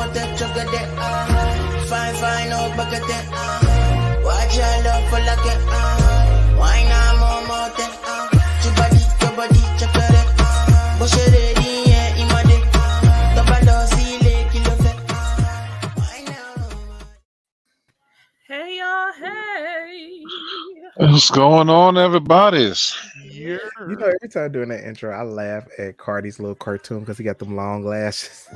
mote chogade fine no bagate watch your love for like it why not more mote your body chakare boshere diye imade tabalo sile kilofe why now. Hey y'all, hey. What's going on, everybody's? You know, every time doing that intro, I laugh at Cardi's little cartoon because he got them long lashes.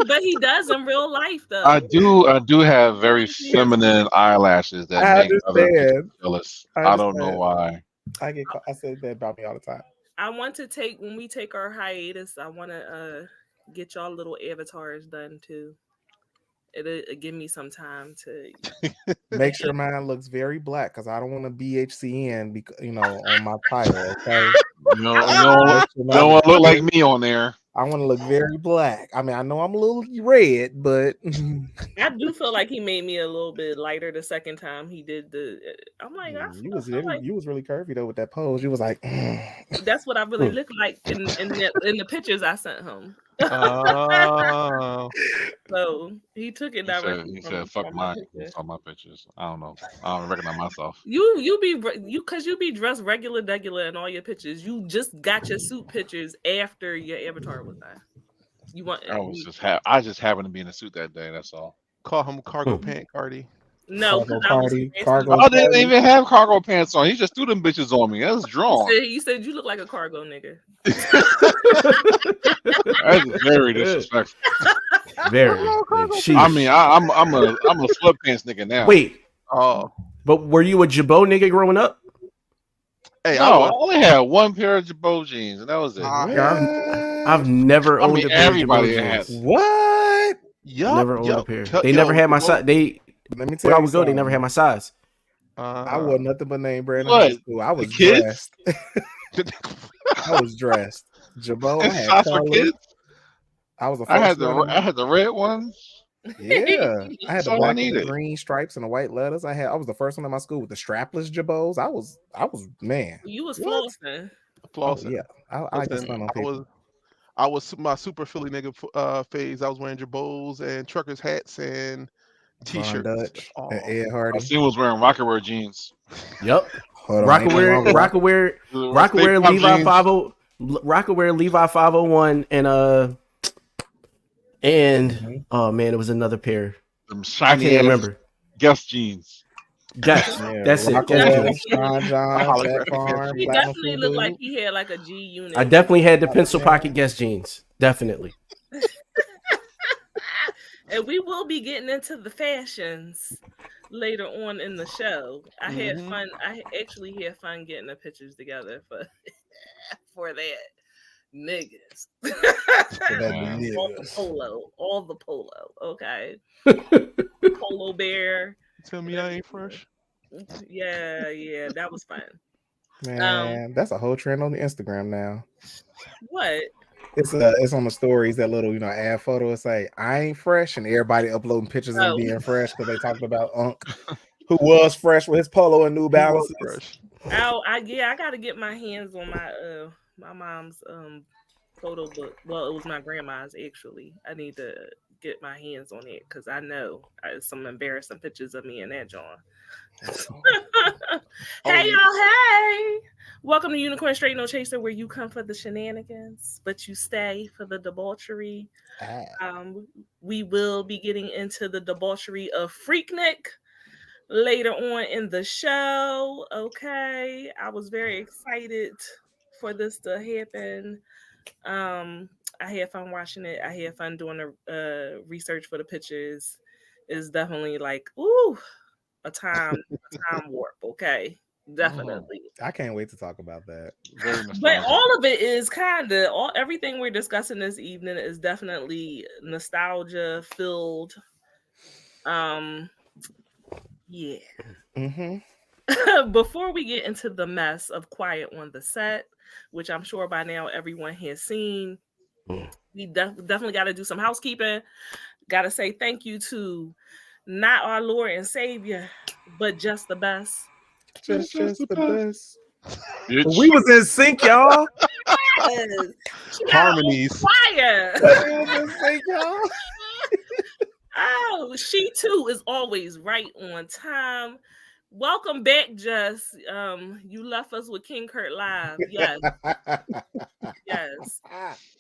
But he does in real life, though. I do have very feminine eyelashes that I make other people understand. jealous. I I don't know understand. why. I said that about me all the time. I want to take, when we take our hiatus, I want to get y'all little avatars done too. It'll give me some time to make sure mine looks very black because I don't want to BHCN because on my title. Okay, No one look like me on there. I want to look very black. I mean, I know I'm a little red, but I do feel like he made me a little bit lighter the second time he did the. I'm like, you was really curvy though with that pose. You was like, that's what I really look like in the pictures I sent him. So he took it directly. He said, "Fuck my pictures." I don't know. I don't recognize myself. You be dressed regular in all your pictures. You just got your suit pictures after your avatar was done. I just happened to be in a suit that day. That's all. Call him cargo pant Cardi. No, I didn't even have cargo pants on. He just threw them bitches on me. That's drawn. You said you look like a cargo nigga. That's very disrespectful. Very. I mean, I'm a sweatpants nigga now. Wait. But were you a Jabot nigga growing up? Hey, I only had one pair of Jabot jeans, and that was it. I've never owned a pair of Jabot jeans. What? Never owned a pair. They never had my size. Let me tell you, I would go. They never had my size. I wore nothing but name brand in high school. I was dressed. I was dressed. Jabot. I had colors. I was the first I had the red ones. Yeah, I had the black and the green stripes and the white letters. I was the first one in my school with the strapless Jabots. I was man. You was flossing. Oh, yeah, I just spun on people. I was my super Philly nigga phase. I was wearing Jabots and truckers hats and t-shirts. Dutch and Ed Hardy. I seen was wearing Rockaware jeans. Yep. Rockaware Levi 50. Rockaware Levi 501 and oh man, it was another pair. Them shiny. I can't remember. Guess jeans. Guess. That's it. He definitely looked like he had like a G unit. I definitely had the pencil pocket Guess jeans. Definitely. And we will be getting into the fashions later on in the show. I had fun. I actually had fun getting the pictures together for that. Niggas. All the polo. Okay. Polo bear. Tell me I ain't fresh. Yeah, that was fun. Man, that's a whole trend on the Instagram now. What? It's on the stories, that little ad photo. It's like I ain't fresh, and everybody uploading pictures of being fresh because they talked about Unc, who was fresh with his polo and New Balances. I gotta get my hands on my mom's photo book. Well, it was my grandma's actually. I need to get my hands on it because I know some embarrassing pictures of me in that John. Hey y'all, hey! Welcome to Unicorn Straight No Chaser, where you come for the shenanigans, but you stay for the debauchery. We will be getting into the debauchery of Freaknik later on in the show. Okay, I was very excited for this to happen. I had fun watching it. I had fun doing the research for the pictures. It's definitely like, a time warp. Okay, definitely. I can't wait to talk about that. But all of it is everything we're discussing this evening is definitely nostalgia filled. Yeah. Before we get into the mess of Quiet on the Set, which I'm sure by now everyone has seen, we definitely got to do some housekeeping. Got to say thank you to not our Lord and Savior, but just the best. Just the best. We was in sync, y'all. Harmonies. Fire. We was in sync, y'all. Oh, she too is always right on time. Welcome back, Jess. You left us with King Kurt live. Yes, yes.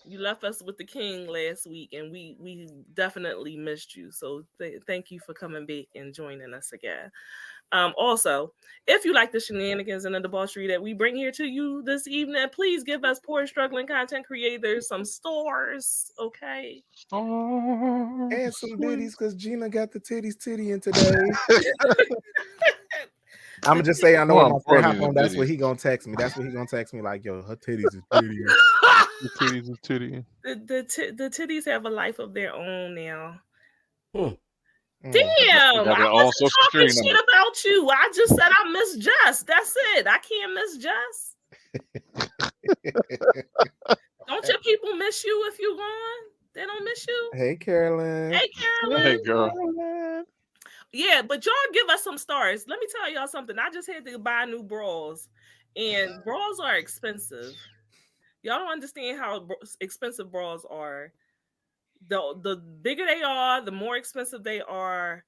You left us with the King last week, and we definitely missed you. So thank you for coming back and joining us again. Also, if you like the shenanigans and the debauchery that we bring here to you this evening, please give us poor struggling content creators some stars, okay? And some ditties because Gina got the titty in today. I'm gonna just say I know when my friend hop on, that's what he gonna text me. That's what he gonna text me like, yo, her titties is pretty. The titties is titty. The titties have a life of their own now. They Damn, got their I own wasn't social talking security shit number. about you. I just said I miss Jess. That's it. I can't miss Jess. Don't your people miss you if you gone? They don't miss you? Hey, Carolyn. Hey, Carolyn. Hey, girl. Yeah, but y'all give us some stars. Let me tell y'all something. I just had to buy new bras, and bras are expensive. Y'all don't understand how expensive bras are. The bigger they are, the more expensive they are.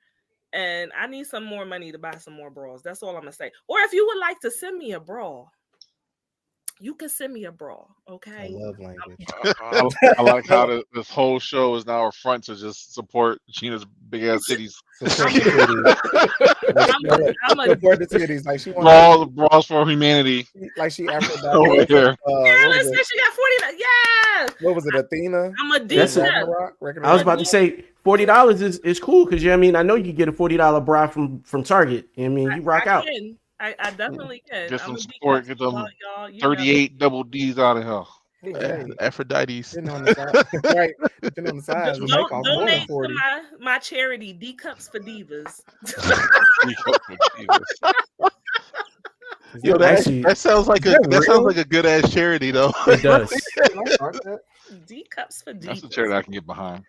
And I need some more money to buy some more bras. That's all I'm gonna say. Or if you would like to send me a bra, you can send me a bra. Okay. I love language. I like how this whole show is now a front to just support Gina's big ass titties. Support the titties. Support the titties. Like she wants bras for humanity. Like she Aphrodite. Over here. Carolyn said she got 40. Yeah. What was it, Athena? I'm a deep I was about to say $40 is cool because I know you get a $40 bra from Target. I mean, you rock out. I definitely can. Get some support. Get them y'all, 38 double D's out of here. Yeah, Aphrodite's. On the side. Right. On the side. Donate to my charity, D Cups for Divas. Yo, that sounds like a good ass charity though. It does. D Cups for Divas. That's a charity I can get behind.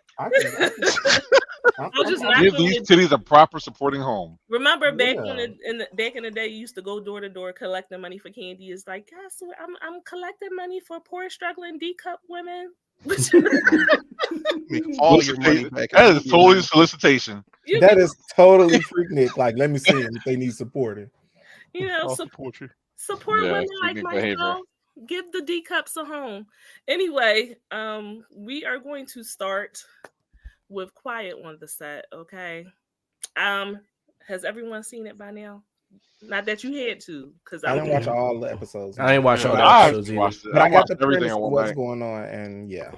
Give these titties a proper supporting home. Remember back in the day, you used to go door to door collecting money for candy. It's like, guys, I'm collecting money for poor struggling D cup women. All your money back. That is totally solicitation. That is totally Freaknik. Like, let me see them if they need supporting. You know, support women like myself. Give the D cups a home. Anyway, we are going to start with Quiet on the Set. Okay. Has everyone seen it by now? Not that you had to, because I didn't watch all the episodes. I didn't watch all the episodes either. But I got the premise of what's going on, and yeah.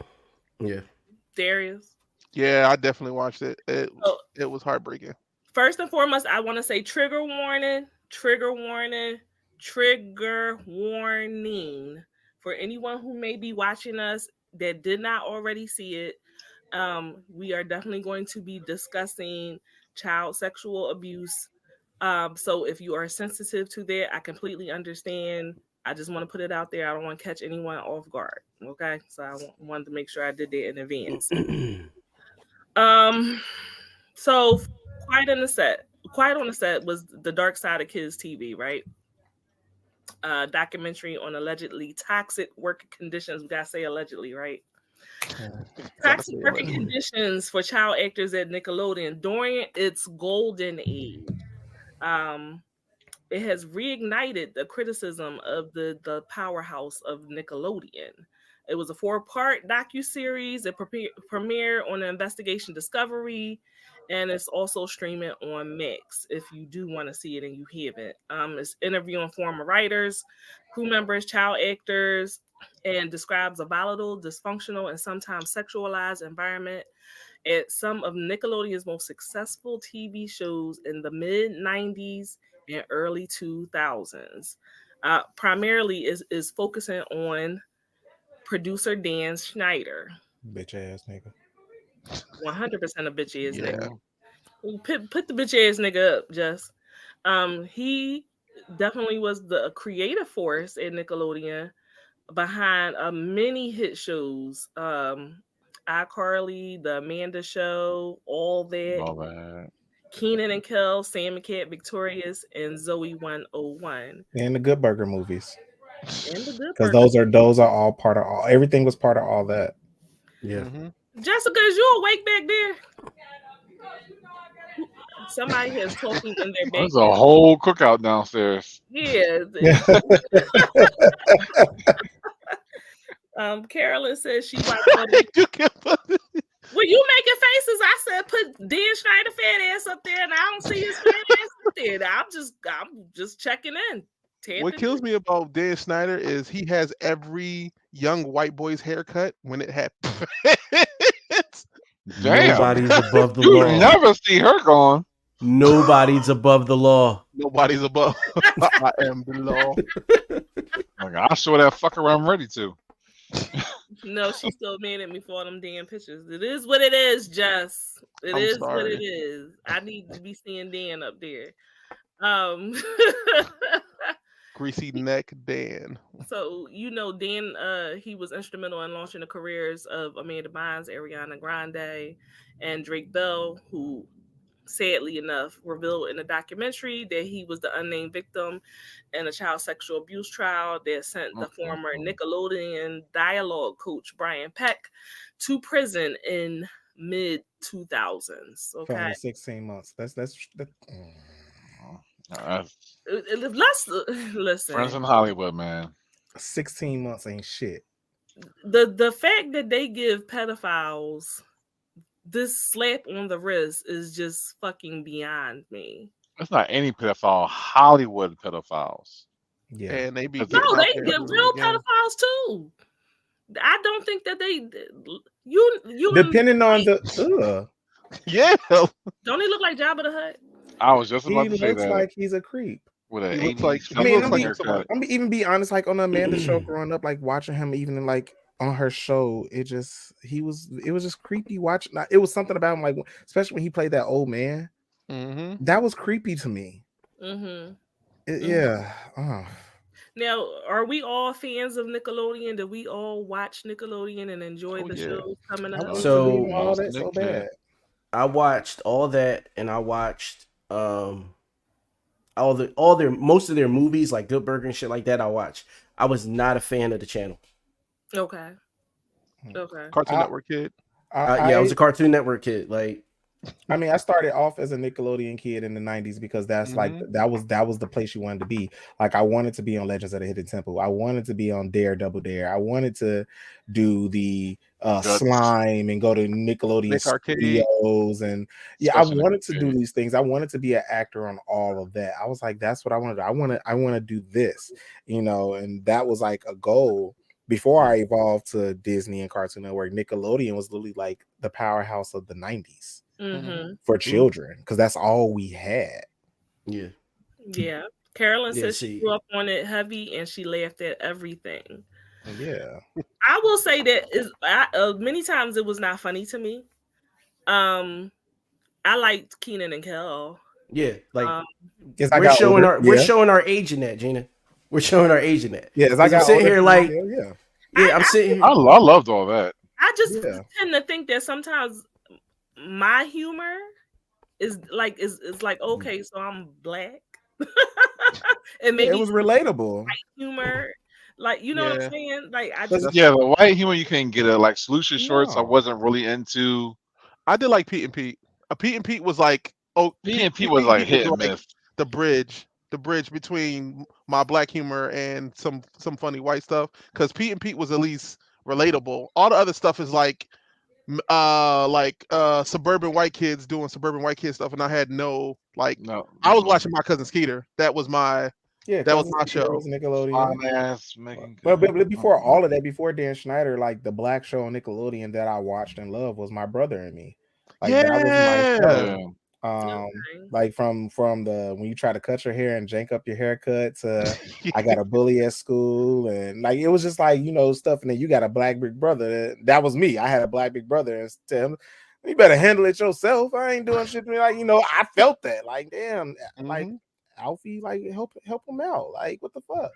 Darius. Yeah, I definitely watched it. It was heartbreaking. First and foremost, I want to say trigger warning for anyone who may be watching us that did not already see it. We are definitely going to be discussing child sexual abuse. So if you are sensitive to that, I completely understand. I just want to put it out there. I don't want to catch anyone off guard. Okay. So I wanted to make sure I did that in advance. So Quiet on the Set was the Dark Side of Kids TV, right? Documentary on allegedly toxic work conditions. We gotta say allegedly, right? Toxic working conditions for child actors at Nickelodeon during its golden age. It has reignited the criticism of the powerhouse of Nickelodeon. It was a 4-part docuseries. It premiered on Investigation Discovery, and it's also streaming on Max if you do want to see it and you haven't. It's interviewing former writers, crew members, child actors, and describes a volatile, dysfunctional, and sometimes sexualized environment at some of Nickelodeon's most successful TV shows in the mid-90s and early 2000s. Primarily is focusing on producer Dan Schneider. Bitch ass nigga. 100% a bitch ass nigga. Put the bitch ass nigga up, Just. He definitely was the creative force at Nickelodeon behind many hit shows. iCarly, The Amanda Show, All That. Kenan and Kel, Sam and Cat Victorious, and Zoe 101. And the Good Burger movies. Because those are all part of all. Everything was part of all that. Yeah. Jessica, is you awake back there? Somebody is talking in their There's background. a whole cookout downstairs. Yeah. Carolyn says she watched all the. You can't put When you making faces, I said put Dan Schneider fat ass up there, and I don't see his fat ass up there. I'm just checking in. What kills me about Dan Schneider is he has every young white boy's haircut when it happens. Damn. Nobody's above the You law. never see her gone. Nobody's above the law. Nobody's above. I am below. Like, I'll show that fucker when I'm ready to. No, she's still mad at me for all them damn pictures. It is what it is, Jess. It is what it is. I need to be seeing Dan up there. Greasy neck Dan. So Dan, he was instrumental in launching the careers of Amanda Bynes, Ariana Grande, and Drake Bell, who sadly enough revealed in a documentary that he was the unnamed victim in a child sexual abuse trial that sent the former Nickelodeon dialogue coach Brian Peck to prison in mid 2000s. Okay, For only 16 months. That's let's listen. Friends in Hollywood, man. 16 months ain't shit. The fact that they give pedophiles this slap on the wrist is just fucking beyond me. It's not any pedophile, Hollywood pedophiles. Yeah, and they be no, they get real pedophiles too. I don't think that they you depending on the yeah. Don't he look like Jabba the Hutt? I was just about to say that. He looks like he's a creep. With an he looks like I'm even be honest, like on the Amanda show growing up, like watching him even in, like on her show, it was just creepy watching. It was something about him, like especially when he played that old man. Mm-hmm. That was creepy to me. Mm-hmm. Yeah. Now, are we all fans of Nickelodeon? Do we all watch Nickelodeon and enjoy the shows coming up? So all that so bad. I watched all that, and I watched most of their movies, like Good Burger and shit like that. I watched. I was not a fan of the channel. Okay. Cartoon Network kid. I was a Cartoon Network kid. Like, I mean, I started off as a Nickelodeon kid in the 90s because that's like that was the place you wanted to be. Like, I wanted to be on Legends of the Hidden Temple. I wanted to be on Dare Double Dare. I wanted to do the slime and go to Nickelodeon Studios, and I wanted to do these things. I wanted to be an actor on all of that. I was like, that's what I wanted. I want to do this, and that was like a goal. Before I evolved to Disney and Cartoon Network, Nickelodeon was literally like the powerhouse of the 90s for children, because that's all we had. Yeah. Carolyn says she grew up on it heavy and she laughed at everything. Yeah. I will say that many times it was not funny to me. I liked Kenan and Kel. Yeah, like we're showing our age in that, Gina. We're showing our age in that. Yeah, as I got sitting here like, I'm sitting here. I loved all that. I just tend to think that sometimes my humor is like okay, so I'm black, and maybe it was relatable. White humor, like you know what I'm saying. Like the white humor you can't get it. Like Solution Shorts, I wasn't really into. I did like Pete and Pete. Pete and Pete was like Pete and Pete was like hit and miss. The bridge between my black humor and some funny white stuff, because Pete and Pete was at least relatable. All the other stuff is like suburban white kids doing suburban white kid stuff, and I had I was watching My Cousin Skeeter. That was my show. Was Nickelodeon. But before all of that, before Dan Schneider, like the black show on Nickelodeon that I watched and loved was My Brother and Me. Like that was my show. Like from the when you try to cut your hair and jank up your haircut to I got a bully at school, and like it was just like stuff, and then you got a black big brother. That was me. I had a black big brother, and tell him, you better handle it yourself. I ain't doing shit to me. Like I felt that. Like damn, like Alfie, like help him out. Like what the fuck.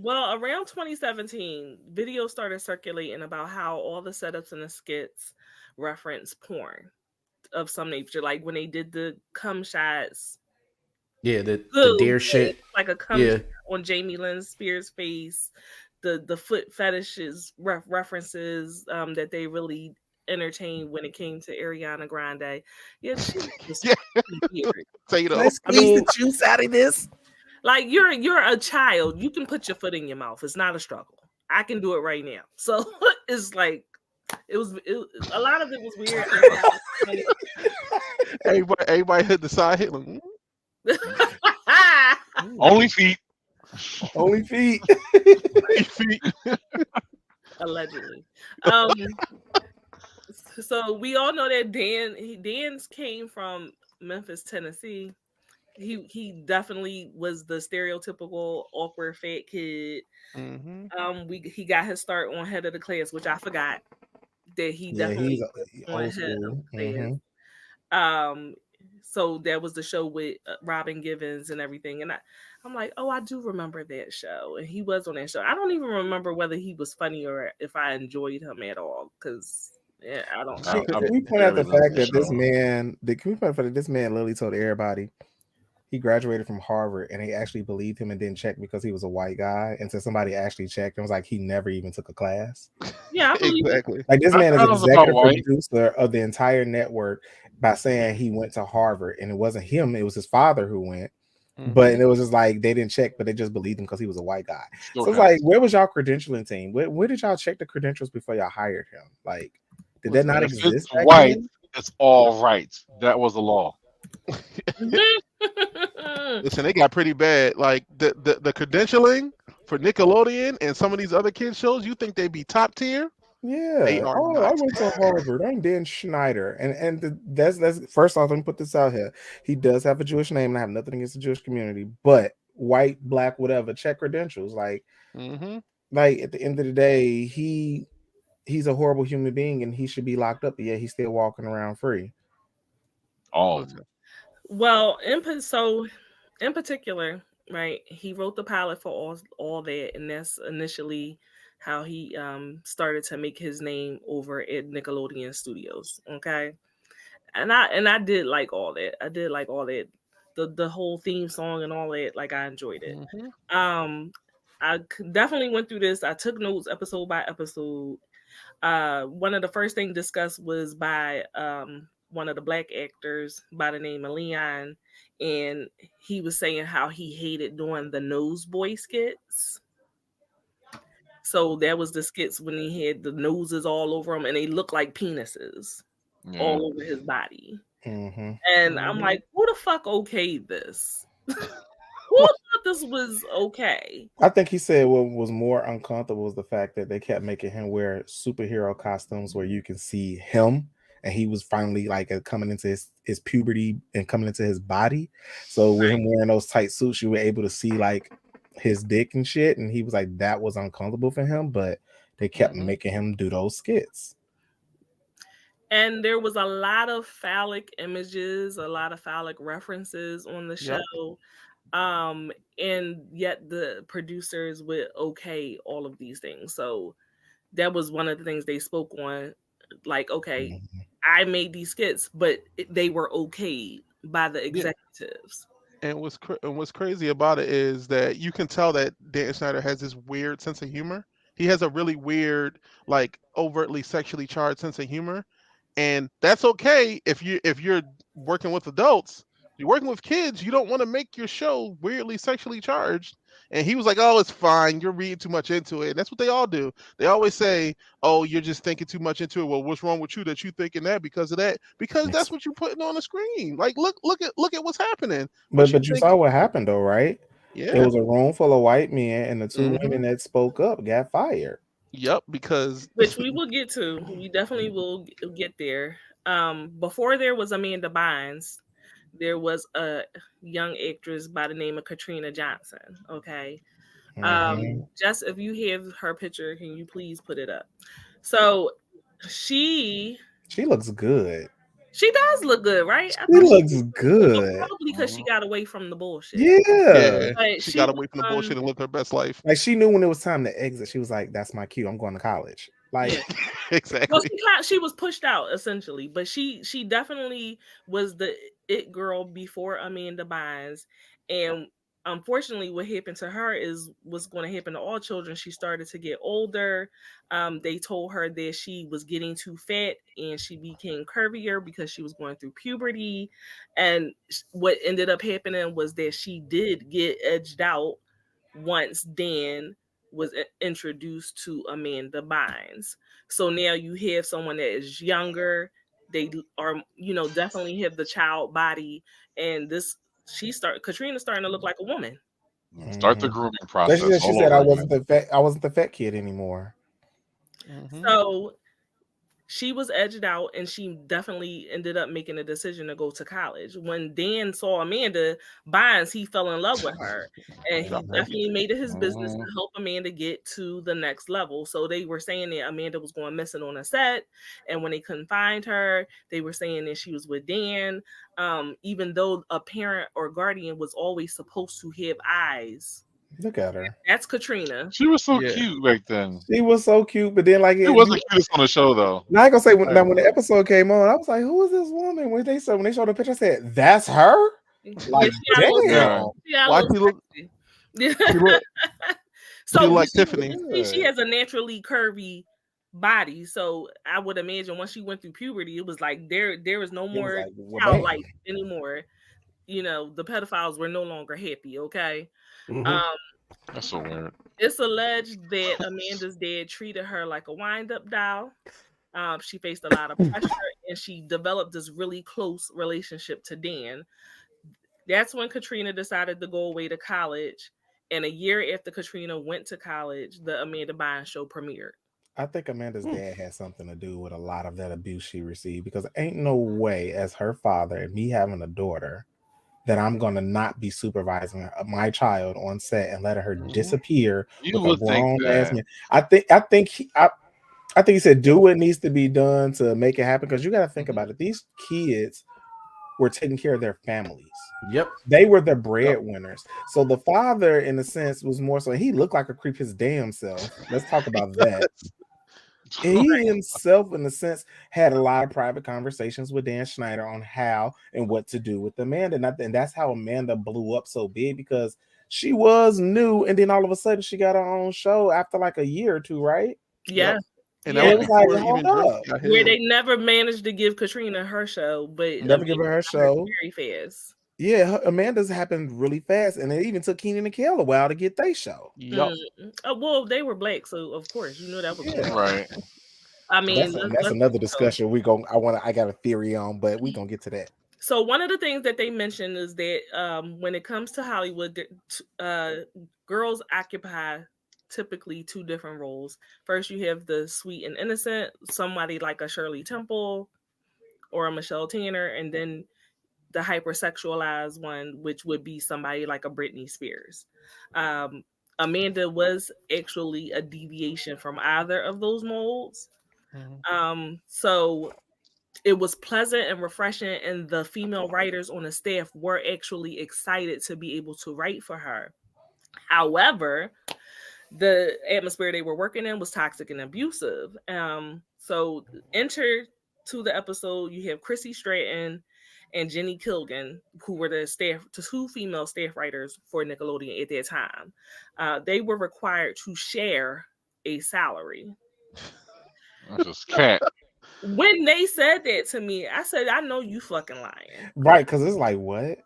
Well, around 2017, videos started circulating about how all the setups and the skits reference porn of some nature, like when they did the cum shots. Yeah, the dare shit, like a cum shot on Jamie Lynn Spears' face. The foot fetishes references that they really entertained when it came to Ariana Grande. Yeah, she was Yeah. weird. Tato. Let's squeeze the juice out of this. Like you're a child. You can put your foot in your mouth. It's not a struggle. I can do it right now. So it's like a lot of it was weird. Everybody hit the side hit. Like, Only feet. Only feet. feet. Allegedly. So we all know that Dan's came from Memphis, Tennessee. He definitely was the stereotypical awkward fat kid. Mm-hmm. He got his start on Head of the Class, which I forgot that he definitely was on old Head of school. the Class. So that was the show with Robin Givens and everything, and I'm like, oh, I do remember that show, and he was on that show. I don't even remember whether he was funny or if I enjoyed him at all, because I don't know. Can we point out the fact that this man literally told everybody he graduated from Harvard, and they actually believed him and didn't check because he was a white guy until somebody actually checked and was like, he never even took a class. Yeah, I believe exactly. Like this man is executive producer of the entire network by saying he went to Harvard, and it wasn't him, it was his father who went. But it was just like they didn't check, but they just believed him because he was a white guy. So it's like, where was y'all credentialing team? Where did y'all check the credentials before y'all hired him? Like, did that not exist? It's white, it's all right. That was the law. Listen, they got pretty bad. Like the credentialing for Nickelodeon and some of these other kids shows, you think they'd be top tier? Yeah. They are not. I went to Harvard. I'm Dan Schneider. And that's first off, let me put this out here. He does have a Jewish name, and I have nothing against the Jewish community, but white, black, whatever, check credentials. Like, like at the end of the day, he's a horrible human being and he should be locked up, but yet he's still walking around free. Oh. Well, in particular, right, he wrote the pilot for all that, and that's initially how he started to make his name over at Nickelodeon Studios. Okay. And I did like all that. I did like all that. The whole theme song and all that, like I enjoyed it. I definitely went through this. I took notes episode by episode. One of the first things discussed was by one of the black actors by the name of Leon, and he was saying how he hated doing the Noseboy skits. So that was the skits when he had the noses all over him and they looked like penises all over his body. And I'm like, who the fuck okayed this? Who thought this was okay? I think he said what was more uncomfortable was the fact that they kept making him wear superhero costumes where you can see him, and he was finally like coming into his puberty and coming into his body. So with him wearing those tight suits, you were able to see like his dick and shit, and he was like, that was uncomfortable for him, but they kept making him do those skits. And there was a lot of phallic images, a lot of phallic references on the show. And yet the producers would okay all of these things. So that was one of the things they spoke on. Like, okay, I made these skits, but they were okayed by the executives. And what's crazy about it is that you can tell that Dan Schneider has this weird sense of humor. He has a really weird, like overtly sexually charged sense of humor, and that's okay if you're working with adults. You're working with kids. You don't want to make your show weirdly sexually charged. And he was like, "Oh, it's fine. You're reading too much into it." And that's what they all do. They always say, "Oh, you're just thinking too much into it." Well, what's wrong with you that you thinking that because of that? Because that's what you're putting on the screen. Like, look at what's happening. But you saw what happened though, right? Yeah. It was a room full of white men, and the two women that spoke up got fired. Yep, because which we will get to. We definitely will get there. Before there was Amanda Bynes, there was a young actress by the name of Katrina Johnson. Okay. Just if you have her picture, can you please put it up? So she looks good. She does look good, right? She looks good. Probably because she got away from the bullshit. Yeah. She got away from the bullshit and lived her best life. Like she knew when it was time to exit. She was like, "That's my cue. I'm going to college." Like exactly. Well, she was pushed out essentially, but she definitely was the it girl before Amanda Bynes, and unfortunately, what happened to her is what's going to happen to all children. She started to get older. They told her that she was getting too fat and she became curvier because she was going through puberty. And what ended up happening was that she did get edged out once Dan was introduced to Amanda Bynes. So now you have someone that is younger. They are, definitely have the child body, and Katrina's starting to look like a woman. Start the grooming process. She said I wasn't the fat kid anymore. So she was edged out, and she definitely ended up making a decision to go to college. When Dan saw Amanda Bynes, he fell in love with her, and he definitely made it his business to help Amanda get to the next level. So they were saying that Amanda was going missing on a set, and when they couldn't find her, they were saying that she was with Dan, even though a parent or guardian was always supposed to have eyes. Look at her. That's Katrina. She was so cute back then. She was so cute, but then like it wasn't cutest on the show though. Now I gonna say when the episode came on, I was like, "Who is this woman?" When they showed the picture, I said, "That's her." Like, damn. Why she look? So she like Tiffany. She has a naturally curvy body, so I would imagine once she went through puberty, it was like there was no more childlike anymore. The pedophiles were no longer happy. Okay. That's so weird. It's alleged that Amanda's dad treated her like a wind-up doll. She faced a lot of pressure, and she developed this really close relationship to Dan. That's when Katrina decided to go away to college, and a year after Katrina went to college, the Amanda Bynes show premiered. I think Amanda's dad had something to do with a lot of that abuse she received, because ain't no way, as her father and me having a daughter, that I'm gonna not be supervising my child on set and let her disappear with a grown ass man. I think he said do what needs to be done to make it happen, because you got to think about it. These kids were taking care of their families. Yep, they were the breadwinners. So the father, in a sense, was more so. He looked like a creep his damn self. Let's talk about that. He himself, in a sense, had a lot of private conversations with Dan Schneider on how and what to do with Amanda. And that's how Amanda blew up so big, because she was new, and then all of a sudden she got her own show after like a year or two, right? Yeah. Yep. And it was like, hold up. Where they never managed to give Katrina her show, but never give her show very fast. Yeah, Amanda's happened really fast, and it even took Keenan and Kel a while to get their show. Yep. Well, they were black, so of course you knew that was right. I mean, that's another discussion. I got a theory on, but we gonna get to that. So one of the things that they mentioned is that when it comes to Hollywood, girls occupy typically two different roles. First, you have the sweet and innocent, somebody like a Shirley Temple or a Michelle Tanner, and then the hypersexualized one, which would be somebody like a Britney Spears. Amanda was actually a deviation from either of those molds. So it was pleasant and refreshing, and the female writers on the staff were actually excited to be able to write for her. However, the atmosphere they were working in was toxic and abusive. So enter to the episode, you have Chrissy Stratton and Jenny Kilgan, who were the two female staff writers for Nickelodeon at that time. They were required to share a salary. That's just cat. When they said that to me, I said, I know you fucking lying. Right, because it's like, what?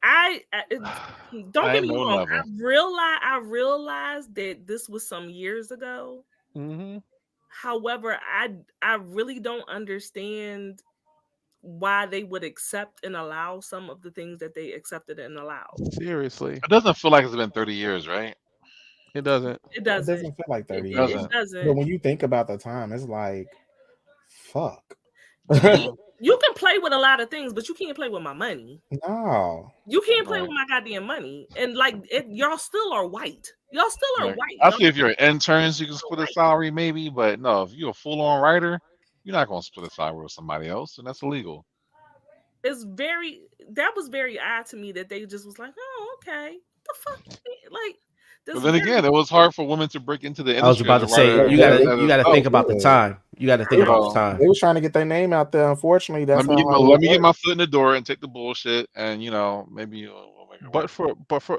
I don't get me wrong. I realized that this was some years ago. However, I really don't understand why they would accept and allow some of the things that they accepted and allowed. Seriously, it doesn't feel like it's been 30 years, right? It doesn't. It doesn't feel like 30 years. It doesn't. But when you think about the time, it's like, fuck. You can play with a lot of things, but you can't play with my money. No. You can't play with my goddamn money. And like, y'all still are white. Y'all still are white. I think if you're interns, you can split a salary maybe, but no, if you're a full-on writer, you're not going to split a salary with somebody else, and that's illegal. That was very odd to me that they just was like, oh, okay. The fuck? Like, but then again, it was hard for women to break into the industry. I was about to say, you gotta think about the time. You got to think about the time. They was trying to get their name out there. Unfortunately, that's let me get my foot in the door and take the bullshit, and maybe but for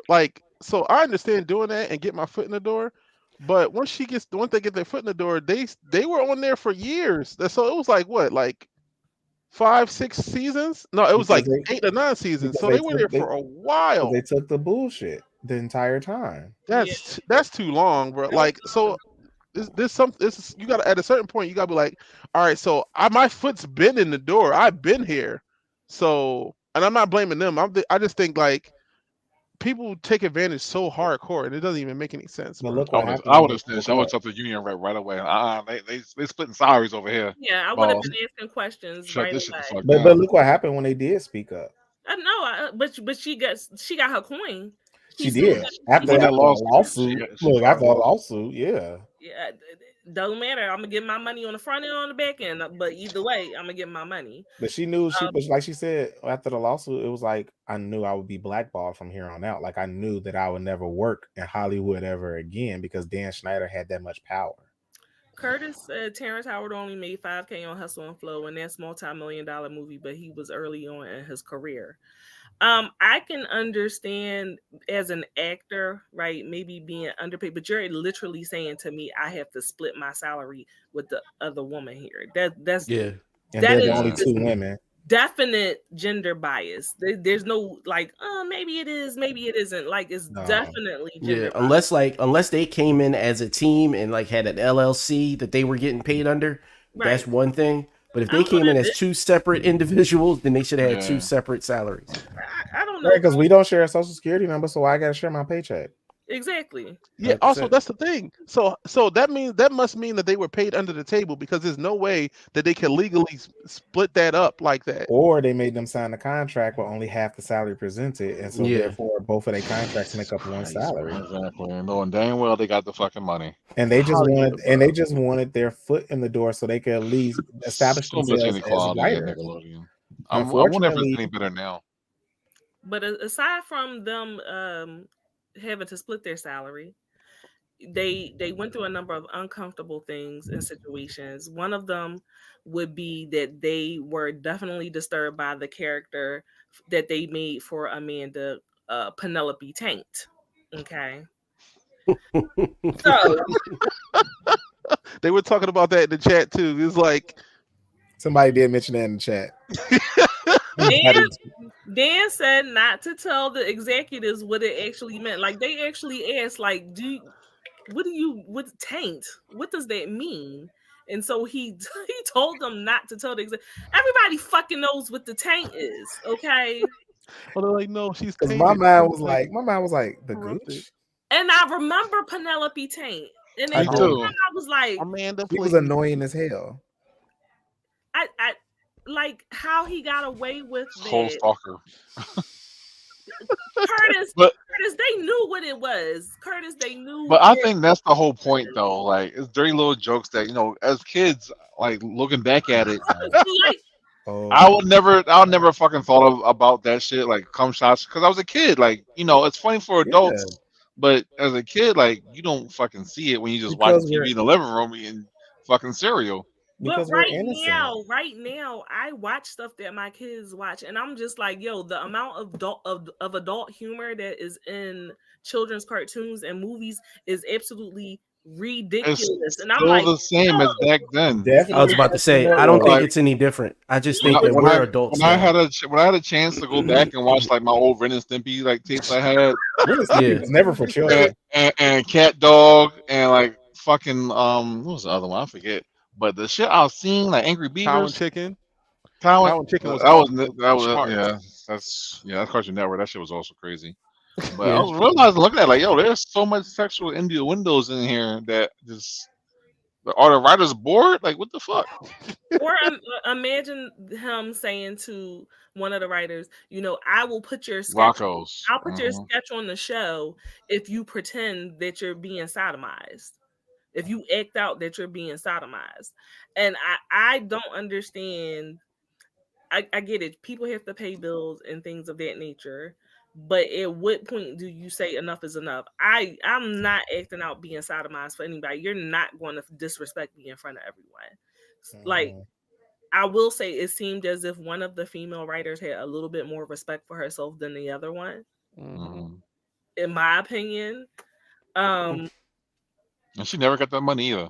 like, so I understand doing that and get my foot in the door. But once they get their foot in the door, they were on there for years. So it was like what, like 5, 6 seasons? No, it was Because like 8 or 9 seasons. So they were there for a while. They took the bullshit the entire time. That's too long, bro. Like, so you gotta, at a certain point, you gotta be like, all right, so my foot's been in the door. I've been here. So, and I'm not blaming them. I just think like people take advantage so hardcore, and it doesn't even make any sense. But Bro. look what happened. I would have snitched. I would have took the union right away. They splitting salaries over here. Yeah, I would have been asking questions. Shut right this away. shit the fuck But down. look what happened when they did speak up. I know, but she got her coin. She did after that lawsuit. After a lawsuit, yeah. Yeah, doesn't matter. I'm gonna get my money on the front end, on the back end. But either way, I'm gonna get my money. But she knew but like she said after the lawsuit, it was like I knew I would be blackballed from here on out. Like I knew that I would never work in Hollywood ever again because Dan Schneider had that much power. Curtis said Terrence Howard only made $5,000 on Hustle and Flow, and that's multi-million-dollar movie, but he was early on in his career. I can understand as an actor, right, maybe being underpaid, but you're literally saying to me, I have to split my salary with the other woman here. That's and that is only 2 women. Definite gender bias. There's no like, maybe it is, maybe it isn't. Like it's definitely gender bias. Unless they came in as a team and like had an LLC that they were getting paid under, that's one thing. But if they came in as 2 separate individuals, then they should have had 2 separate salaries. I don't know. Because we don't share a social security number, so I got to share my paycheck. Exactly. Yeah. Also, that's the thing. So that must mean that they were paid under the table, because there's no way that they can legally split that up like that. Or they made them sign a contract with only half the salary presented, and so therefore both of their contracts make up one salary. Exactly. And knowing dang well they got the fucking money. And they just wanted their foot in the door so they could at least establish themselves as writers. I wonder if it's any better now. But aside from them having to split their salary, they went through a number of uncomfortable things and situations. One of them would be that they were definitely disturbed by the character that they made for Amanda, Penelope Taint. Okay. So they were talking about that in the chat too. It's like somebody did mention that in the chat. Dan said not to tell the executives what it actually meant. Like they actually asked, like, what taint? What does that mean? And so he told them not to tell the everybody fucking knows what the taint is, okay? Well, they're like, no, she's tainted. My mind was like the gooch. And I remember Penelope Taint. And then I was like, Amanda, he was annoying as hell. I like how he got away with that. Whole stalker. Curtis, they knew what it was. Curtis, they knew. But I think that's the whole point, though. Like, it's dirty little jokes that, as kids, like looking back at it, I would never fucking thought about that shit, like cum shots, because I was a kid. Like, it's funny for adults, but as a kid, like, you don't fucking see it when you just watch TV in the living room eating fucking cereal. But right now, I watch stuff that my kids watch, and I'm just like, yo, the amount of adult humor that is in children's cartoons and movies is absolutely ridiculous. And I'm like, the same as back then. Definitely. I was about to say, I don't think it's any different. I just think that we're adults. When I had a chance to go back and watch like my old Ren and Stimpy like tapes I had, it was never for children. And Cat Dog and like fucking what was the other one? I forget. But the shit I was seeing, like Angry Beavers, Cow and Chicken. Cow and Chicken that's Cartoon Network. That shit was also crazy. But I was realizing, looking at like, yo, there's so much sexual innuendos in here that just are the writers bored? Like, what the fuck? Or imagine him saying to one of the writers, I will put your sketch. I'll put your sketch on the show if you pretend that you're being sodomized. If you act out that you're being sodomized. And I don't understand. I get it. People have to pay bills and things of that nature. But at what point do you say enough is enough? I'm not acting out being sodomized for anybody. You're not going to disrespect me in front of everyone. Like, I will say it seemed as if one of the female writers had a little bit more respect for herself than the other one. in my opinion. And she never got that money either.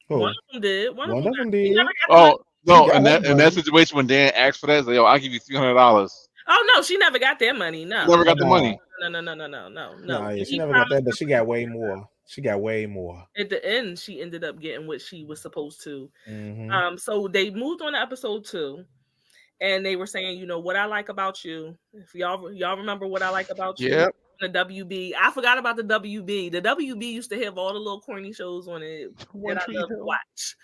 One of them did. One of them did. Oh no! In that situation, when Dan asked for that, he's like, "Yo, I'll give you $300." Oh no, she never got their money. No, never got the money. No. Yeah, she never got that, but she got way more. She got way more. At the end, she ended up getting what she was supposed to. So they moved on to episode 2, and they were saying, you know, what I like about you. If y'all remember what I like about you. The WB. I forgot about the WB. The WB used to have all the little corny shows on it that I love to watch.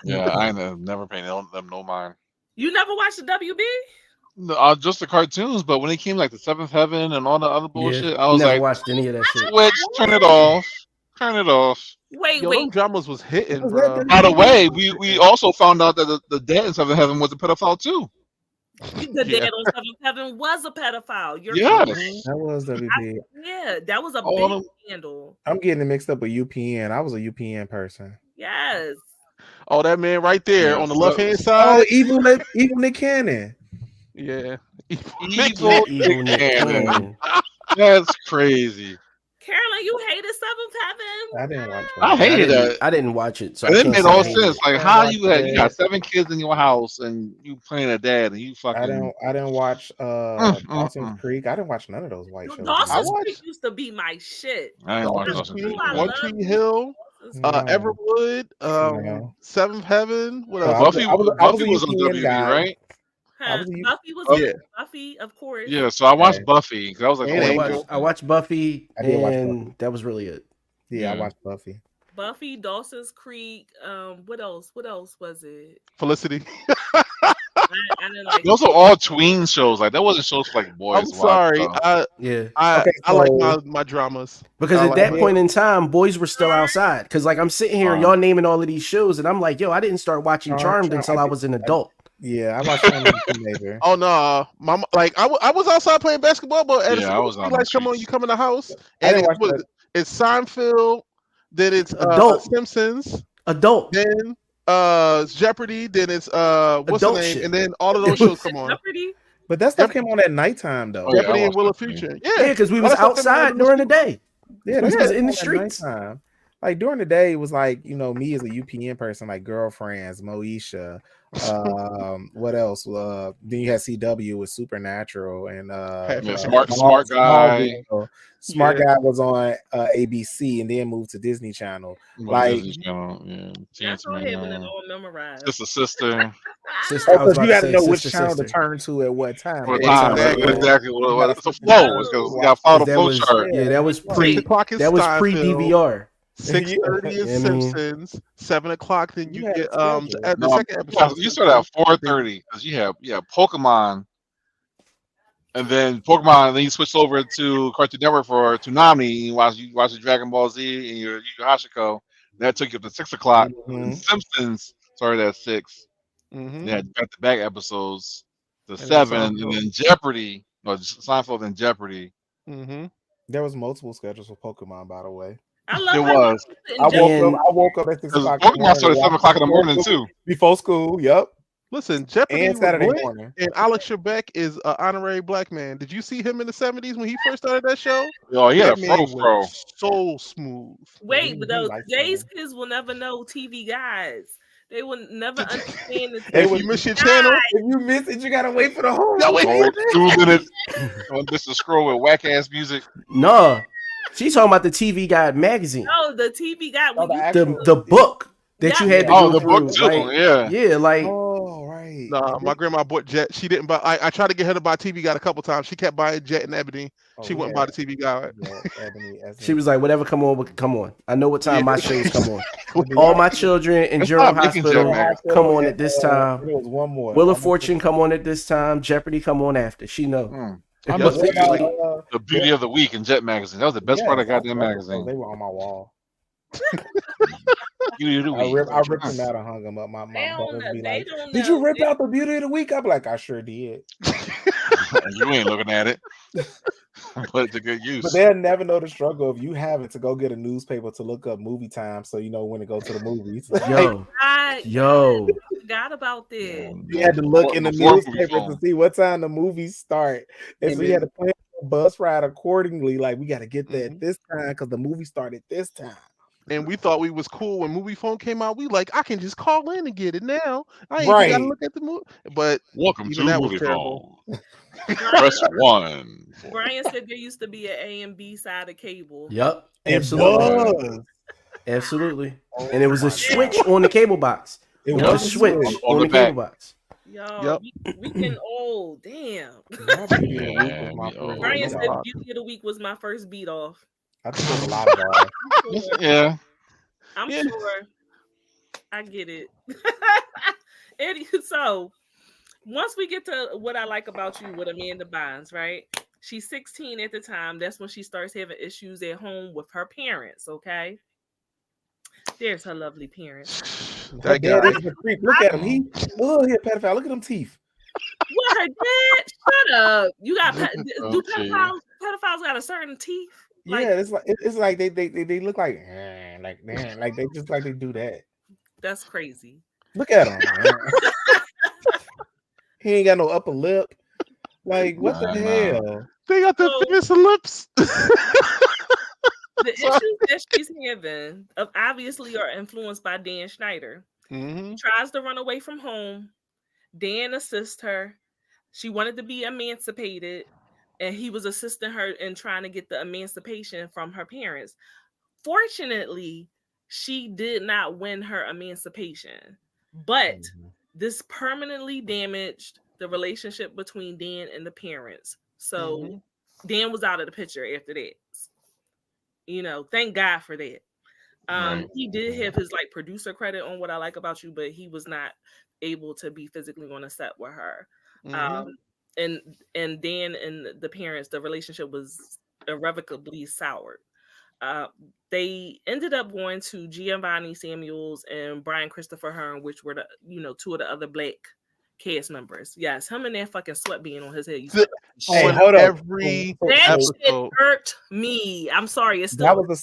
Yeah, I never paid them no mind. You never watched the WB? No, just the cartoons, but when it came like the Seventh Heaven and all the other bullshit, I was never like, watched any of that shit. Switch, turn it off. Turn it off. Wait. Them dramas was hitting, bro. By the way, we also found out that the dad in Seventh Heaven was a pedophile too. The dad on Seventh Heaven was a pedophile. That was WB. That was a big scandal. I'm getting it mixed up with UPN. I was a UPN person. Yes. Oh, that man right there on the left hand side. Oh, evil Nick Cannon. Yeah. Evil Nick Cannon. That's crazy. Carolyn, you hated Seventh Heaven? I didn't watch it. I hated that. I didn't watch it. So it made all sense. Like how you got 7 kids in your house and you playing a dad and you fucking. I didn't watch Dawson's Creek. I didn't watch none of those white shows. Dawson's Creek used to be my shit. I didn't watch Dawson's Creek. One Tree Hill, Everwood, Seventh Heaven. What else? Buffy was on WB, right? Buffy was Buffy, of course. Yeah, so I watched Buffy because I was like, I watched Buffy, and that was really it. Yeah, I watched Buffy. Buffy, Dawson's Creek. What else? What else was it? Felicity. I didn't like those are all tween shows. Like that wasn't shows for like boys. I'm sorry. I like my dramas because at that point in time, boys were still outside. Because like I'm sitting here, y'all naming all of these shows, and I'm like, yo, I didn't start watching Charmed until I was an adult. Yeah, I watched Charmed as a teenager. Oh no, Mama! Like I was outside playing basketball, but I was on like, come on, you come in the house, and it's Seinfeld, then it's adult Simpsons, adult, then Jeopardy, then it's what's the name, shit. And then all of those shows come on. Jeopardy? But that stuff came on at nighttime though. Jeopardy and Wheel of Future. Yeah, because we was outside during the day. Yeah, we was in the streets. Like during the day, it was like, you know, me as a UPN person, like Girlfriends, Moesha, what else? Then you had CW with Supernatural and Smart Guy. Smart Guy was on ABC and then moved to Disney Channel. Disney Channel, That's all having it all memorized. Sister. Because you got to know which channel to turn to at what time. Exactly what it's a flow. Because we got to follow the flow chart. Yeah, that was pre DVR. 6:30 is Simpsons. 7 o'clock. Then you get the second episode. You started at 4:30 because you have Pokemon, and then Then you switched over to Cartoon Network for Toonami. You watch the Dragon Ball Z and your Hashiko. That took you up to 6 o'clock. And Simpsons started at 6. They had back-to-back episodes. The 7 and then Jeopardy. No, Seinfeld and Jeopardy. There was multiple schedules for Pokemon, by the way. I love it. I woke up at 6 o'clock. Pokemon started at 7 o'clock in the morning too. Before school, yep. Listen, Jeopardy and Saturday morning. And Alex Trebek is an honorary black man. Did you see him in the 70s when he first started that show? Oh, he had a fro. So smooth. Wait, but today's kids will never know TV guides. They will never understand it. If you miss your channel, if you miss it, you gotta wait for the whole 2 minutes. Just a scroll with whack ass music. No. She's talking about the TV Guide magazine. Oh, the TV Guide. The book that you had to go through. Book too. Like, yeah, like. Oh, right. Nah, my grandma bought Jet. She didn't buy. I tried to get her to buy TV Guide a couple times. She kept buying Jet and Ebony. She wouldn't buy the TV Guide. Yeah, Ebony. She was like, "Whatever, come on. I know what time my shows come on. All my children in General Hospital come on at this time. There was one more. Wheel of Fortune come on at this time. Jeopardy come on after. She know." The beauty of the week in Jet magazine. That was the best part of goddamn magazine. They were on my wall. Beauty of the week. I ripped them out and hung them up. My brothers be like, "Did you rip out the beauty of the week?" I'm like, "I sure did." You ain't looking at it. Put it to good use. But they'll never know the struggle of you having to go get a newspaper to look up movie time so you know when to go to the movies. Yo. forgot about that. You had to look in the newspaper to see what time the movies start, and so you had to plan a bus ride accordingly. Like we got to get there at this time because the movie started this time. And we thought we was cool when movie phone came out. We like, I can just call in and get it now. I ain't even gotta look at the movie. But welcome even to that movie was terrible. Press 1. Brian said there used to be an A and B side of cable. Yep, absolutely, absolutely. And it was a switch on the cable box. It was a switch on the cable box. Yo, we getting old. Damn. Brian said Beauty of the Week was my first beat off. I think there's a lot of that. Yeah. I'm sure. I get it. So once we get to what I like about you with Amanda Bynes, right? She's 16 at the time. That's when she starts having issues at home with her parents, okay? There's her lovely parents. Her dad is a creep. Look at him. He a pedophile. Look at them teeth. What, her dad? Shut up. You got do pedophiles got a certain teeth? Like, yeah, it's like they look like they just like they do that. That's crazy. Look at him. He ain't got no upper lip. Like what the hell? They got the thinnest lips. The issues that she's having obviously are influenced by Dan Schneider. She tries to run away from home. Dan assists her. She wanted to be emancipated, and he was assisting her in trying to get the emancipation from her parents. Fortunately, she did not win her emancipation, but this permanently damaged the relationship between Dan and the parents. So Dan was out of the picture after that. You know, thank God for that. He did have his like producer credit on What I Like About You, but he was not able to be physically on a set with her. And Dan and the parents, the relationship was irrevocably soured. They ended up going to Giovanni Samuels and Brian Christopher Hearn, which were two of the other Black cast members. Yes, him and that fucking sweatband on his head. That shit hurt me. I'm sorry. That was the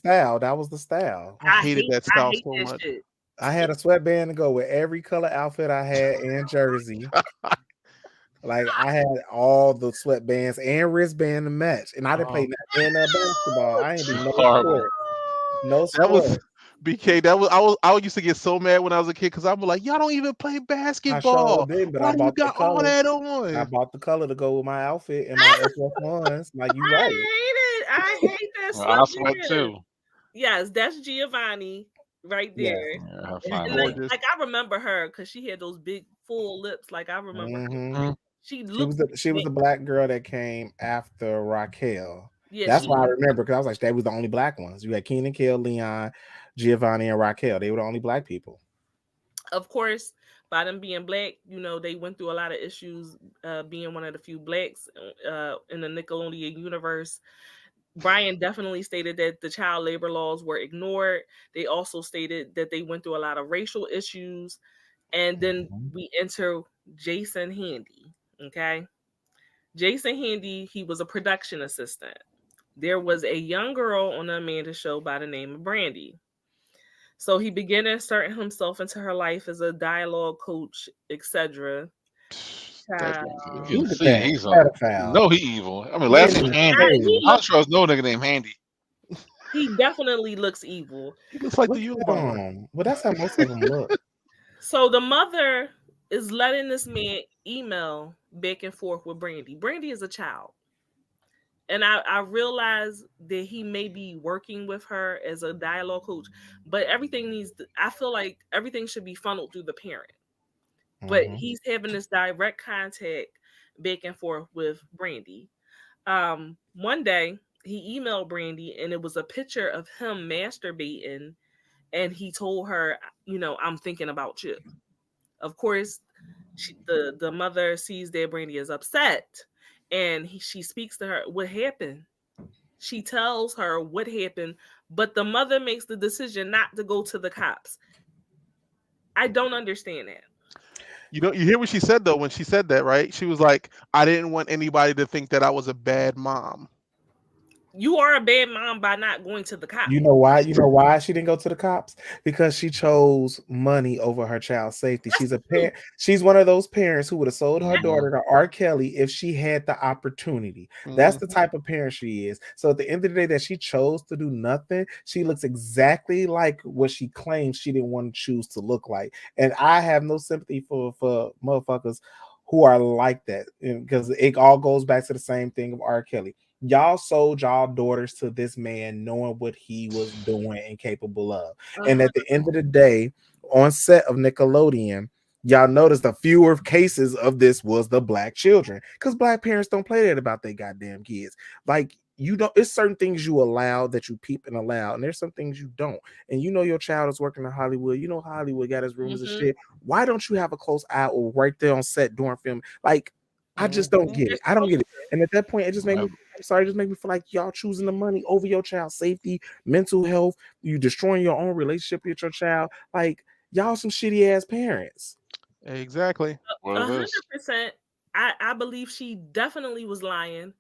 style. I hated that style so much. Shit. I had a sweatband to go with every color outfit I had and jersey. Like I had all the sweatbands and wristband to match, and I didn't play basketball. I ain't do no sport. No sport. That was BK. I used to get so mad when I was a kid because I was like, y'all don't even play basketball. I sure did, but why do you got all that on? I bought the color to go with my outfit and my FF1s. Like you right. I hate that. I sweat too. Yes, that's Giovanni right there. Yeah, like I remember her because she had those big full lips. Like I remember. She was the black girl that came after Raquel. Yeah, that's why I remember because I was like, they was the only black ones. You had Keenan, Kel, Leon, Giovanni, and Raquel. They were the only black people. Of course, by them being black, they went through a lot of issues. Being one of the few blacks in the Nickelodeon universe. Brian definitely stated that the child labor laws were ignored. They also stated that they went through a lot of racial issues. And then we enter Jason Handy. Okay. Jason Handy, he was a production assistant. There was a young girl on the Amanda show by the name of Brandy. So he began inserting himself into her life as a dialogue coach, etc. He's he evil. I mean, last name Handy. I don't trust no nigga named Handy. He definitely looks evil. He looks like the uniform. Well, that's how most of them look. So the mother is letting this man email back and forth with Brandy. Brandy is a child. And I realize that he may be working with her as a dialogue coach, but I feel like everything should be funneled through the parent. But he's having this direct contact back and forth with Brandy. One day he emailed Brandy and it was a picture of him masturbating, and he told her, I'm thinking about you. Of course, the mother sees that Brandy is upset, and she speaks to her. What happened? She tells her what happened, but the mother makes the decision not to go to the cops. I don't understand that. You hear what she said though when she said that, right? She was like, "I didn't want anybody to think that I was a bad mom." you are a bad mom by not going to the cops. You know why? You know why she didn't go to the cops? Because she chose money over her child's safety. She's a parent. She's one of those parents who would have sold her daughter to R. Kelly if she had the opportunity. That's the type of parent she is. So at the end of the day, that she chose to do nothing, she looks exactly like what she claims she didn't want to choose to look like. And I have no sympathy for motherfuckers who are like that, because it all goes back to the same thing of R. Kelly. Y'all sold y'all daughters to this man knowing what he was doing and capable of. And at the end of the day, on set of Nickelodeon, y'all noticed the fewer cases of this was the black children, because black parents don't play that about their goddamn kids. Like, you don't, it's certain things you allow that you peep and allow, and there's some things you don't. And you know your child is working in Hollywood. You know Hollywood got his rumors and shit. Why don't you have a close eye or right there on set during film? Like, I just don't get it. I don't get it. And at that point, it just made me, I'm sorry, it just made me feel like y'all choosing the money over your child's safety, mental health. You destroying your own relationship with your child. Like, y'all some shitty ass parents. Exactly. 100%. I believe she definitely was lying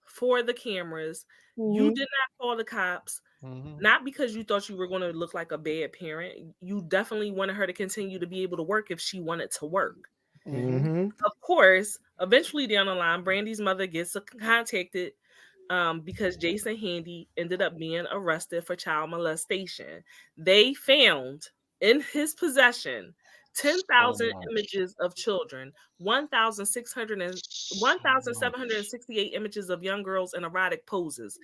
for the cameras. You did not call the cops, not because you thought you were going to look like a bad parent. You definitely wanted her to continue to be able to work if she wanted to work. Of course, eventually down the line, Brandy's mother gets contacted because Jason Handy ended up being arrested for child molestation. They found in his possession 10,000 images of children, 1,768 images of young girls in erotic poses,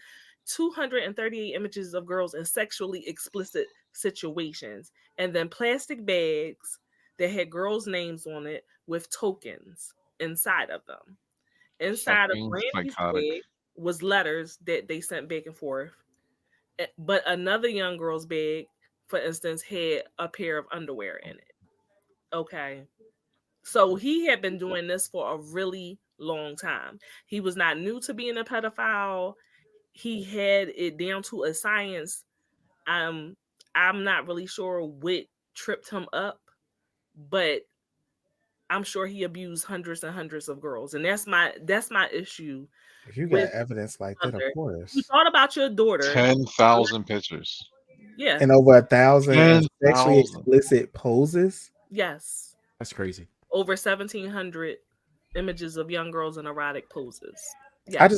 238 images of girls in sexually explicit situations, and then plastic bags that had girls' names on it with tokens inside of them. Inside of Brandy's bag was letters that they sent back and forth. But another young girl's bag, for instance, had a pair of underwear in it. Okay. So he had been doing this for a really long time. He was not new to being a pedophile. He had it down to a science. I'm not really sure what tripped him up, but I'm sure he abused hundreds and hundreds of girls. And that's my issue. If you got evidence like that, of course. You thought about your daughter. 10,000 pictures. Yeah. And over 1,000 sexually explicit poses. Yes. That's crazy. Over 1,700 images of young girls in erotic poses. Yes. I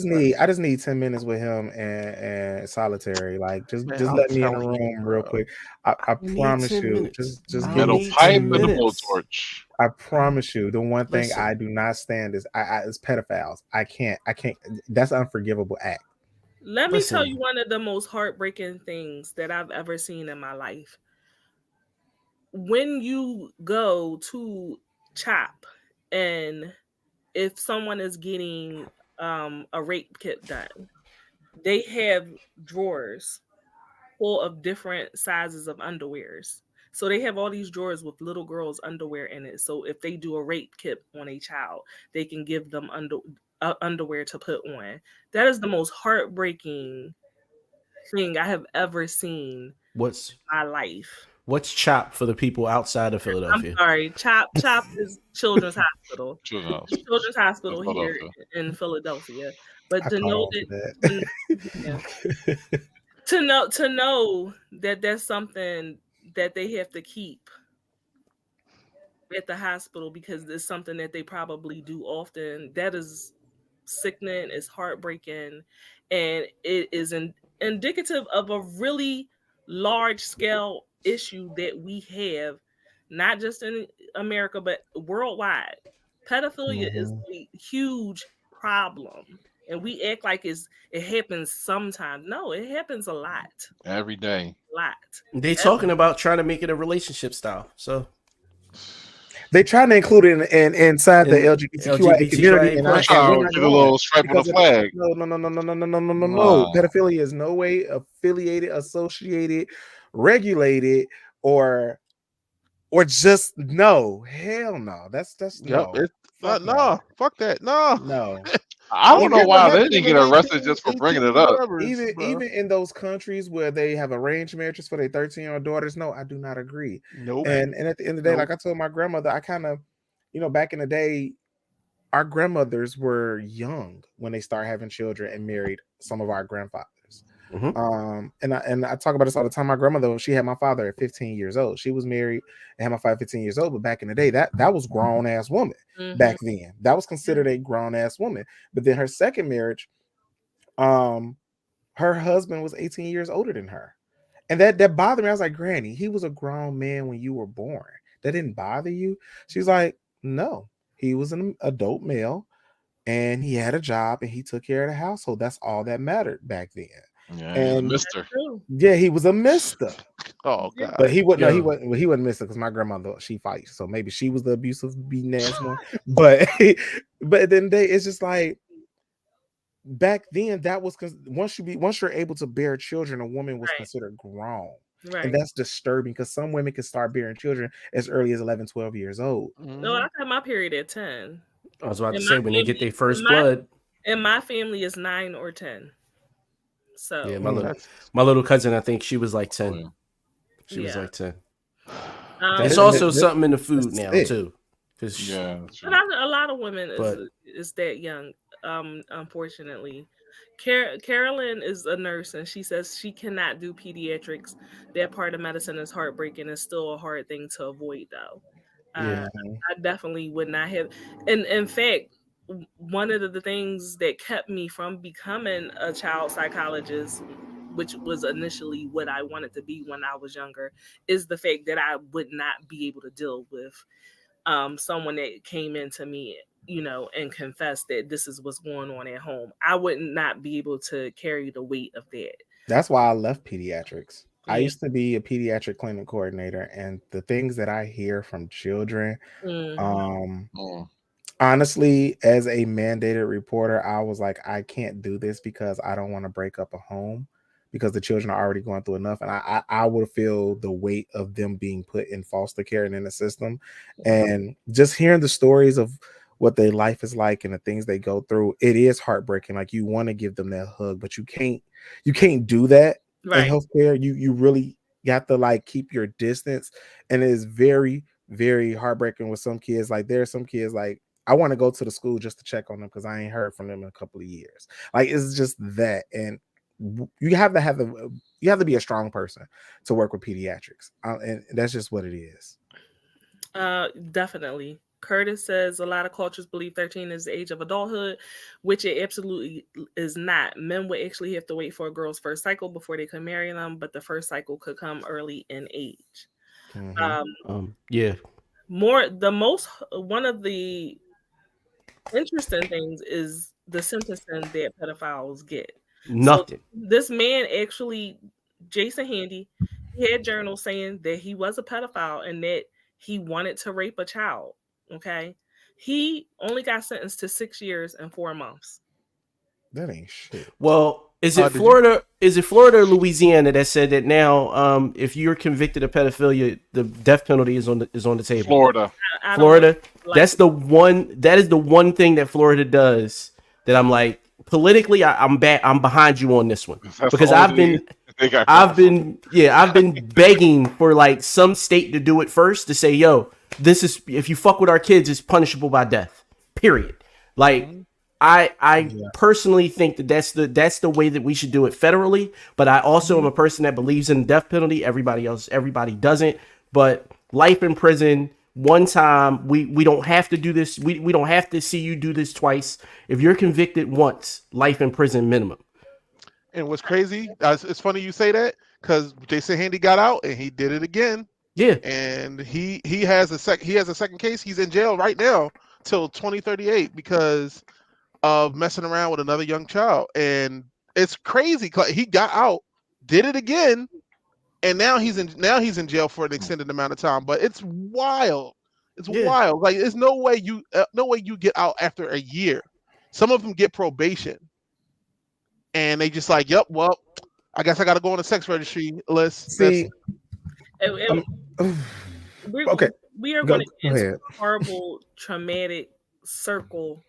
just need 10 minutes with him and solitary. Like, just let me in the room real quick. I promise you. Just give me pipe and a blowtorch. I promise you. The one thing I do not stand is pedophiles. I can't. That's an unforgivable act. Let me tell you one of the most heartbreaking things that I've ever seen in my life. When you go to CHOP and if someone is getting a rape kit done, they have drawers full of different sizes of underwears. So they have all these drawers with little girls' underwear in it. So if they do a rape kit on a child, they can give them underwear to put on. That is the most heartbreaking thing I have ever seen in my life. What's CHOP for the people outside of Philadelphia? I'm sorry. CHOP is Children's Hospital. Children's Hospital here in Philadelphia. But to know to know that that's something that they have to keep at the hospital because it's something that they probably do often, that is sickening, it's heartbreaking, and it is indicative of a really large scale issue that we have, not just in America, but worldwide. Pedophilia is a huge problem. And we act like it happens sometimes. No, it happens a lot. Every day. A lot. They talking about trying to make it a relationship style. So they trying to include it inside the LGBTQIA community, and a little stripe on the flag. No. Pedophilia is no way affiliated, associated, regulated, or just no. Hell no. That's no. No. Fuck that. No. I don't know why they didn't get arrested just for bringing it up. Even in those countries where they have arranged marriages for their 13-year-old daughters, no, I do not agree. Nope. And at the end of the day, like I told my grandmother, I kind of, back in the day, our grandmothers were young when they started having children and married some of our grandfathers. And I talk about this all the time. My grandmother, she had my father at 15 years old. She was married and had my father 15 years old. But back in the day, that was grown ass woman. Back then, that was considered a grown ass woman. But then her second marriage, her husband was 18 years older than her, and that bothered me. I was like, Granny, he was a grown man when you were born. That didn't bother you? She's like, no, he was an adult male, and he had a job, and he took care of the household. That's all that mattered back then. Yeah, and Mister. Yeah, he was a mister. Oh God, but he wouldn't. No, he wasn't mister because my grandmother, she fights, so maybe she was the abusive, beaten ass one. But at the end of the day, it's just like, back then, that was because once you're able to bear children, a woman was considered grown. Right. And that's disturbing because some women can start bearing children as early as 11, 12 years old. No, I got my period at 10. I was about to say, when they get their first blood. And my family is 9 or 10. So yeah, my little cousin, I think she was like 10. She was like 10. It's also something in the food now too. But a lot of women is that young. Unfortunately, Carolyn is a nurse, and she says she cannot do pediatrics. That part of medicine is heartbreaking. It's still a hard thing to avoid, though. I definitely would not have. And in fact, one of the things that kept me from becoming a child psychologist, which was initially what I wanted to be when I was younger, is the fact that I would not be able to deal with someone that came into me, and confessed that this is what's going on at home. I would not be able to carry the weight of that. That's why I left pediatrics. I used to be a pediatric clinic coordinator, and the things that I hear from children, honestly, as a mandated reporter, I was like, I can't do this because I don't want to break up a home, because the children are already going through enough. And I would feel the weight of them being put in foster care and in the system. And just hearing the stories of what their life is like and the things they go through, it is heartbreaking. Like, you want to give them that hug, but you can't do that in healthcare. You really have to like keep your distance. And it is very, very heartbreaking with some kids. Like, there are some kids, like, I want to go to the school just to check on them because I ain't heard from them in a couple of years. Like, it's just that. And you have to be a strong person to work with pediatrics, and that's just what it is. Definitely. Curtis says a lot of cultures believe 13 is the age of adulthood, which it absolutely is not. Men would actually have to wait for a girl's first cycle before they could marry them, but the first cycle could come early in age. One of the interesting things is the sentencing that pedophiles get. Nothing. So this man actually, Jason Handy, he had journals saying that he was a pedophile and that he wanted to rape a child. Okay. He only got sentenced to 6 years and 4 months. That ain't shit. Well, is it Florida? Is it Florida or Louisiana that said that now, if you're convicted of pedophilia, the death penalty is on the table? Florida. That is the one thing that Florida does that I'm like, politically, I'm behind you on this one. Because I've been begging for like some state to do it first, to say, yo, this is, if you fuck with our kids, it's punishable by death. Period. Like, I personally think that that's the way that we should do it federally. But I also am a person that believes in the death penalty. Everybody doesn't. But life in prison, one time, we don't have to do this. We don't have to see you do this twice. If you're convicted once, life in prison minimum. And what's crazy, it's funny you say that, because Jason Handy got out and he did it again. Yeah. And he has a second case. He's in jail right now till 2038 because of messing around with another young child. And it's crazy. He got out, did it again, and now he's in jail for an extended amount of time. But it's wild. It's wild. Like, there's no way you get out after a year. Some of them get probation, and they just like, yep, well, I guess I got to go on a sex registry list. See, okay, we are going to get into a horrible, traumatic circle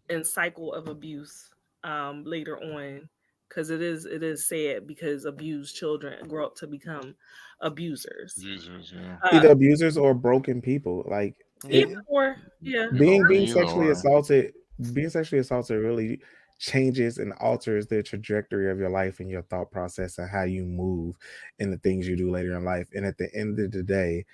and cycle of abuse later on, because it is sad, because abused children grow up to become abusers. Either abusers or broken people. Like, being sexually assaulted really changes and alters the trajectory of your life and your thought process and how you move and the things you do later in life. And at the end of the day,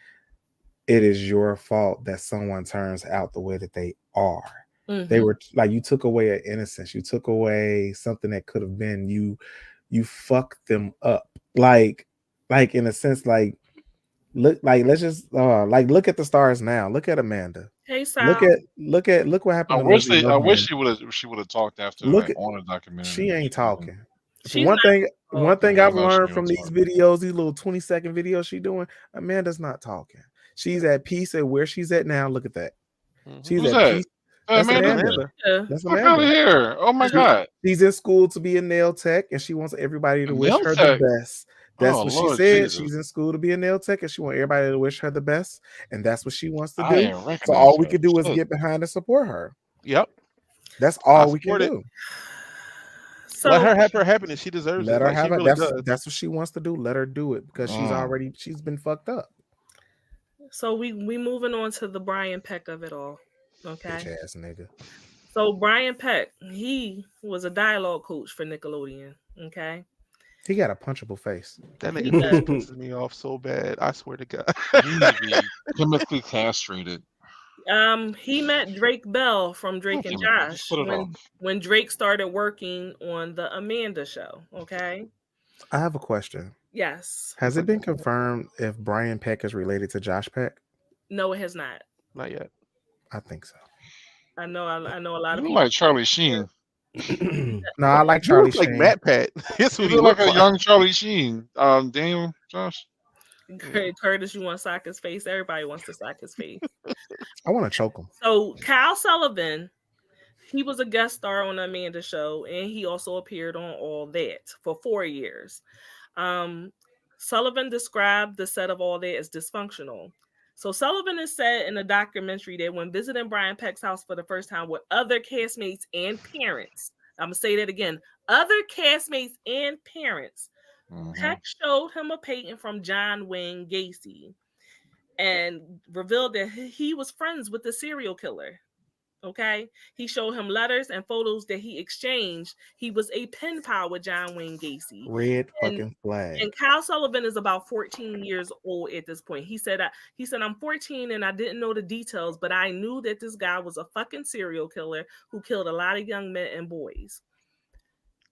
it is your fault that someone turns out the way that they are. They were like, you took away an innocence, you took away something that could have been you fucked them up. Like in a sense, like look, like let's just look at the stars now. Look at Amanda. Hey, Sal. Look what happened. I wish she would have talked after on the documentary. She ain't talking. One thing I've learned from these videos, these little 20-second videos she doing, Amanda's not talking. She's at peace at where she's at now. Look at that. She's Who's at that? peace. That's Amanda. That's Fuck out of here. Oh my God. She's in school to be a nail tech and she wants everybody to wish her the best. That's what she said. Jesus. She's in school to be a nail tech and she wants everybody to wish her the best. And that's what she wants to do. So all we could do is get behind and support her. Yep. That's all we can do. So let her have her happiness. She deserves it. Let her have it. That's what she wants to do. Let her do it because she's been fucked up. So we moving on to the Brian Peck of it all. Okay. Bitch ass nigga. So Brian Peck, he was a dialogue coach for Nickelodeon. Okay. He got a punchable face. That nigga pisses me off so bad. I swear to God. He need to be chemically castrated. He met Drake Bell from Drake and Josh when Drake started working on the Amanda show. Okay. I have a question. Yes. Has it been confirmed if Brian Peck is related to Josh Peck? No, it has not. Not yet. I think so. I know a lot of You people. like Charlie Sheen. No, I like Charlie Sheen. Like Matt Pat. You look like a young Charlie Sheen. Daniel, Josh. Curtis, you want to sock his face? Everybody wants to sock his face. I want to choke him. So Kyle Sullivan, he was a guest star on the Amanda show, and he also appeared on All That for 4 years. Sullivan described the set of All That as dysfunctional. So Sullivan has said in a documentary that when visiting Brian Peck's house for the first time with other castmates and parents, I'm going to say that again, other castmates and parents, Peck showed him a painting from John Wayne Gacy and revealed that he was friends with the serial killer. Okay. He showed him letters and photos that he exchanged. He was a pen pal with John Wayne Gacy. Red fucking flag. And Kyle Sullivan is about 14 years old at this point. He said, I'm 14 and I didn't know the details, but I knew that this guy was a fucking serial killer who killed a lot of young men and boys.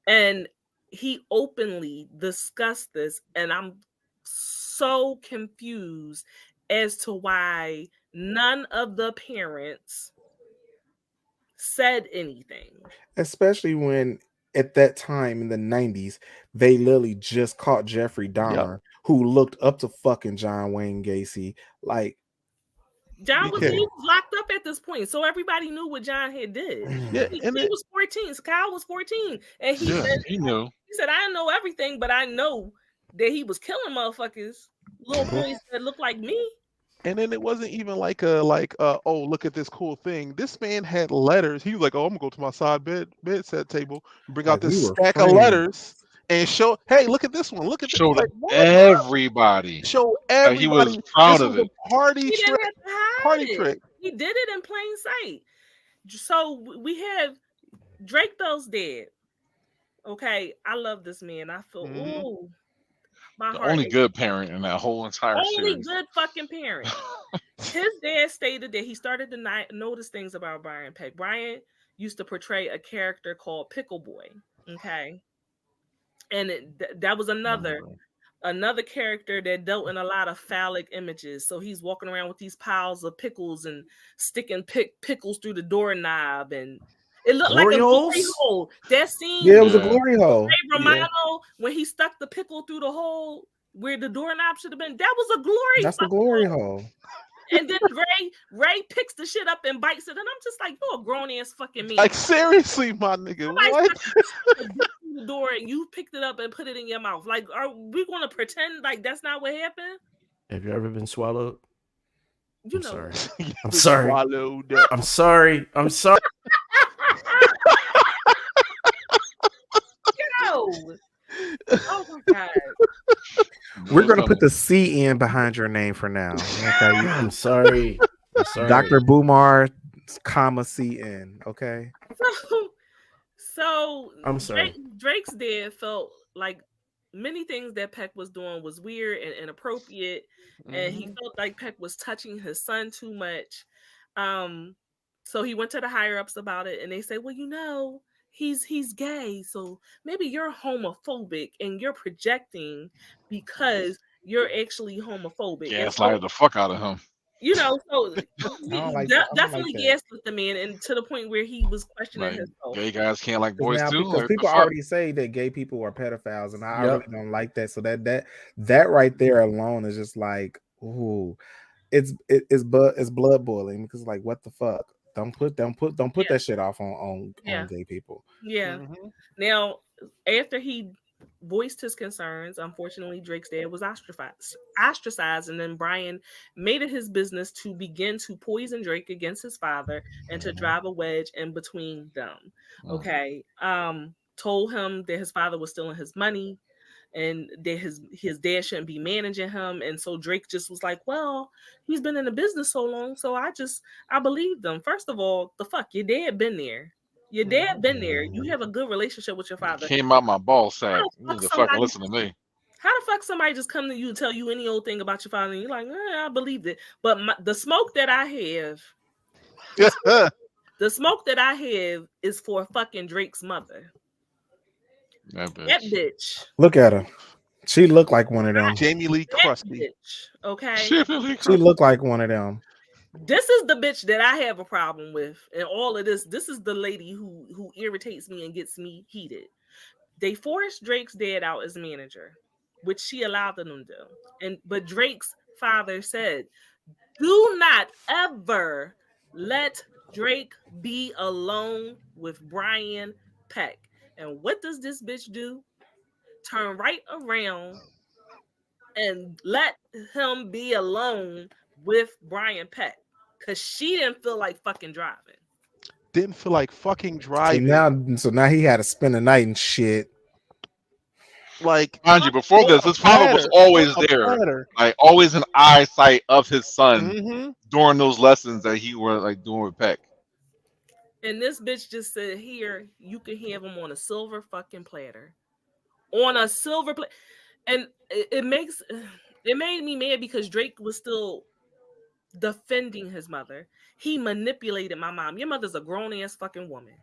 And he openly discussed this. And I'm so confused as to why none of the parents said anything, especially when at that time in the 90s they literally just caught Jeffrey Dahmer, who looked up to fucking John Wayne Gacy. Like John was locked up at this point, so everybody knew what John had did. He was 14, so Kyle was 14, and he said he knew. He said, "I know everything, but I know that he was killing motherfuckers, little boys that look like me." And then it wasn't even like oh, look at this cool thing. This man had letters. He was like, oh, I'm gonna go to my side bedside table, bring out this stack of letters, and show. Hey, look at this one. Look at this. Like, everybody. Show everybody. He was proud of it. Party trick. He did it in plain sight. So we have Drake Bell's dead. Okay, I love this man. I feel ooh. The only good parent in that whole entire series. Only good fucking parent. His dad stated that he started to notice things about Brian Peck. Brian used to portray a character called Pickle Boy. Okay. And that was another character that dealt in a lot of phallic images. So he's walking around with these piles of pickles and sticking pickles through the doorknob, and it looked like a glory hole. That scene, it was a glory hole. Ray Romano, when he stuck the pickle through the hole where the doorknob should have been, that was a glory. That's a glory hole. And then Ray picks the shit up and bites it, and I'm just like, you're a grown ass fucking man. Like seriously, my nigga, what? The door and you picked it up and put it in your mouth. Like, are we going to pretend like that's not what happened? Have you ever been swallowed? You know. Sorry. I'm sorry. I'm sorry. I'm sorry. Oh my God. We're gonna put the C in behind your name for now. Okay. I'm sorry. Dr. Boomar, comma CN. Okay. So I'm sorry. Drake's dad felt like many things that Peck was doing was weird and inappropriate, and he felt like Peck was touching his son too much. So he went to the higher ups about it, and they say, "Well, he's gay, so maybe you're homophobic and you're projecting because you're actually homophobic." And Gaslighted the fuck out of him. So definitely that. gaslit the man, and to the point where he was questioning Like, himself. gay guys can't like boys too. Because Like, people the fuck? already say that gay people are pedophiles, and I really don't like that. So that right there alone is just like, ooh, it's blood boiling, because like, what the fuck? Don't put that shit off on gay people. Yeah. Now, after he voiced his concerns, unfortunately, Drake's dad was ostracized, and then Brian made it his business to begin to poison Drake against his father and to drive a wedge in between them. Okay. Told him that his father was stealing his money and that his dad shouldn't be managing him. And so Drake just was like, well, he's been in the business so long, so I believed them. First of all, the fuck, your dad been there. Your dad been there. You have a good relationship with your father. Came out my ball sack. You need to fucking listen to me. How the fuck somebody just come to you and tell you any old thing about your father, and you're like, I believed it. But the smoke that I have, the smoke that I have is for fucking Drake's mother. That bitch. Look at her. She looked like one of them. Jamie Lee Crusty. Okay. She looked like one of them. This is the bitch that I have a problem with, and all of this. This is the lady who irritates me and gets me heated. They forced Drake's dad out as manager, which she allowed them to do. But Drake's father said, "Do not ever let Drake be alone with Brian Peck." And what does this bitch do? Turn right around and let him be alone with Brian Peck, because she didn't feel like fucking driving. Didn't feel like fucking driving. So now he had to spend the night and shit. Like, mind you, before this, his father was always there, like always in eyesight of his son during those lessons that he was like doing with Peck. And this bitch just said, "Here, you can have him on a silver fucking platter, on a silver plate." And it made me mad because Drake was still defending his mother. He manipulated my mom. Your mother's a grown ass fucking woman.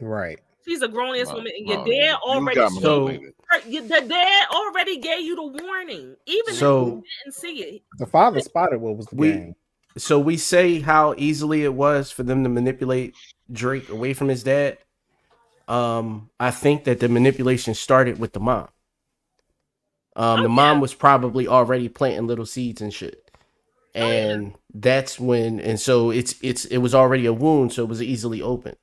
Right. She's a grown ass woman, and your dad already the dad already gave you the warning, even if you didn't see it. The father spotted what was the game. So we say how easily it was for them to manipulate Drake away from his dad. I think that the manipulation started with the mom. The mom was probably already planting little seeds and shit. And that's when, and so it was already a wound, so it was easily opened.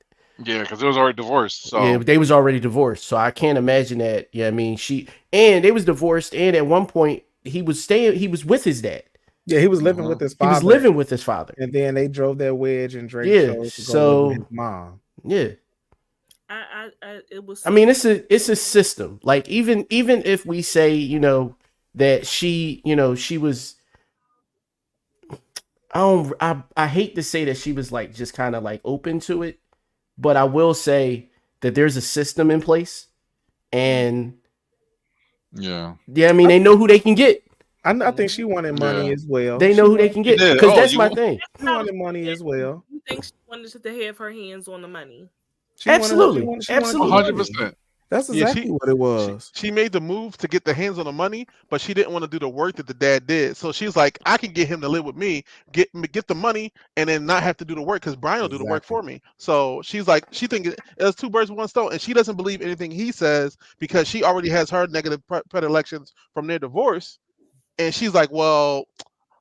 Yeah, because it was already divorced. So yeah, they was already divorced. So I can't imagine that. Yeah, I mean, they was divorced, and at one point he was with his dad. Yeah, he was living with his father. He was living with his father, and then they drove that wedge, and Drake chose to go with his mom. Yeah. It was. I mean, it's a system. Like even if we say that she was. I hate to say that she was like just kind of like open to it, but I will say that there's a system in place, and yeah. I mean, they know who they can get. I think she wanted money as well. They know who they can get, because that's my thing. She wanted money as well. You think she wanted to have her hands on the money? Absolutely. 100%. That's exactly what it was. She made the move to get the hands on the money, but she didn't want to do the work that the dad did. So she's like, I can get him to live with me, get the money, and then not have to do the work, because Brian will do the work for me. So she's like, she thinks it's two birds with one stone, and she doesn't believe anything he says because she already has her negative predilections from their divorce. And she's like, well,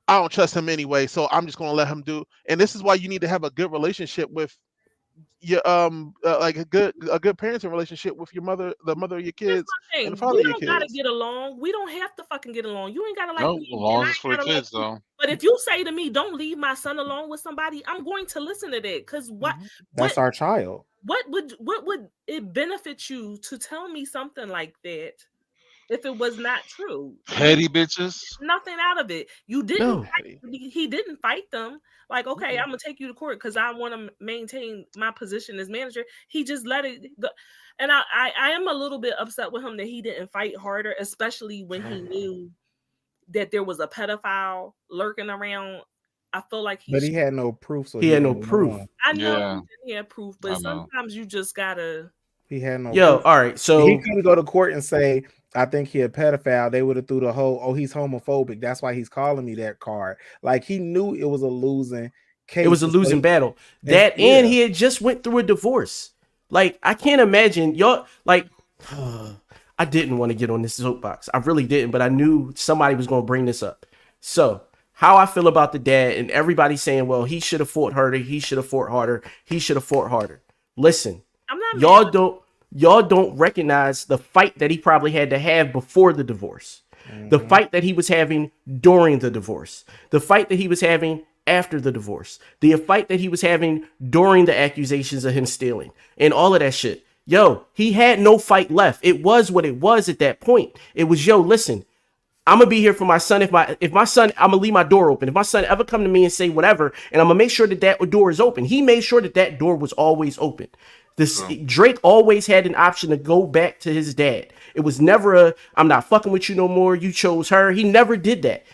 I don't trust him anyway, so I'm just going to let him do. And this is why you need to have a good relationship with your like a good parenting relationship with your mother, the mother of your kids, and the father of your kids. We don't gotta get along. We don't have to fucking get along. You ain't gotta like me. Along is for the kids, though. But if you say to me, "Don't leave my son alone with somebody," I'm going to listen to that, because that's our child. What would it benefit you to tell me something like that? if it was not true. Petty bitches. Nothing out of it. You didn't. No. He didn't fight them. Like, okay, I'm gonna take you to court because I want to maintain my position as manager. He just let it go. And I am a little bit upset with him that he didn't fight harder, especially when he knew that there was a pedophile lurking around. I feel like but he had no proof. So he had no proof. I know Yeah. he didn't have proof, but sometimes you just gotta. He had no. Yo, proof. all right. So he couldn't go to court and say, "I think he a pedophile." They would have threw the whole, "Oh, he's homophobic. That's why he's calling me that" card. Like he knew it was a losing case. It was a losing battle. That and he had just went through a divorce. Like I can't imagine y'all. Like I didn't want to get on this soapbox. I really didn't, but I knew somebody was going to bring this up. So how I feel about the dad and everybody saying, "Well, he should have fought harder. He should have fought harder. He should have fought harder." Listen. I'm not Y'all don't recognize the fight that he probably had to have before the divorce, the fight that he was having during the divorce, the fight that he was having after the divorce, the fight that he was having during the accusations of him stealing and all of that shit. Yo, he had no fight left. It was what it was at that point. It was, yo, listen, I'm gonna be here for my son. If my son, I'm gonna leave my door open. If my son ever come to me and say whatever, and I'm gonna make sure that door is open. He made sure that door was always open. Drake always had an option to go back to his dad. It was never I'm not fucking with you no more. You chose her. He never did that.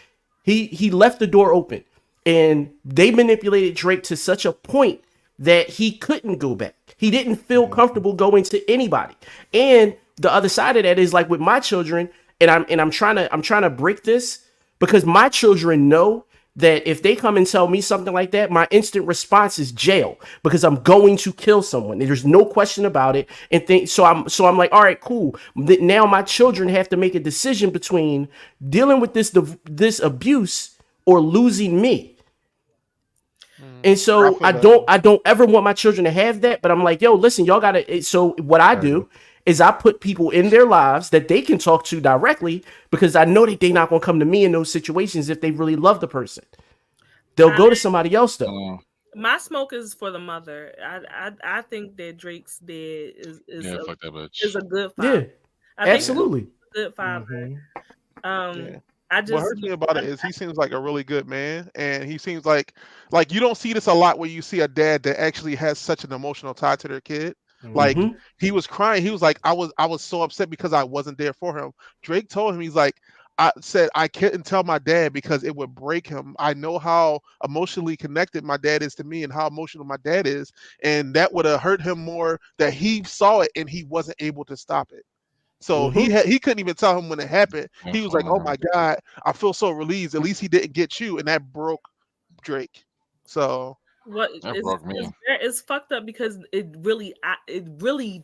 He left the door open, and they manipulated Drake to such a point that he couldn't go back. He didn't feel comfortable going to anybody. And the other side of that is like with my children, and I'm trying to break this because my children know that if they come and tell me something like that, my instant response is jail because I'm going to kill someone. There's no question about it. And so I'm like, all right, cool. Now my children have to make a decision between dealing with this abuse or losing me. And so I don't ever want my children to have that. But I'm like, yo, listen, y'all gotta. So what I do is I put people in their lives that they can talk to directly because I know that they're not going to come to me in those situations if they really love the person. They'll go to somebody else though. My smoke is for the mother. I think that Drake's dad is a good father. Yeah, absolutely. Good father. What hurts me about it is he seems like a really good man, and he seems like you don't see this a lot where you see a dad that actually has such an emotional tie to their kid. Like he was crying. He was like, I was so upset because I wasn't there for him. Drake told him, he's like, I said I couldn't tell my dad because it would break him. I know how emotionally connected my dad is to me and how emotional my dad is, and that would have hurt him more that he saw it and he wasn't able to stop it. So he couldn't even tell him when it happened. He was like, "Oh my God, I feel so relieved. At least he didn't get you," and that broke Drake. So it's fucked up because it really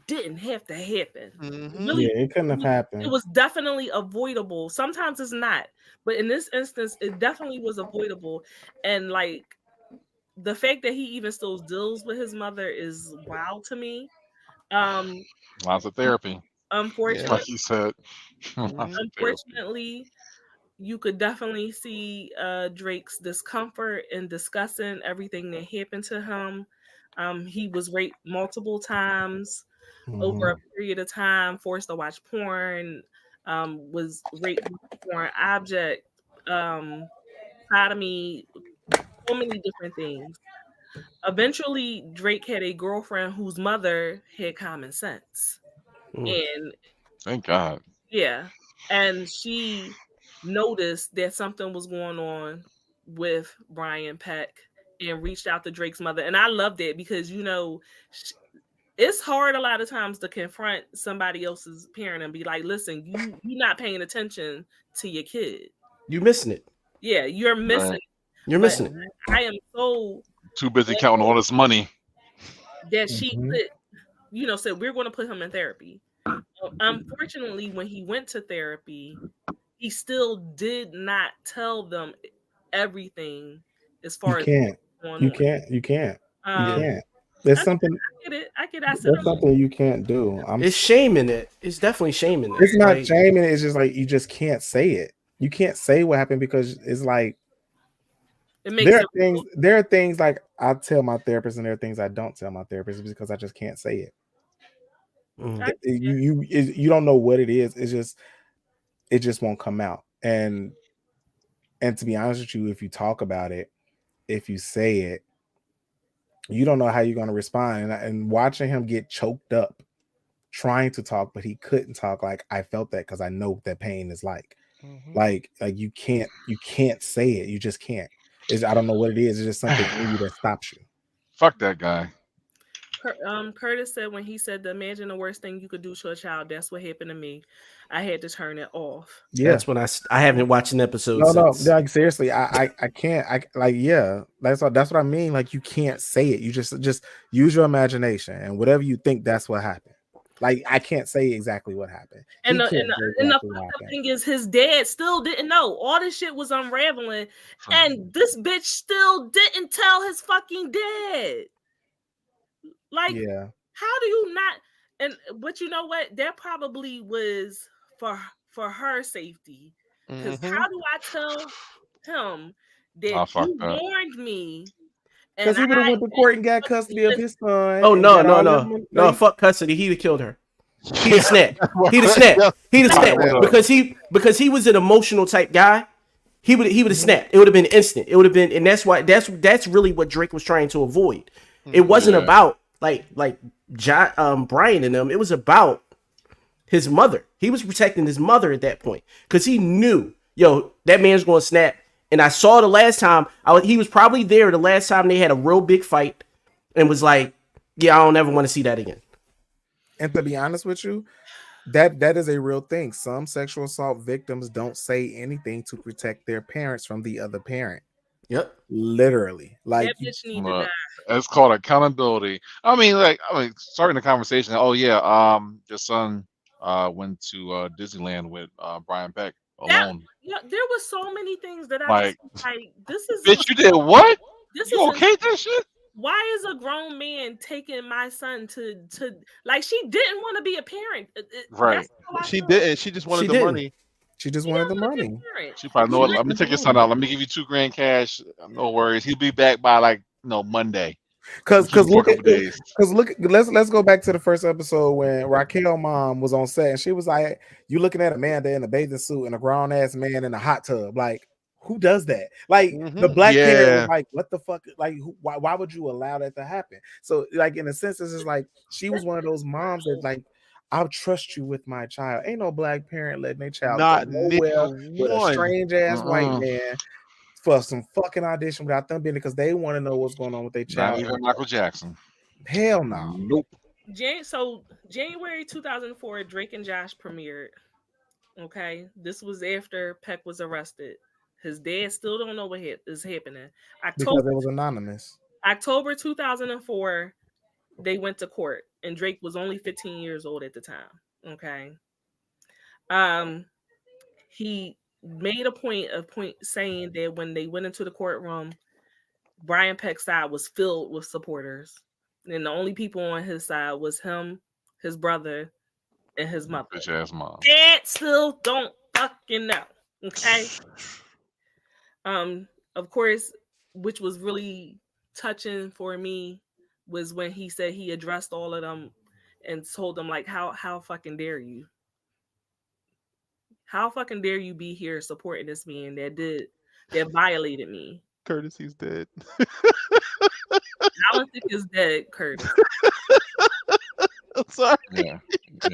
didn't have to happen. It couldn't have happened. It was definitely avoidable. Sometimes it's not, but in this instance, it definitely was avoidable. And like the fact that he even still deals with his mother is wild to me. Lots of therapy. Unfortunately, like you said. Unfortunately, you could definitely see Drake's discomfort in discussing everything that happened to him. He was raped multiple times over a period of time, forced to watch porn, was raped with a foreign object, sodomy, so many different things. Eventually, Drake had a girlfriend whose mother had common sense. And thank God. Yeah. And she noticed that something was going on with Brian Peck and reached out to Drake's mother. And I loved it because, it's hard a lot of times to confront somebody else's parent and be like, listen, you're not paying attention to your kid. You're missing it. Yeah, you're missing it. You're missing it. I am so too busy counting all this money. That she put, said, we're going to put him in therapy. Unfortunately, when he went to therapy, he still did not tell them everything as far you can't. There's something. I get it. There's something you can't do. It's shaming it. It's definitely shaming it. It's not shaming it. It's just like you just can't say it. You can't say what happened because it's like there are things like I tell my therapist and there are things I don't tell my therapist because I just can't say it. You don't know what it is. It's just it just won't come out. And to be honest with you, if you talk about it, if you say it, you don't know how you're going to respond. And watching him get choked up trying to talk, but he couldn't talk. Like, I felt that because I know what that pain is like. Like you can't say it. You just can't. I don't know what it is. It's just something in you that stops you. Fuck that guy. Curtis said when he said, imagine the worst thing you could do to a child. That's what happened to me. I had to turn it off. Yeah. That's when I haven't watched an episode since. No, like seriously, I can't. That's what I mean. Like, you can't say it. You just use your imagination, and whatever you think, that's what happened. Like, I can't say exactly what happened. And the thing is, his dad still didn't know. All this shit was unraveling, and this bitch still didn't tell his fucking dad. Like, how do you not? But you know what? That probably was for her safety. Because how do I tell him that you warned me? Because he would have went to court and got custody of his son. Oh no! Fuck custody. He'd have killed her. He'd have snapped. He'd have snapped because he was an emotional type guy. He would have snapped. It would have been instant. It would have been, and that's why that's really what Drake was trying to avoid. It wasn't about like Brian and them. It was about his mother. He was protecting his mother at that point because he knew, that man's going to snap. And I saw the last time he was probably there. The last time they had a real big fight, and was like, "Yeah, I don't ever want to see that again." And to be honest with you, that is a real thing. Some sexual assault victims don't say anything to protect their parents from the other parent. Yep, literally. Like, it's called accountability. I mean, starting the conversation. Oh yeah, your son went to Disneyland with Brian Peck alone. There was so many things that I like. This is bitch. You did what? You okay? That shit. Why is a grown man taking my son to like? She didn't want to be a parent, right? She didn't. She just wanted the money. She just wanted the money. She probably know. Let me take your son out. Let me give you $2,000 cash. No worries. He'll be back by Monday. Let's go back to the first episode when Raquel mom was on set and she was like, "You looking at Amanda in a bathing suit and a grown ass man in a hot tub? Like, who does that?" Like, the black parent was like, "What the fuck? Like, why would you allow that to happen?" So, like, in a sense, it's just like she was one of those moms that like, "I'll trust you with my child." Ain't no black parent letting their child not nowhere with a strange ass white man for some fucking audition without them being, because they want to know what's going on with their child. Not even Michael Jackson. Hell no. Nope. So January 2004, Drake and Josh premiered. Okay, this was after Peck was arrested. His dad still don't know what is happening. Because it was anonymous. October 2004, they went to court, and Drake was only 15 years old at the time. Okay. He made a point saying that when they went into the courtroom, Brian Peck's side was filled with supporters, and the only people on his side was him, his brother, and his mother. Bitch ass mom. Dad still don't fucking know. Okay. Of course, which was really touching for me was when he said he addressed all of them and told them, like, how fucking dare you? How fucking dare you be here supporting this man that violated me? Curtis, he's dead. Alan Thicke is dead, Curtis. I'm sorry. Yeah, he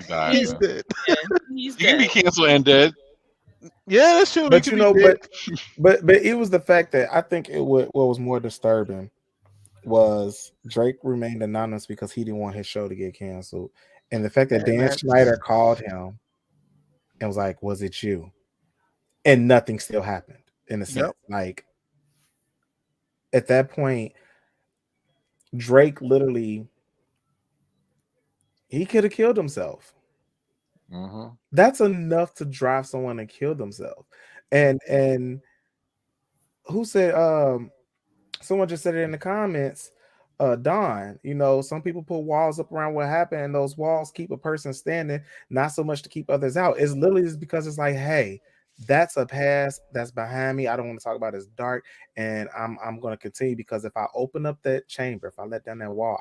died. He's dead. Yeah, he's he can be canceled and dead. Yeah, that's true. But but it was the fact that I think what was more disturbing was Drake remained anonymous because he didn't want his show to get canceled, and the fact that Dan Schneider called him and was like, "Was it you?" And nothing still happened. In a sense, like at that point, Drake literally he could have killed himself. Mm-hmm. That's enough to drive someone to kill themselves. And who said? Someone just said it in the comments. Don, some people put walls up around what happened, and those walls keep a person standing, not so much to keep others out. It's literally just because it's like, hey, that's a past that's behind me. I don't want to talk about it. It's dark, and I'm going to continue, because if I open up that chamber, if I let down that wall,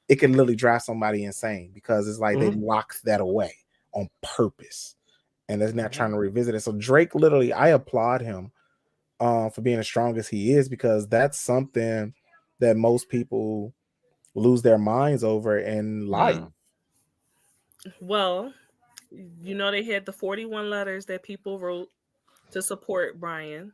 it can literally drive somebody insane, because it's like they locked that away on purpose. and is not trying to revisit it. So Drake, literally, I applaud him for being as strong as he is, because that's something that most people lose their minds over in life. Well, you know, they had the 41 letters that people wrote to support Brian.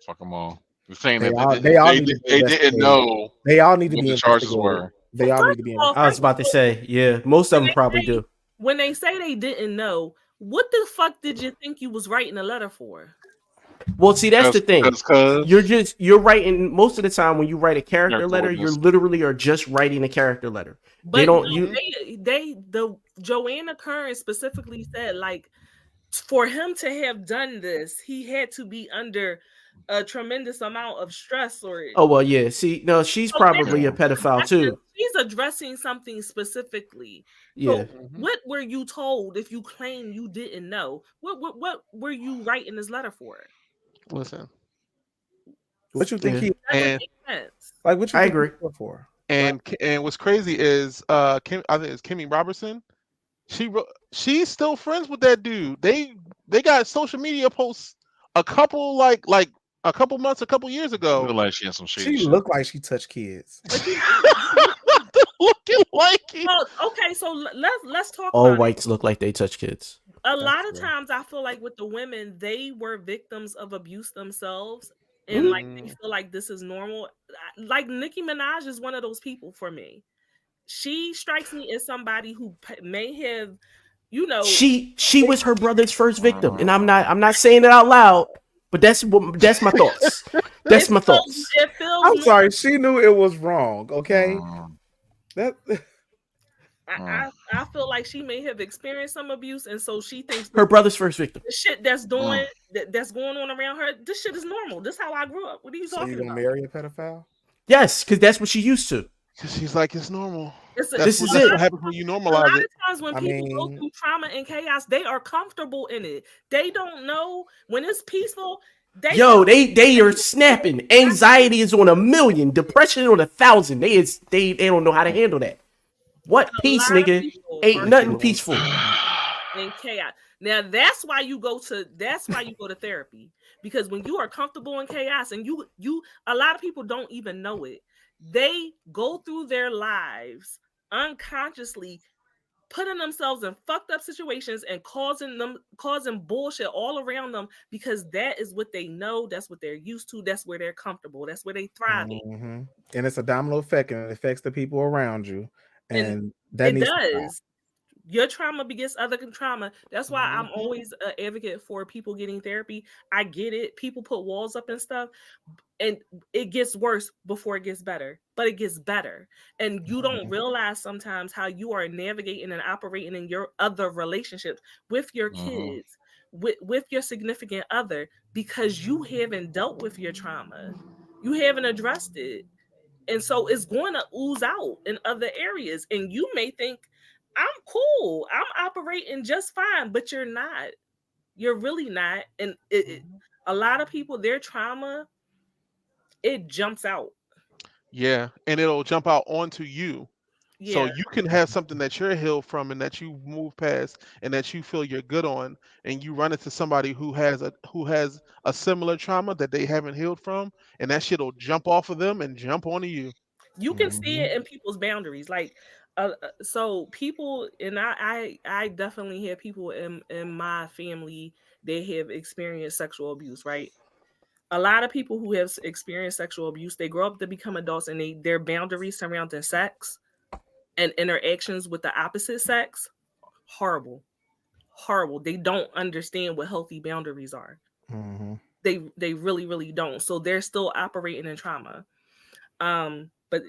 Fuck them all. They're saying They that all they didn't know they all need to what be the charges investigated. were. They all need to be I was about to say, yeah, most of them probably do. When they say they didn't know, what the fuck did you think you was writing a letter for? Well, see, that's the thing. You're writing, most of the time when you write a character letter, you're literally are just writing a character letter. But they don't the Joanna Curran specifically said, like, for him to have done this, he had to be under a tremendous amount of stress. Or oh well, yeah. See, no, she's probably a pedophile too. She's addressing something specifically. Yeah. So what were you told if you claim you didn't know? What were you writing this letter for? Listen, what you think he and like? What you I think agree for? And what's crazy is I think it's Kimmy Robertson. She's still friends with that dude. They got social media posts a couple months, a couple years ago. Like she had some shady she shit. looked like she touched kids. Looking like it. Well, okay, so let's talk. All whites look like they touch kids. A lot of times, I feel like with the women, they were victims of abuse themselves, and like they feel like this is normal. Like Nicki Minaj is one of those people for me. She strikes me as somebody who may have, you know, she was her brother's first victim, and I'm not saying it out loud, but that's my thoughts. That's my thoughts. I'm sorry, she knew it was wrong. Okay, that. I feel like she may have experienced some abuse, and so she thinks her brother's first victim. The shit that's going on around her, this shit is normal. This is how I grew up. What are you talking about? So you gonna marry a pedophile? Yes, because that's what she used to. Because she's like, it's normal. This is it. What happens when you normalize it. A lot of times when people go through trauma and chaos, they are comfortable in it. They don't know when it's peaceful. They are snapping. Anxiety is on 1,000,000. Depression on 1,000. They don't know how to handle that. What peace, nigga? Ain't nothing peaceful. And chaos. Now that's why you go to therapy, because when you are comfortable in chaos, and you a lot of people don't even know it. They go through their lives unconsciously putting themselves in fucked up situations and causing bullshit all around them, because that is what they know, that's what they're used to, that's where they're comfortable, that's where they thrive. And it's a domino effect, and it affects the people around you. And that does. Your trauma begets other trauma. That's why I'm always an advocate for people getting therapy. I get it. People put walls up and stuff, and it gets worse before it gets better, but it gets better. And you don't realize sometimes how you are navigating and operating in your other relationships with your kids, with your significant other, because you haven't dealt with your trauma. You haven't addressed it. And so it's going to ooze out in other areas. And you may think, I'm cool, I'm operating just fine, but you're not. You're really not. And a lot of people, their trauma, it jumps out. Yeah, and it'll jump out onto you. Yeah. So you can have something that you're healed from and that you move past and that you feel you're good on, and you run into somebody who has a similar trauma that they haven't healed from, and that shit'll jump off of them and jump onto you. You can see it in people's boundaries. Like so people, and I definitely have people in my family, they have experienced sexual abuse, right? A lot of people who have experienced sexual abuse, they grow up to become adults, and their boundaries surrounding sex and interactions with the opposite sex, horrible. They don't understand what healthy boundaries are. They really, really don't. So they're still operating in trauma. But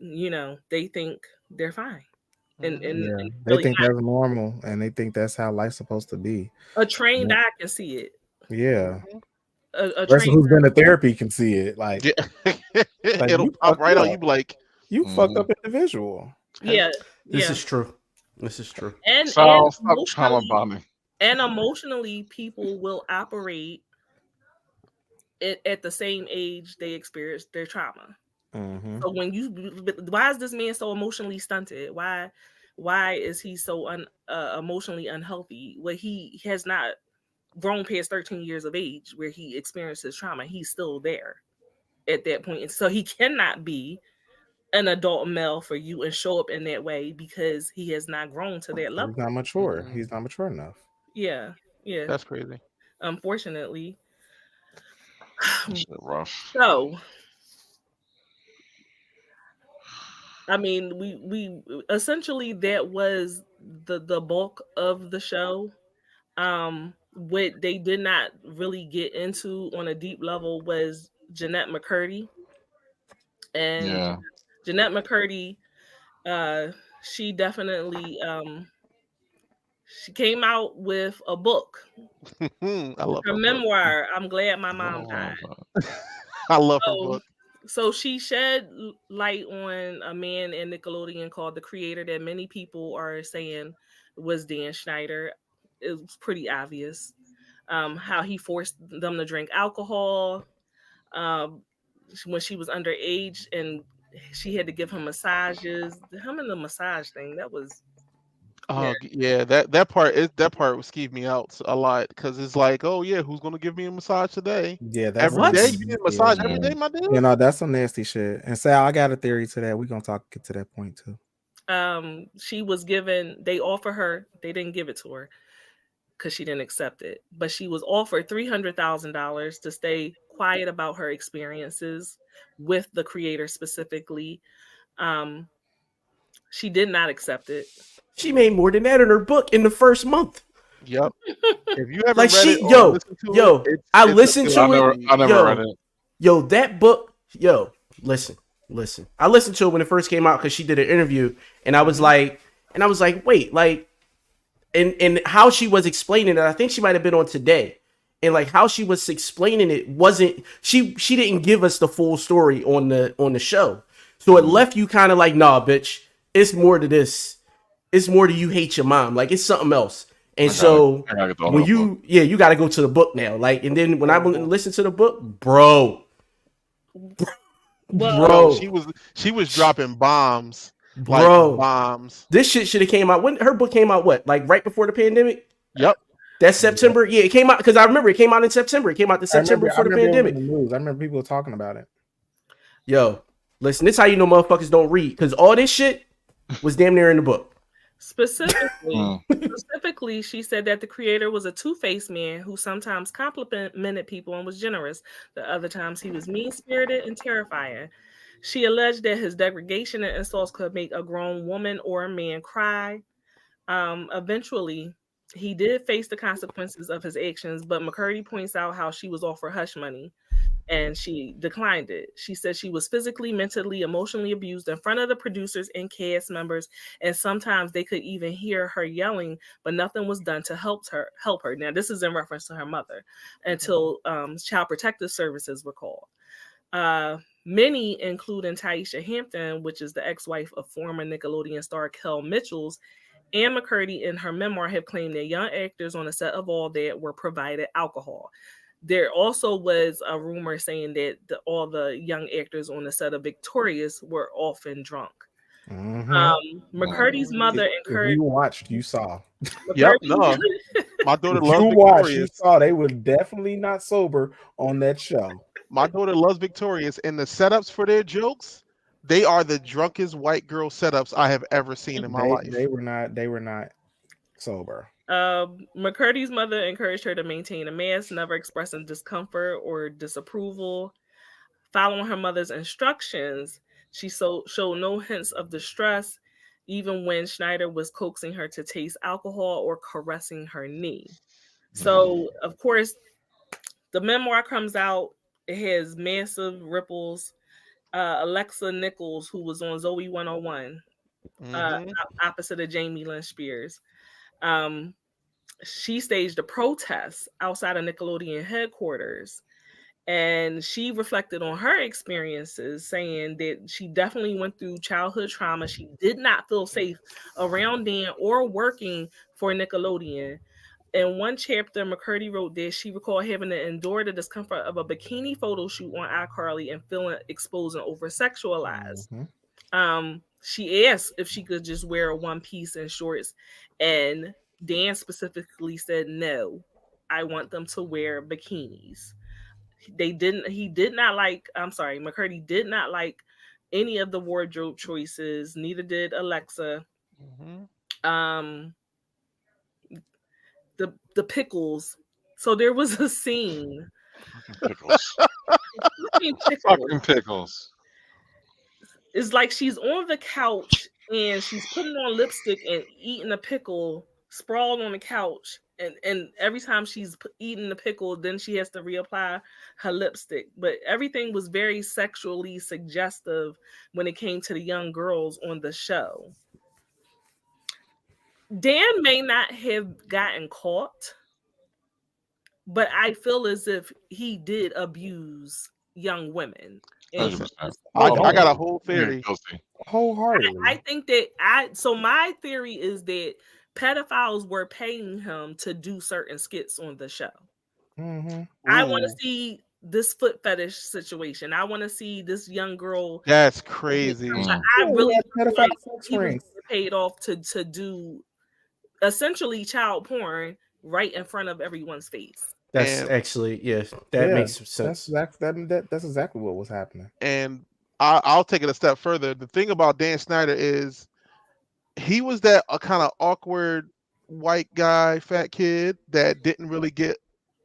you know, they think they're fine. And they think that's normal, and they think that's how life's supposed to be. A trained eye can see it. Yeah. A person who's been to therapy can see it. Like, it'll pop right out. You be like, you fucked up individual. Yeah. This is true. And trauma bombing. And emotionally, people will operate at the same age they experience their trauma. So why is this man so emotionally stunted? Why why is he so emotionally unhealthy? Well, he has not grown past 13 years of age where he experiences trauma. He's still there at that point. And so he cannot be an adult male for you and show up in that way because he has not grown to that level. He's not mature. He's not mature enough. Yeah. That's crazy. Unfortunately. Shit rough. So I mean, we essentially that was the bulk of the show. What they did not really get into on a deep level was Jeanette McCurdy. And Yeah. Jeanette McCurdy, she definitely she came out with a book. I love Her her memoir, I'm Glad My Mom Died. book. I love her book. So she shed light on a man in Nickelodeon called the Creator that many people are saying was Dan Schneider. It was pretty obvious. How he forced them to drink alcohol when she was underage, and she had to give him massages. Him and the massage thing, that was Yeah, that part skeeved me out a lot because it's like, oh yeah, who's gonna give me a massage today? Yeah, that's Every day nasty. you need a massage Yeah. every day, my dude. You know, that's some nasty shit. And Sal, I got a theory to that. We're gonna get to that point too. She was given, they offered her, they didn't give it to her because she didn't accept it, but she was offered $300,000 to stay quiet about her experiences with the Creator specifically. She did not accept it. She made more than that in her book in the first month. Yep. If you haven't Like read she, it or yo, listened to yo, it, I listened to it. I never read it. Yo, that book, yo, listen. I listened to it when it first came out because she did an interview, and I was like, wait, like, and how she was explaining it, I think she might have been on Today, and like how she was explaining it wasn't she didn't give us the full story on the show, so it left you kind of like, nah, bitch, it's more to this, it's more to you hate your mom, like it's something else. And so when you got to go to the book now, like, and then when I listen to the book, bro. She was dropping bombs, bro. Like bombs. This shit should have came out when her book came out. What, like right before the pandemic? Yep. That's September. Yeah, it came out because I remember it came out in September. It came out in September before the pandemic. The news. I remember people talking about it. Yo, listen, this is how you know motherfuckers don't read, because all this shit was damn near in the book. Specifically, she said that the Creator was a two-faced man who sometimes complimented people and was generous. The other times he was mean-spirited and terrifying. She alleged that his degradation and insults could make a grown woman or a man cry. Eventually, he did face the consequences of his actions, but McCurdy points out how she was offered hush money and she declined it. She said she was physically, mentally, emotionally abused in front of the producers and cast members, and sometimes they could even hear her yelling, but nothing was done to help her. Now, this is in reference to her mother, until Child Protective Services were called. Many, including Taisha Hampton, which is the ex-wife of former Nickelodeon star Kel Mitchell's, and McCurdy in her memoir have claimed that young actors on the set of All That were provided alcohol. There also was a rumor saying that all the young actors on the set of Victorious were often drunk. McCurdy's mother encouraged. If you watched, you saw. Yep. No. My daughter loves you Victorious. Watched, you saw they were definitely not sober on that show. My daughter loves Victorious, and the setups for their jokes, they are the drunkest white girl setups I have ever seen in my life. They were not sober. McCurdy's mother encouraged her to maintain a mask, never expressing discomfort or disapproval. Following her mother's instructions, she showed no hints of distress, even when Schneider was coaxing her to taste alcohol or caressing her knee. So, of course, the memoir comes out. It has massive ripples. Alexa Nichols, who was on Zoe 101, opposite of Jamie Lynn Spears, she staged a protest outside of Nickelodeon headquarters, and she reflected on her experiences, saying that she definitely went through childhood trauma. She did not feel safe around Dan or working for Nickelodeon. In one chapter, McCurdy wrote that she recalled having to endure the discomfort of a bikini photo shoot on iCarly and feeling exposed and over-sexualized. She asked if she could just wear a one piece and shorts, and Dan specifically said no. I want them to wear bikinis. They didn't. He did not like. I'm sorry, McCurdy did not like any of the wardrobe choices. Neither did Alexa. Um, the pickles. So there was a scene. Pickles. Fucking pickles. It's like she's on the couch and she's putting on lipstick and eating a pickle, sprawled on the couch. And every time she's eating the pickle, then she has to reapply her lipstick. But everything was very sexually suggestive when it came to the young girls on the show. Dan may not have gotten caught, but I feel as if he did abuse young women. I got a whole theory. Wholeheartedly. I think that so my theory is that pedophiles were paying him to do certain skits on the show. Mm-hmm. I want to see this foot fetish situation. I want to see this young girl. That's crazy. I really feel like he was paid off to do essentially child porn right in front of everyone's face. That's actually, that makes sense. That's exactly what was happening. And I'll take it a step further. The thing about Dan Snyder is he was that kind of awkward white guy, fat kid that didn't really get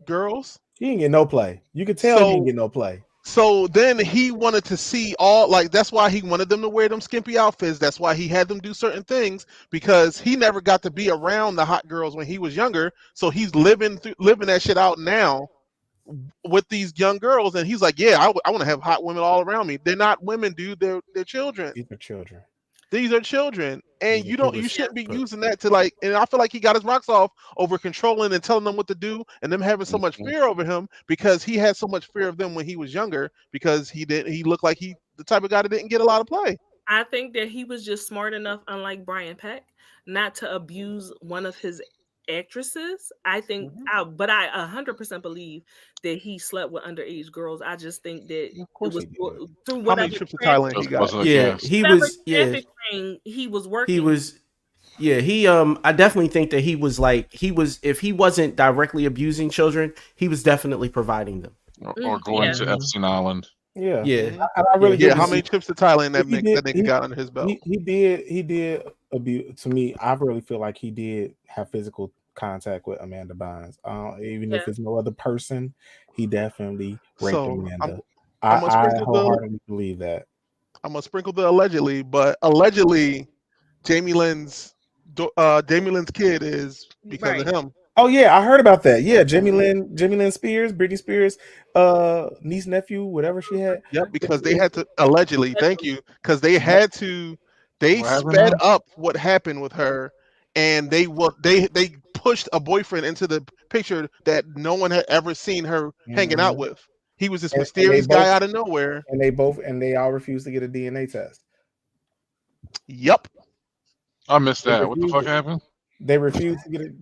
girls. He didn't get no play. You could tell he didn't get no play. So then he wanted to see all, like, that's why he wanted them to wear them skimpy outfits. That's why he had them do certain things, because he never got to be around the hot girls when he was younger. So he's living that shit out now with these young girls. And he's like, yeah, I want to have hot women all around me. They're not women, dude. They're children. These are children. These are children, and you shouldn't be using that to, like. And I feel like he got his rocks off over controlling and telling them what to do, and them having so much fear over him because he had so much fear of them when he was younger, because he looked like the type of guy that didn't get a lot of play. I think that he was just smart enough, unlike Brian Peck, not to abuse one of his actresses. I think, but I 100% believe that he slept with underage girls. I just think that it was through whatever. How many trips to Thailand he got? He was working. He was. Yeah, I definitely think that he was if he wasn't directly abusing children, he was definitely providing them. Or going to Epstein Island. Yeah. I really how many trips to Thailand that nigga got under his belt? He did abuse. To me, I really feel like he did have physical contact with Amanda Bynes. Even if it's no other person, he definitely raped Amanda. I wholeheartedly believe that. I'm gonna sprinkle the allegedly, but allegedly Jamie Lynn's kid is because of him. Oh yeah, I heard about that. Yeah, Jamie Lynn Spears, Britney Spears, niece, nephew, whatever she had. Yep, because they had to allegedly, thank you, because they had to, they sped up what happened with her, and they pushed a boyfriend into the picture that no one had ever seen her hanging out with. He was this mysterious guy out of nowhere, and they all refused to get a DNA test. Yep, I missed that. What the fuck happened? They refused to get it.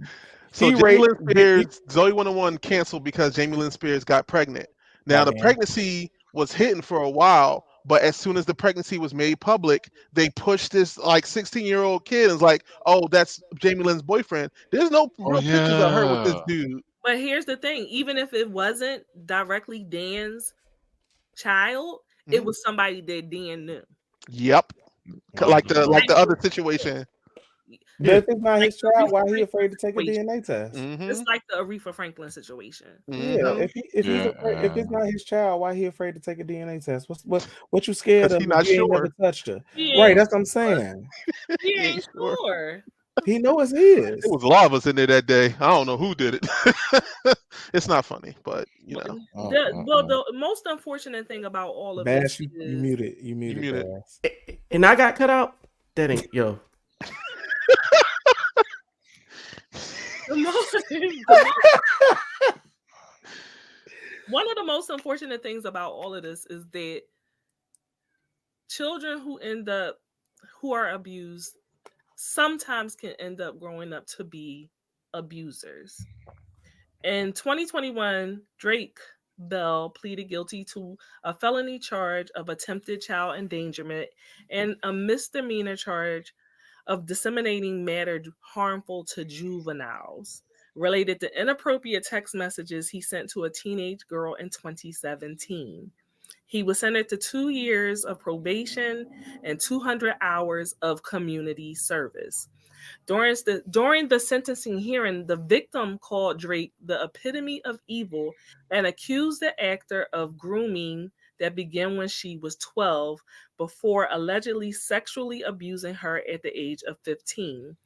So Jamie Lynn Spears, Zoe 101 canceled because Jamie Lynn Spears got pregnant. Now the pregnancy was hidden for a while, but as soon as the pregnancy was made public, they pushed this like 16-year-old kid and was like, "Oh, that's Jamie Lynn's boyfriend." There's no real pictures of her with this dude. But here's the thing: even if it wasn't directly Dan's child, it was somebody that Dan knew. Yep, like the other situation. But if it's not his child, why he afraid to take a DNA test? It's like the Aretha Franklin situation. Yeah, if it's not his child, why he afraid to take a DNA test? What you scared of? He not sure. Never touched her. Right, that's what I'm saying. He ain't sure. He knows it's his. It was a lot of us in there that day. I don't know who did it. It's not funny, but you know. The most unfortunate thing about all of this is you muted. And I got cut out. That ain't one of the most unfortunate things about all of this is that children who are abused sometimes can end up growing up to be abusers. In 2021, Drake Bell pleaded guilty to a felony charge of attempted child endangerment and a misdemeanor charge of disseminating matter harmful to juveniles related to inappropriate text messages he sent to a teenage girl in 2017. He was sentenced to 2 years of probation and 200 hours of community service. During the sentencing hearing, the victim called Drake the epitome of evil and accused the actor of grooming that began when she was 12 before allegedly sexually abusing her at the age of 15.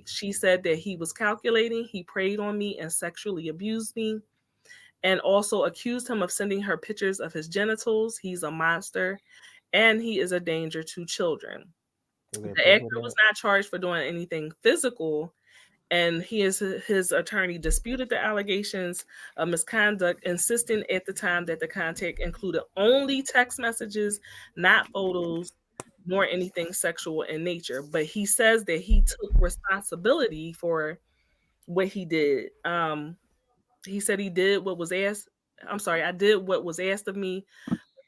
She said that he was calculating, he preyed on me and sexually abused me, and also accused him of sending her pictures of his genitals. He's a monster and he is a danger to children. The actor was not charged for doing anything physical, and his attorney disputed the allegations of misconduct, insisting at the time that the contact included only text messages, not photos, nor anything sexual in nature. But he says that he took responsibility for what he did. He said he did what was asked. I'm sorry, I did what was asked of me.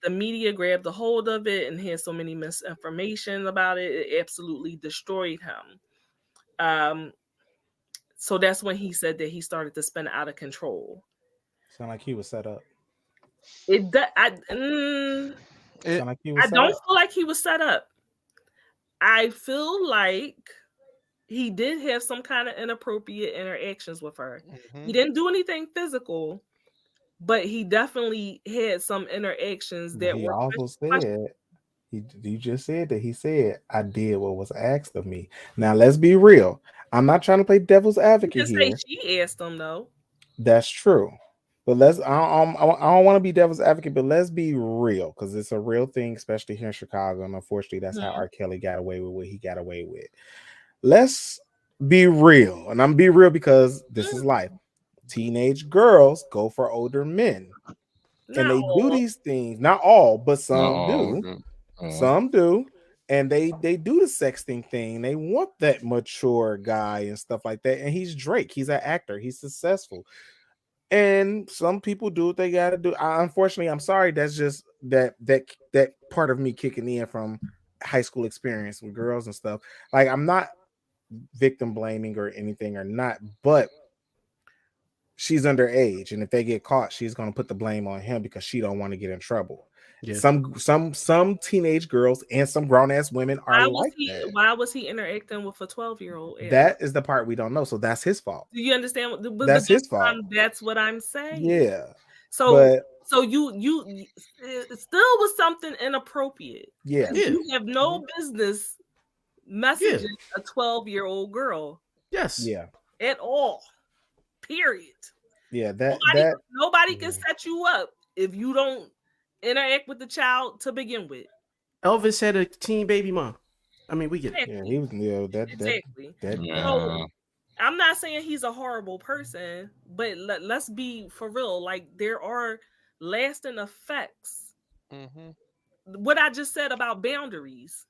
The media grabbed a hold of it and had so many misinformation about it. It absolutely destroyed him. So that's when he said that he started to spin out of control. Sound like he was set up. I Sound like he was I don't feel like he was set up. I feel like he did have some kind of inappropriate interactions with her. He didn't do anything physical, but he definitely had some interactions that he were also said you just said that he said I did what was asked of me. Now let's be real. I'm not trying to play devil's advocate here. She asked him though. That's true. But I don't want to be devil's advocate, but let's be real, because it's a real thing, especially here in Chicago. And unfortunately, that's how R. Kelly got away with what he got away with. Let's be real. And I'm be real because this is life. Teenage girls go for older men. And they do these things. Not all, but some do. Some do. And they do the sexting thing. They want that mature guy and stuff like that. And he's Drake. He's an actor. He's successful. And some people do what they gotta do. Unfortunately, I'm sorry. That's just that part of me kicking in from high school experience with girls and stuff. Like, I'm not victim blaming or anything or not, but she's underage, and if they get caught, she's gonna put the blame on him because she don't want to get in trouble. Yeah. Some teenage girls and some grown ass women are that. Why was he interacting with a 12-year-old? That is the part we don't know. So that's his fault. Do you understand? That's his fault. That's what I'm saying. Yeah. So you it still was something inappropriate. Yeah. You have no business messaging a 12-year-old girl. Yes. Yeah. At all. Period. Yeah. Nobody can set you up if you don't interact with the child to begin with. Elvis had a teen baby mom. I mean, we get it. Yeah, he was exactly. So, I'm not saying he's a horrible person, but let's be for real. Like, there are lasting effects. What I just said about boundaries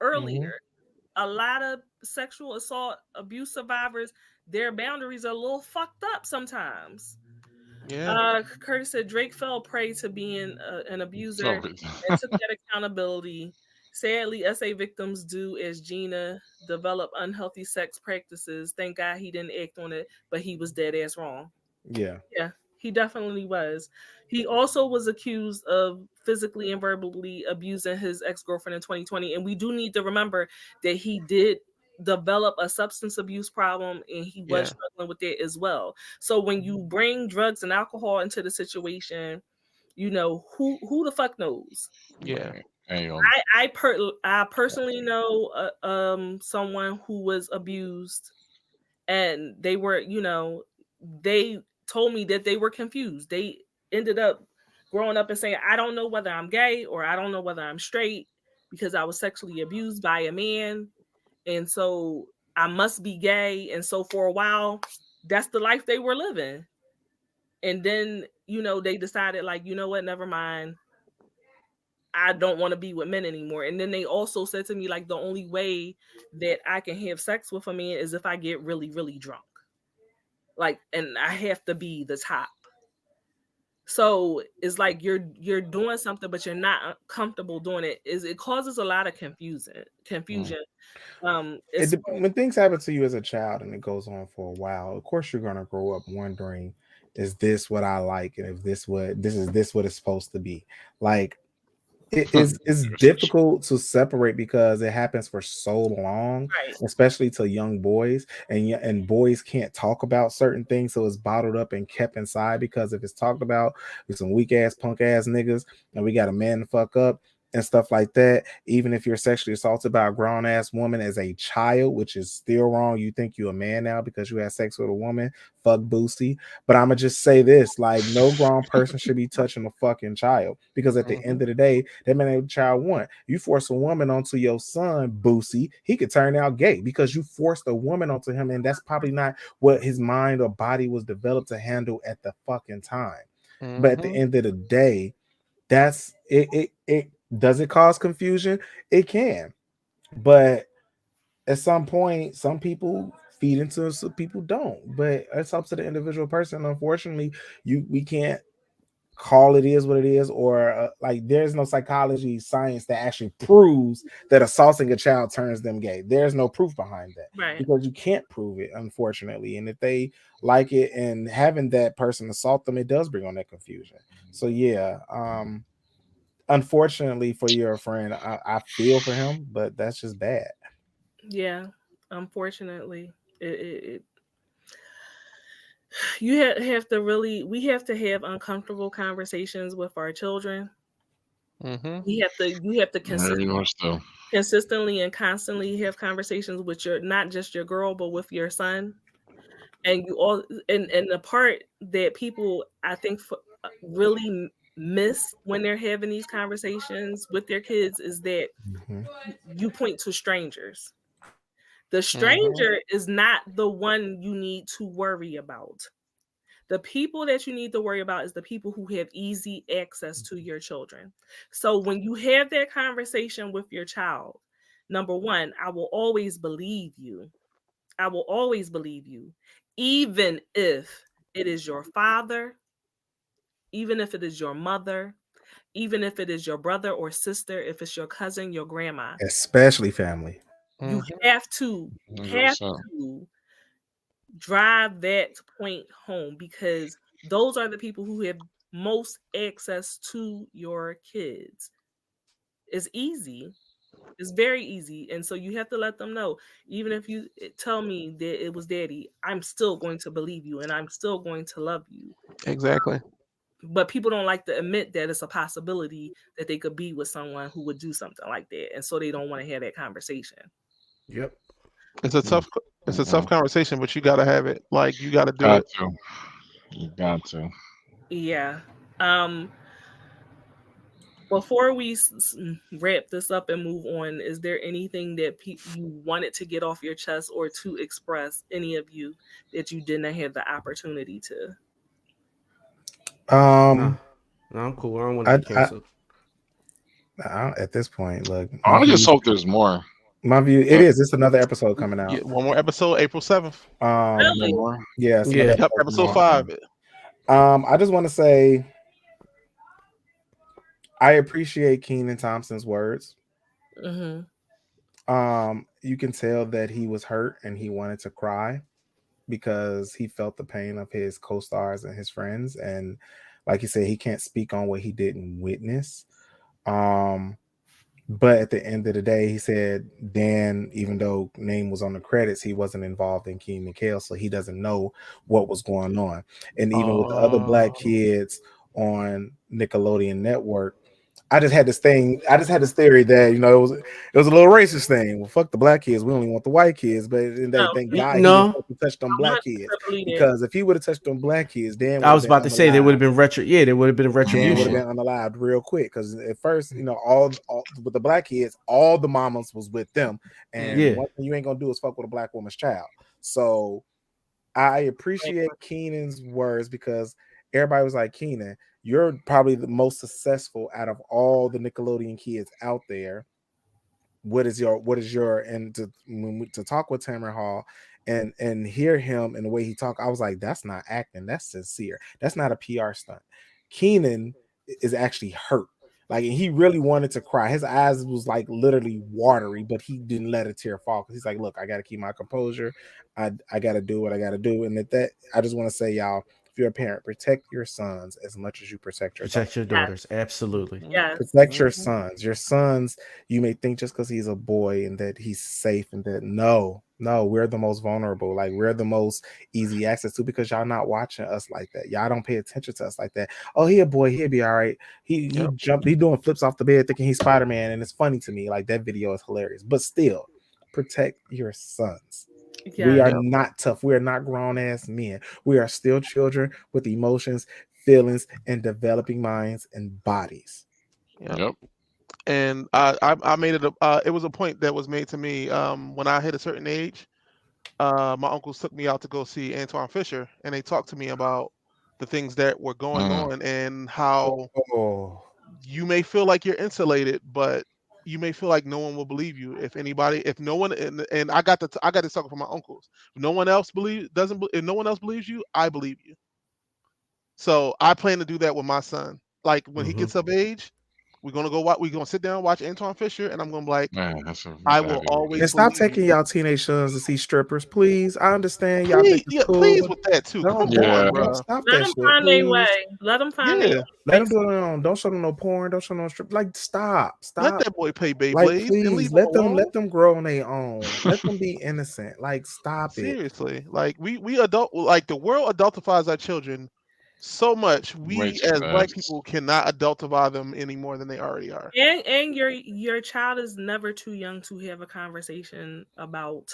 earlier, a lot of sexual assault abuse survivors, their boundaries are a little fucked up sometimes. Yeah. Curtis said Drake fell prey to being an abuser and took that accountability. Sadly, SA victims do, as Gina, develop unhealthy sex practices. Thank God he didn't act on it, but he was dead ass wrong. Yeah. Yeah, he definitely was. He also was accused of physically and verbally abusing his ex-girlfriend in 2020. And we do need to remember that he did develop a substance abuse problem, and he was struggling with it as well. So when you bring drugs and alcohol into the situation, you know, who the fuck knows? Yeah. I personally know someone who was abused, and they were, you know, they told me that they were confused. They ended up growing up and saying, I don't know whether I'm gay or I don't know whether I'm straight because I was sexually abused by a man. And so I must be gay. And so for a while, that's the life they were living. And then, you know, they decided, like, you know what, never mind. I don't want to be with men anymore. And then they also said to me, like, the only way that I can have sex with a man is if I get really, really drunk. Like, and I have to be the top. So it's like you're doing something, but you're not comfortable doing it. It causes a lot of confusion. When things happen to you as a child and it goes on for a while, of course you're gonna grow up wondering, is this what I like, and if this what it's supposed to be? Like it's difficult to separate because it happens for so long, right. especially to young boys, and boys can't talk about certain things, so it's bottled up and kept inside, because if it's talked about with some weak ass punk ass niggas and we got a man to fuck up and stuff like that, even if you're sexually assaulted by a grown ass woman as a child, which is still wrong, you think you're a man now because you had sex with a woman, fuck Boosie. But I'm gonna just say this, like, no grown person should be touching a fucking child, because at the end of the day, that man ain't the child want. You force a woman onto your son, Boosie, he could turn out gay because you forced a woman onto him, and that's probably not what his mind or body was developed to handle at the fucking time. But at the end of the day, that's it. It does it cause confusion? It can, but at some point, some people feed into it, some people don't. But it's up to the individual person. Unfortunately, we can't call it is what it is, or like there's no psychology science that actually proves that assaulting a child turns them gay. There's no proof behind that, Right. because you can't prove it, unfortunately. And if they like it and having that person assault them, it does bring on that confusion. So yeah, unfortunately for your friend, I feel for him, but that's just bad. Yeah, unfortunately, you have to really, we have to have uncomfortable conversations with our children. You have to consistently and constantly have conversations with your, not just your girl, but with your son. And you all, and the part that people, I think, really miss when they're having these conversations with their kids is that you point to strangers. The stranger is not the one you need to worry about. The people that you need to worry about is the people who have easy access to your children. So when you have that conversation with your child, number one, I will always believe you. I will always believe you, even if it is your father, even if it is your mother, even if it is your brother or sister, if it's your cousin, your grandma. Especially family. You have to drive that point home, because those are the people who have most access to your kids. It's easy. It's very easy. And so you have to let them know, even if you tell me that it was daddy, I'm still going to believe you and I'm still going to love you. Exactly. But people don't like to admit that it's a possibility that they could be with someone who would do something like that. And so they don't want to have that conversation. Yep. It's a tough conversation, but you got to have it. Like, you got to do it. You got to. Yeah. Before we wrap this up and move on, is there anything that you wanted to get off your chest or to express, any of you, that you didn't have the opportunity to? No, I'm cool. I don't want to get canceled. At this point, look, I just hope there's more. My view, it is. It's another episode coming out. Yeah, one more episode, April 7th. Really? Yeah. Episode 5. I just want to say, I appreciate Kenan Thompson's words. You can tell that he was hurt and he wanted to cry because he felt the pain of his co-stars and his friends. And like he said, he can't speak on what he didn't witness. But at the end of the day, he said Dan, even though name was on the credits, he wasn't involved in Kenan and Kel, so he doesn't know what was going on. And even with the other black kids on Nickelodeon Network, I just had this theory that, it was a little racist thing. Well, fuck the black kids, we only want the white kids. But thank God he didn't touch them black kids, because if he would have touched them black kids, Dan I was about to say there would have been there would have been retribution. Would have been unalived real quick, because at first, all with the black kids, all the mamas was with them, and one thing you ain't gonna do is fuck with a black woman's child. So I appreciate Kenan's words, because everybody was like, Kenan, you're probably the most successful out of all the Nickelodeon kids out there. What is your and to talk with Tamron Hall and hear him and the way he talked, I was like, that's not acting, that's sincere. That's not a PR stunt. Keenan is actually hurt. Like, and he really wanted to cry. His eyes was like literally watery, but he didn't let a tear fall because he's like, look, I got to keep my composure. I got to do what I got to do. And that I just want to say, y'all, if you're a parent, protect your sons as much as you protect your daughters. Absolutely. Yeah. Protect your sons. Your sons, you may think just because he's a boy and that he's safe and that no, we're the most vulnerable. Like, we're the most easy access to because y'all not watching us like that. Y'all don't pay attention to us like that. Oh, he a boy, he'll be all right. He jumped, he doing flips off the bed thinking he's Spider-Man, and it's funny to me. Like, that video is hilarious. But still, protect your sons. Yeah. We are not tough. We are not grown-ass men. We are still children with emotions, feelings, and developing minds and bodies. Yep. And I made it. It was a point that was made to me when I hit a certain age. My uncles took me out to go see Antoine Fisher, and they talked to me about the things that were going on and how you may feel like you're insulated, but you may feel like no one will believe you. If no one, and I got this talk from my uncles. If no one else if no one else believes you, I believe you. So I plan to do that with my son. Like, when he gets of age, we're gonna sit down and watch Antoine Fisher, and I'm gonna be like, I will always. And stop taking y'all teenage sons to see strippers, please. I understand y'all think it's cool. Please with that too. Come on, bro. Stop Let that them shit, find their please. way. Let them find their way. Let them do it on. Don't show them no porn. Don't show them no strip. Like, stop. Let that boy play Beyblades. Like, please, and leave let them them grow on their own. Let them be innocent. Like, stop it. Seriously, like we adult, like, the world adultifies our children so much. We as Black people cannot adultify them any more than they already are. And your child is never too young to have a conversation about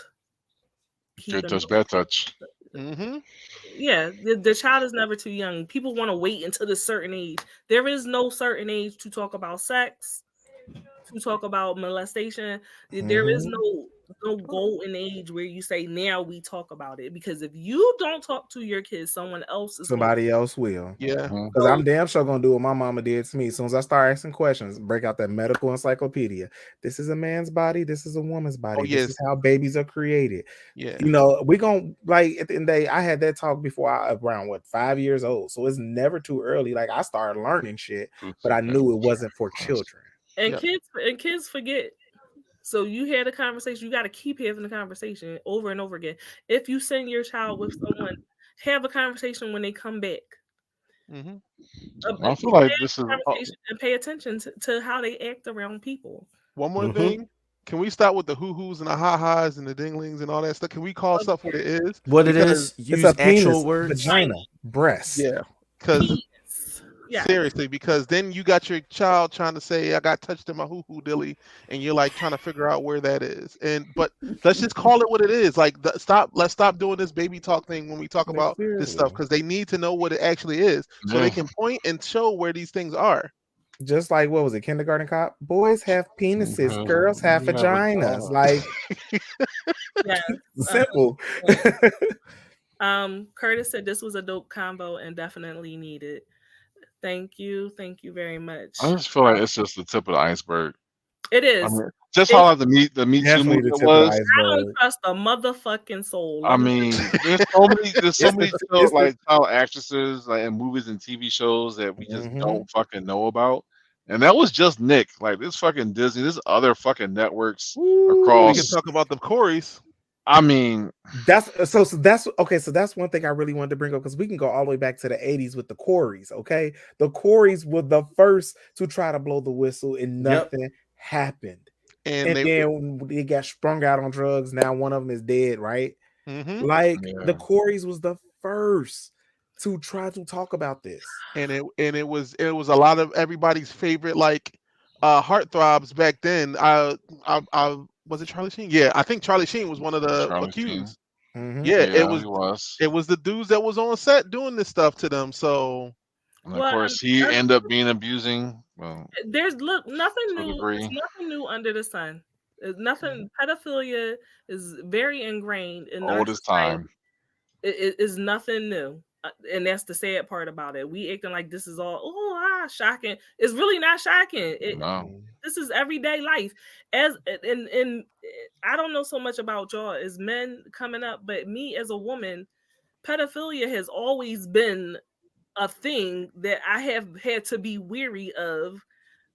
good touch, bad touch. Yeah, the child is never too young. People want to wait until a certain age. There is no certain age to talk about sex, to talk about molestation. There is no golden age where you say now we talk about it, because if you don't talk to your kids, somebody else will. Yeah, because I'm damn sure gonna do what my mama did to me. As soon as I start asking questions, break out that medical encyclopedia. This is a man's body. This is a woman's body. This is how babies are created. Yeah, you know, we gonna, like, at the end of the day, I had that talk before around 5 years old, so it's never too early. Like, I started learning shit, but I knew it wasn't for children. And kids forget. So you had a conversation. You got to keep having the conversation over and over again. If you send your child with someone, have a conversation when they come back. I feel like this is and pay attention to how they act around people. One more thing. Can we stop with the hoo-hoos and the ha-has and the dinglings and all that stuff? Can we call stuff what it is? What it is? Use it's a actual penis, words. Vagina, breast. Yeah. Because seriously, because then you got your child trying to say, I got touched in my hoo-hoo dilly, and you're like trying to figure out where that is. But let's just call it what it is. Like, let's stop doing this baby talk thing when we talk about this stuff, because they need to know what it actually is, so they can point and show where these things are. Just like, what was it, Kindergarten Cop? Boys have penises, girls have vaginas. Like, simple. Curtis said this was a dope combo and definitely needed. Thank you very much. I just feel like it's just the tip of the iceberg. It is. I mean, just how like the Me Too movement was. I don't trust a motherfucking soul. I mean, there's so many child actresses in movies and TV shows that we just don't fucking know about. And that was just Nick. Like, this fucking Disney, this other fucking networks across. We can talk about the Corys. I mean, that's okay. So that's one thing I really wanted to bring up, because we can go all the way back to the 80s with the Corys. Okay, the Corys were the first to try to blow the whistle, and nothing happened. And then they got sprung out on drugs. Now one of them is dead, right? The Corys was the first to try to talk about this, and it was a lot of everybody's favorite heartthrobs back then. I was it Charlie Sheen? Yeah, I think Charlie Sheen was one of the accused. Yeah, it was the dudes that was on set doing this stuff to them. So, and of course, he ended up being abusing. Well, there's nothing new. There's nothing new under the sun. There's nothing. Pedophilia is very ingrained in old as time. It is nothing new. And that's the sad part about it. We acting like this is all shocking. It's really not shocking. This is everyday life. And I don't know so much about y'all as men coming up, but me as a woman, pedophilia has always been a thing that I have had to be weary of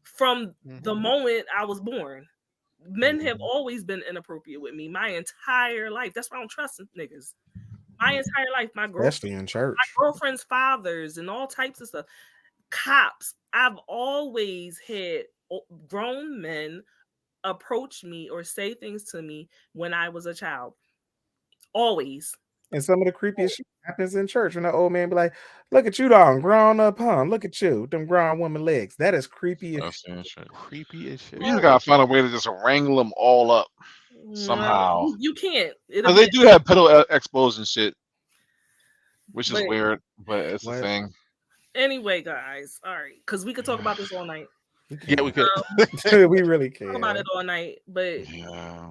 from the moment I was born. Men have always been inappropriate with me my entire life. That's why I don't trust niggas. My entire life, especially in church, my girlfriend's fathers and all types of stuff. Cops. I've always had grown men approach me or say things to me when I was a child. Always. And some of the creepiest shit happens in church when the old man be like, "Look at you, dog, grown up, huh? Look at you, them grown woman legs." That is creepy as shit. Creepy as shit. You just gotta find a way to just wrangle them all up somehow. You can't. Because they do have pedo expos and shit, which is weird, but it's a thing. Anyway, guys, all right, because we could talk about this all night. Yeah, we could. We really can talk about it all night, but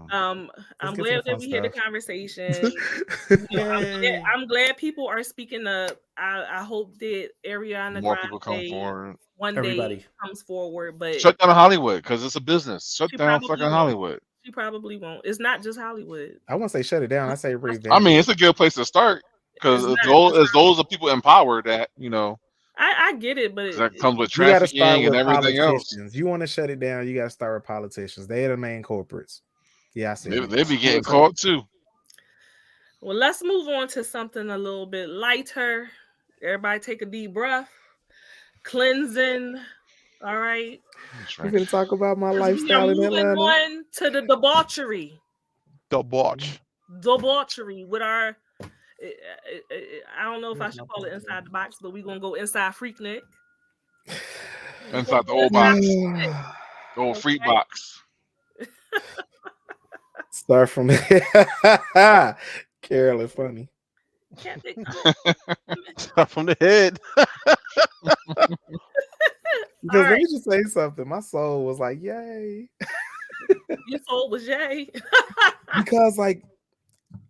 I'm glad that we had a conversation. I'm glad people are speaking up. I hope that Ariana more people come forward. One day comes forward, but shut down Hollywood because it's a business. Shut down fucking Hollywood. She probably won't. It's not just Hollywood. I won't say shut it down. I say revamp. I mean, it's a good place to start because those are people empowered that I get it, but that comes with trafficking and everything else. You want to shut it down, you got to start with politicians. They are the main culprits. Yeah, I see. They be getting caught too. Well, let's move on to something a little bit lighter. Everybody take a deep breath. Cleansing. All right. We're going to talk about my lifestyle in Atlanta. Moving on to the debauchery. Debauchery with our... I don't know if I should call it inside the box, but we're gonna go inside Freaknik. Inside the old box. The old freak box. Start from Carol is funny. Start from the head. Because let me just say something. My soul was like, yay. Your soul was yay. Because like,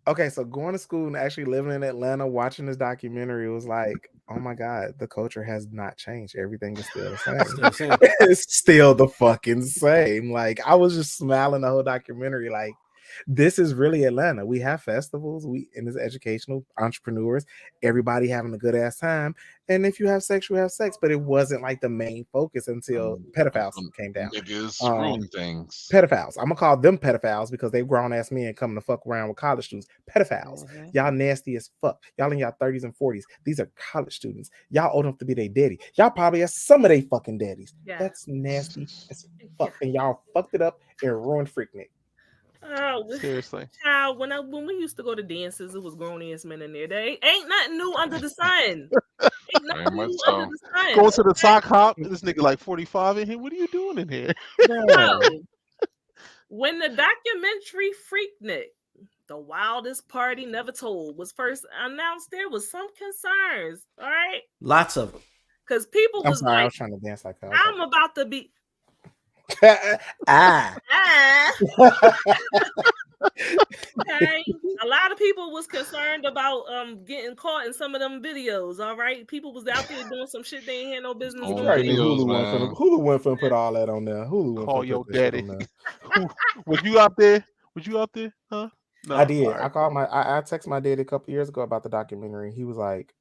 okay, so going to school and actually living in Atlanta, watching this documentary was like, oh my God, the culture has not changed. Everything is still the same. It's still the fucking same. Like, I was just smiling the whole documentary. Like, this is really Atlanta. We have festivals. And it's educational, entrepreneurs, everybody having a good ass time. And if you have sex, you have sex. But it wasn't like the main focus until pedophiles came down. Niggas ruin things. Pedophiles. I'm gonna call them pedophiles because they grown ass men coming to fuck around with college students. Pedophiles. Y'all nasty as fuck. Y'all in y'all 30s and 40s. These are college students. Y'all old enough to be their daddy. Y'all probably have some of their fucking daddies. Yeah. That's nasty as fuck. And y'all fucked it up and ruined Freaknik. Oh, seriously. Child, when we used to go to dances, it was grown ass men in there. They ain't nothing new under the sun. Ain't nothing new under the sun. Go to the sock hop. This nigga like 45 in here. What are you doing in here? No. When the documentary Freaknik, the wildest party never told, was first announced, there was some concerns. All right, lots of them. Because people was I was trying to dance like that. I'm about to be. Okay. A lot of people was concerned about getting caught in some of them videos. All right, people was out there doing some shit they ain't had no business doing. Hulu went for put all that on there. Hulu call your daddy. Was you out there? Huh? No, I did. Right. I texted my dad a couple years ago about the documentary. He was like,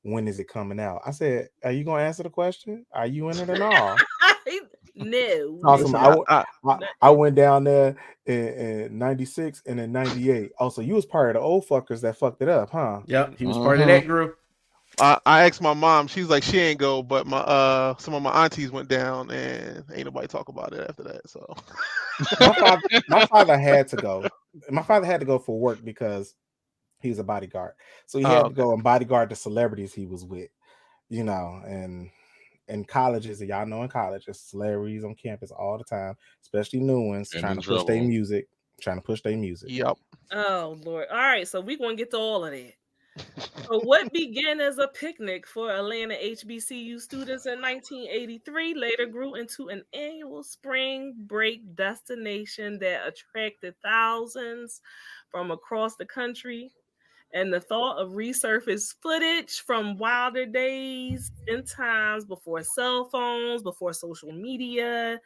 "When is it coming out?" I said, "Are you gonna answer the question? Are you in it or not?" No. Awesome. I went down there in 96 and in 98. Also, you was part of the old fuckers that fucked it up, huh? Yep, he was part of that group. I asked my mom. She's like, she ain't go, but my some of my aunties went down, and ain't nobody talk about it after that. So my father had to go. My father had to go for work because he was a bodyguard, so he had to go and bodyguard the celebrities he was with, and. In colleges, and y'all know in college, there's celebrities on campus all the time, especially new ones, trying to push their music. Yep. Oh, Lord. All right, so we're going to get to all of that. So what began as a picnic for Atlanta HBCU students in 1983 later grew into an annual spring break destination that attracted thousands from across the country. And the thought of resurfaced footage from wilder days and times before cell phones, before social media,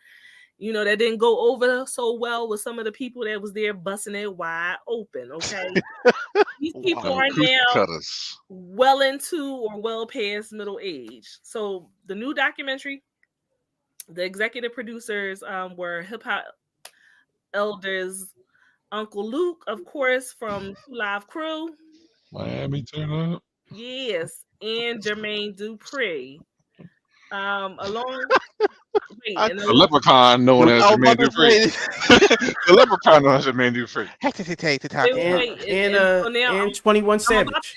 you know, that didn't go over so well with some of the people that was there busting it wide open. Okay. These people are now well into or well past middle age. So the new documentary, the executive producers were hip hop elders, Uncle Luke, of course, from Two Live Crew. Miami Turn Up. Yes, and Jermaine Dupri. Along the leprechaun known as Jermaine Dupri. The leprechaun known as Jermaine Dupri. And 21 Savage.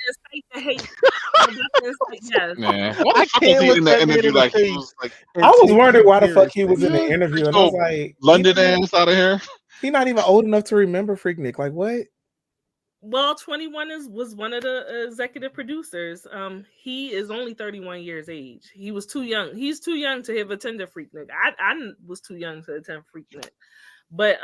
Man, what the fuck was he in the interview? Like he was like, I was wondering why the fuck he was in the interview, and I was like, London ass out of here. He's not even old enough to remember Freaknik. Like what? Well, 21 was one of the executive producers. He is only 31 years age. He was too young. He's too young to have attended Freaknik. I was too young to attend Freaknik. But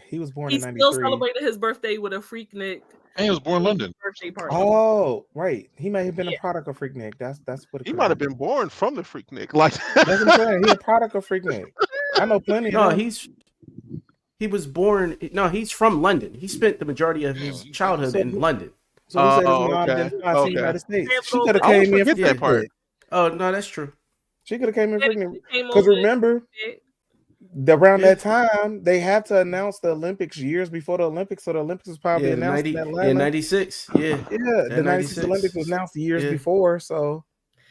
he was born he in 93. still celebrated his birthday with a Freaknik. And he was born in London. Birthday party. Oh, right. He may have been a product of Freaknik. That's what he might have been born from the Freaknik. Like that's what I'm saying. He's a product of Freaknik. I know plenty. No, he was born. No, he's from London. He spent the majority of his childhood in London. So he said his mom didn't fly to the United States. She could have came in for that part. Oh no, that's true. She could have came in for because remember, around that time they had to announce the Olympics years before the Olympics, so the Olympics was probably announced in Atlanta. In 96. Yeah, the 96 Olympics was announced years before. So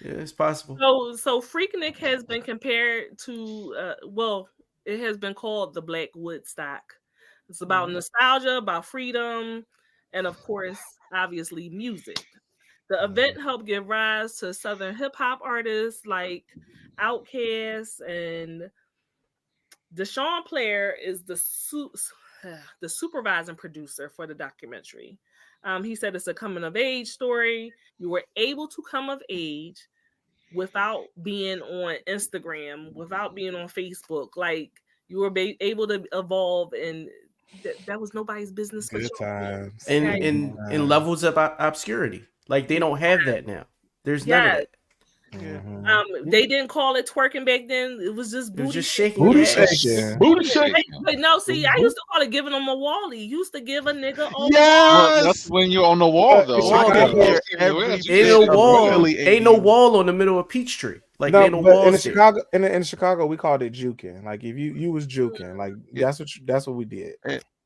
yeah, it's possible. So Freaknik has been compared to it has been called the Black Woodstock. It's about nostalgia, about freedom, and of course, obviously, music. The event helped give rise to Southern hip hop artists like Outkast, and Deshaun Player is the supervising producer for the documentary. He said it's a coming of age story. You were able to come of age without being on Instagram, without being on Facebook. Like you were able to evolve, and that was nobody's business. Good times. And levels of obscurity. Like they don't have that now. There's none of that. They didn't call it twerking back then. It was just booty shaking. Booty shaking. Booty shaking. But no, see, I used to call it giving them a wally. Used to give a nigga a yes. That's when you're on the wall, though. Ain't no wall on the middle of Peachtree. Like no, ain't no walls in Chicago. In Chicago, we called it juking. Like if you was juking, like that's what we did.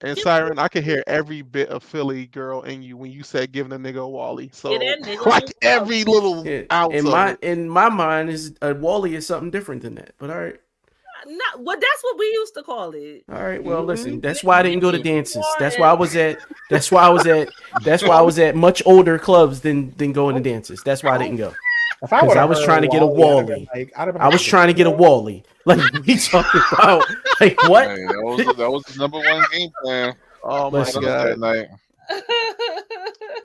And Siren, I could hear every bit of Philly girl in you when you said giving a nigga a wally. So like every little ounce in my mind is a wally is something different than that. But all right. That's what we used to call it. All right. Well, listen. That's why I didn't go to dances. That's why I was at much older clubs than going to dances. That's why I didn't go. Because I was trying to get a wally. I was trying to get a wally. Like we talking about like what? Hey, that was the number one game plan. Oh my god! Night.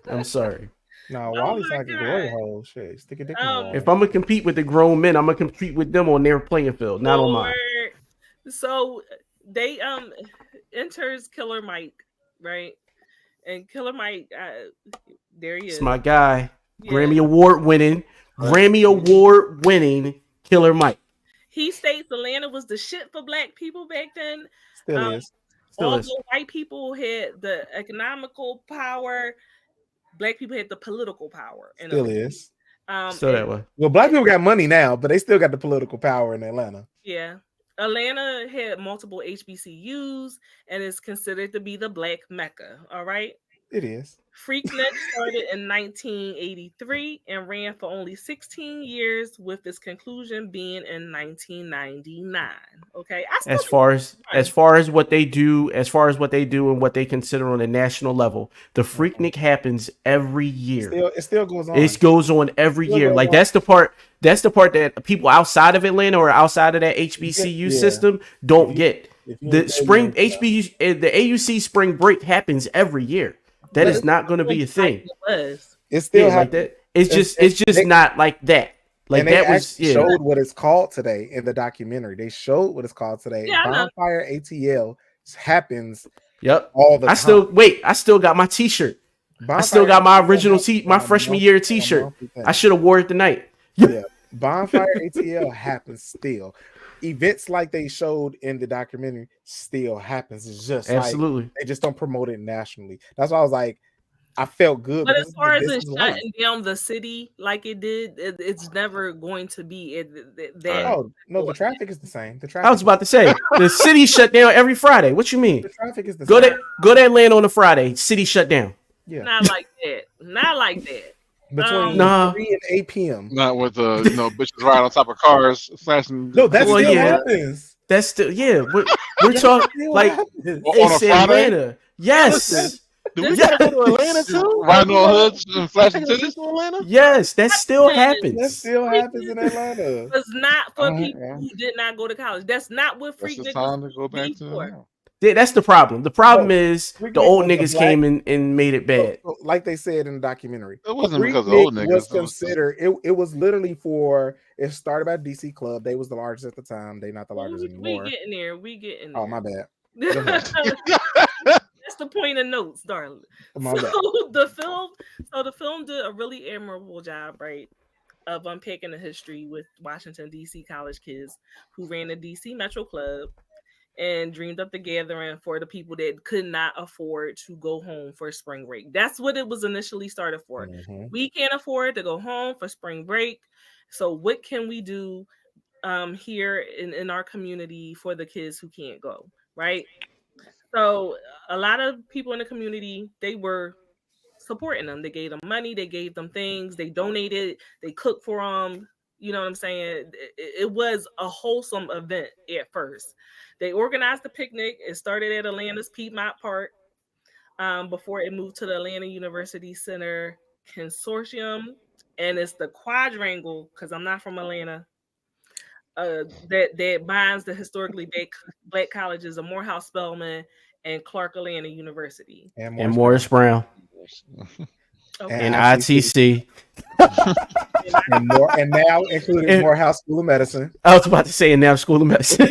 I'm sorry. No, Wally's like a glory hole. Shit, stick a dick in the wall. If I'm gonna compete with the grown men, I'm gonna compete with them on their playing field, not on mine. So they enters Killer Mike, right? And Killer Mike, there he is. It's my guy, Grammy Award winning Killer Mike. He states Atlanta was the shit for black people back then. Still is. Although white people had the economical power, black people had the political power. Still is. Still that way. Well, black people got money now, but they still got the political power in Atlanta. Yeah. Atlanta had multiple HBCUs and is considered to be the black Mecca. All right. It is. Freaknik started in 1983 and ran for only 16 years, with its conclusion being in 1999. Okay, as far as what they do and what they consider on a national level, the Freaknik happens every year. It still goes on. It goes on every year. Like that's the part that people outside of Atlanta or outside of that HBCU system don't get. The spring HBCU, the AUC spring break happens every year. That is not going to be a thing. It's still like that. It's just not like that. Like that was showed what it's called today in the documentary. They showed what it's called today. Bonfire ATL happens. Yep. All the time. I still got my T-shirt. I still got my original my freshman year T-shirt. I should have wore it tonight. Yeah. Bonfire ATL happens still. Events like they showed in the documentary still happens. It's just Absolutely. like they just don't promote it nationally. That's why I was like, I felt good. But Because as far as this it is life. shutting down the city like it did, it's never going to be that. Oh no, the traffic is the same. The traffic. I was about to say the city shut down every Friday. What you mean? The traffic is the Go same. to Atlanta on a Friday. City shut down. Yeah, Not like that. Not like that. between Nah. 3 and 8 p.m. Not with the bitches riding on top of cars, flashing. No, that Well, still yeah. happens. That's still we're talking like happens. On it's a Friday? Atlanta. Yes. Do we This- gotta go to Atlanta too? Riding on hoods and flashing Taking a titties. trip to Atlanta? Yes, that still That happens. still happens in Atlanta. was not for people Yeah. who did not go to college. That's not what That's the Freaknik time to was go back to for. now. Yeah, that's the problem. The problem No, is Freaknik the old was the niggas black- came in and made it bad. Like they said in the documentary, It wasn't because of Freaknik old niggas. was It was just- considered. It was literally for. It started by DC Club. They was the largest at the time. They not the largest We anymore. getting there. We getting there. Oh my bad. That's the point of notes, darling. My bad. The film did a really admirable job, right, of unpacking the history with Washington D.C. college kids who ran the D.C. Metro Club and dreamed up the gathering for the people that could not afford to go home for spring break. That's what it was initially started for. Mhm. We can't afford to go home for spring break, so what can we do here in our community for the kids who can't go, right? So a lot of people in the community, they were supporting them. They gave them money, they gave them things, they donated, they cooked for them. You know what I'm saying? It was a wholesome event at first. They organized the picnic. It started at Atlanta's Piedmont Park before it moved to the Atlanta University Center Consortium. And it's the quadrangle, because I'm not from Atlanta, that binds the historically black colleges of Morehouse Spelman and Clark Atlanta University. And Morris Brown. Okay. And ITC. and now including Morehouse School of Medicine. I was about to say, and now School of Medicine.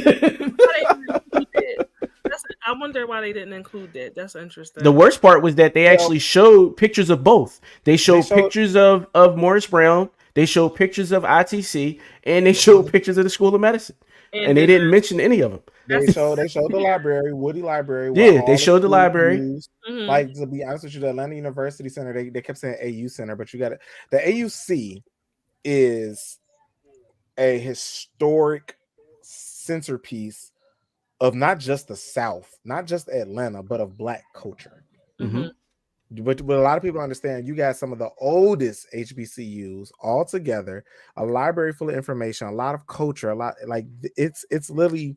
I wonder why they didn't include that. That's interesting. The worst part was that they actually showed pictures of both. They showed pictures of Morris Brown. They showed pictures of ITC, and they showed pictures of the School of Medicine. And they didn't mention any of them. They showed the library, Woody Library. Yeah, they showed the library. Mm-hmm. Like, to be honest with you, the Atlanta University Center, they kept saying AU Center, but you got it. The AUC is a historic centerpiece of not just the South, not just Atlanta, but of Black culture. Mm-hmm. But a lot of people understand, you got some of the oldest HBCUs all together, a library full of information, a lot of culture, a lot, like it's literally,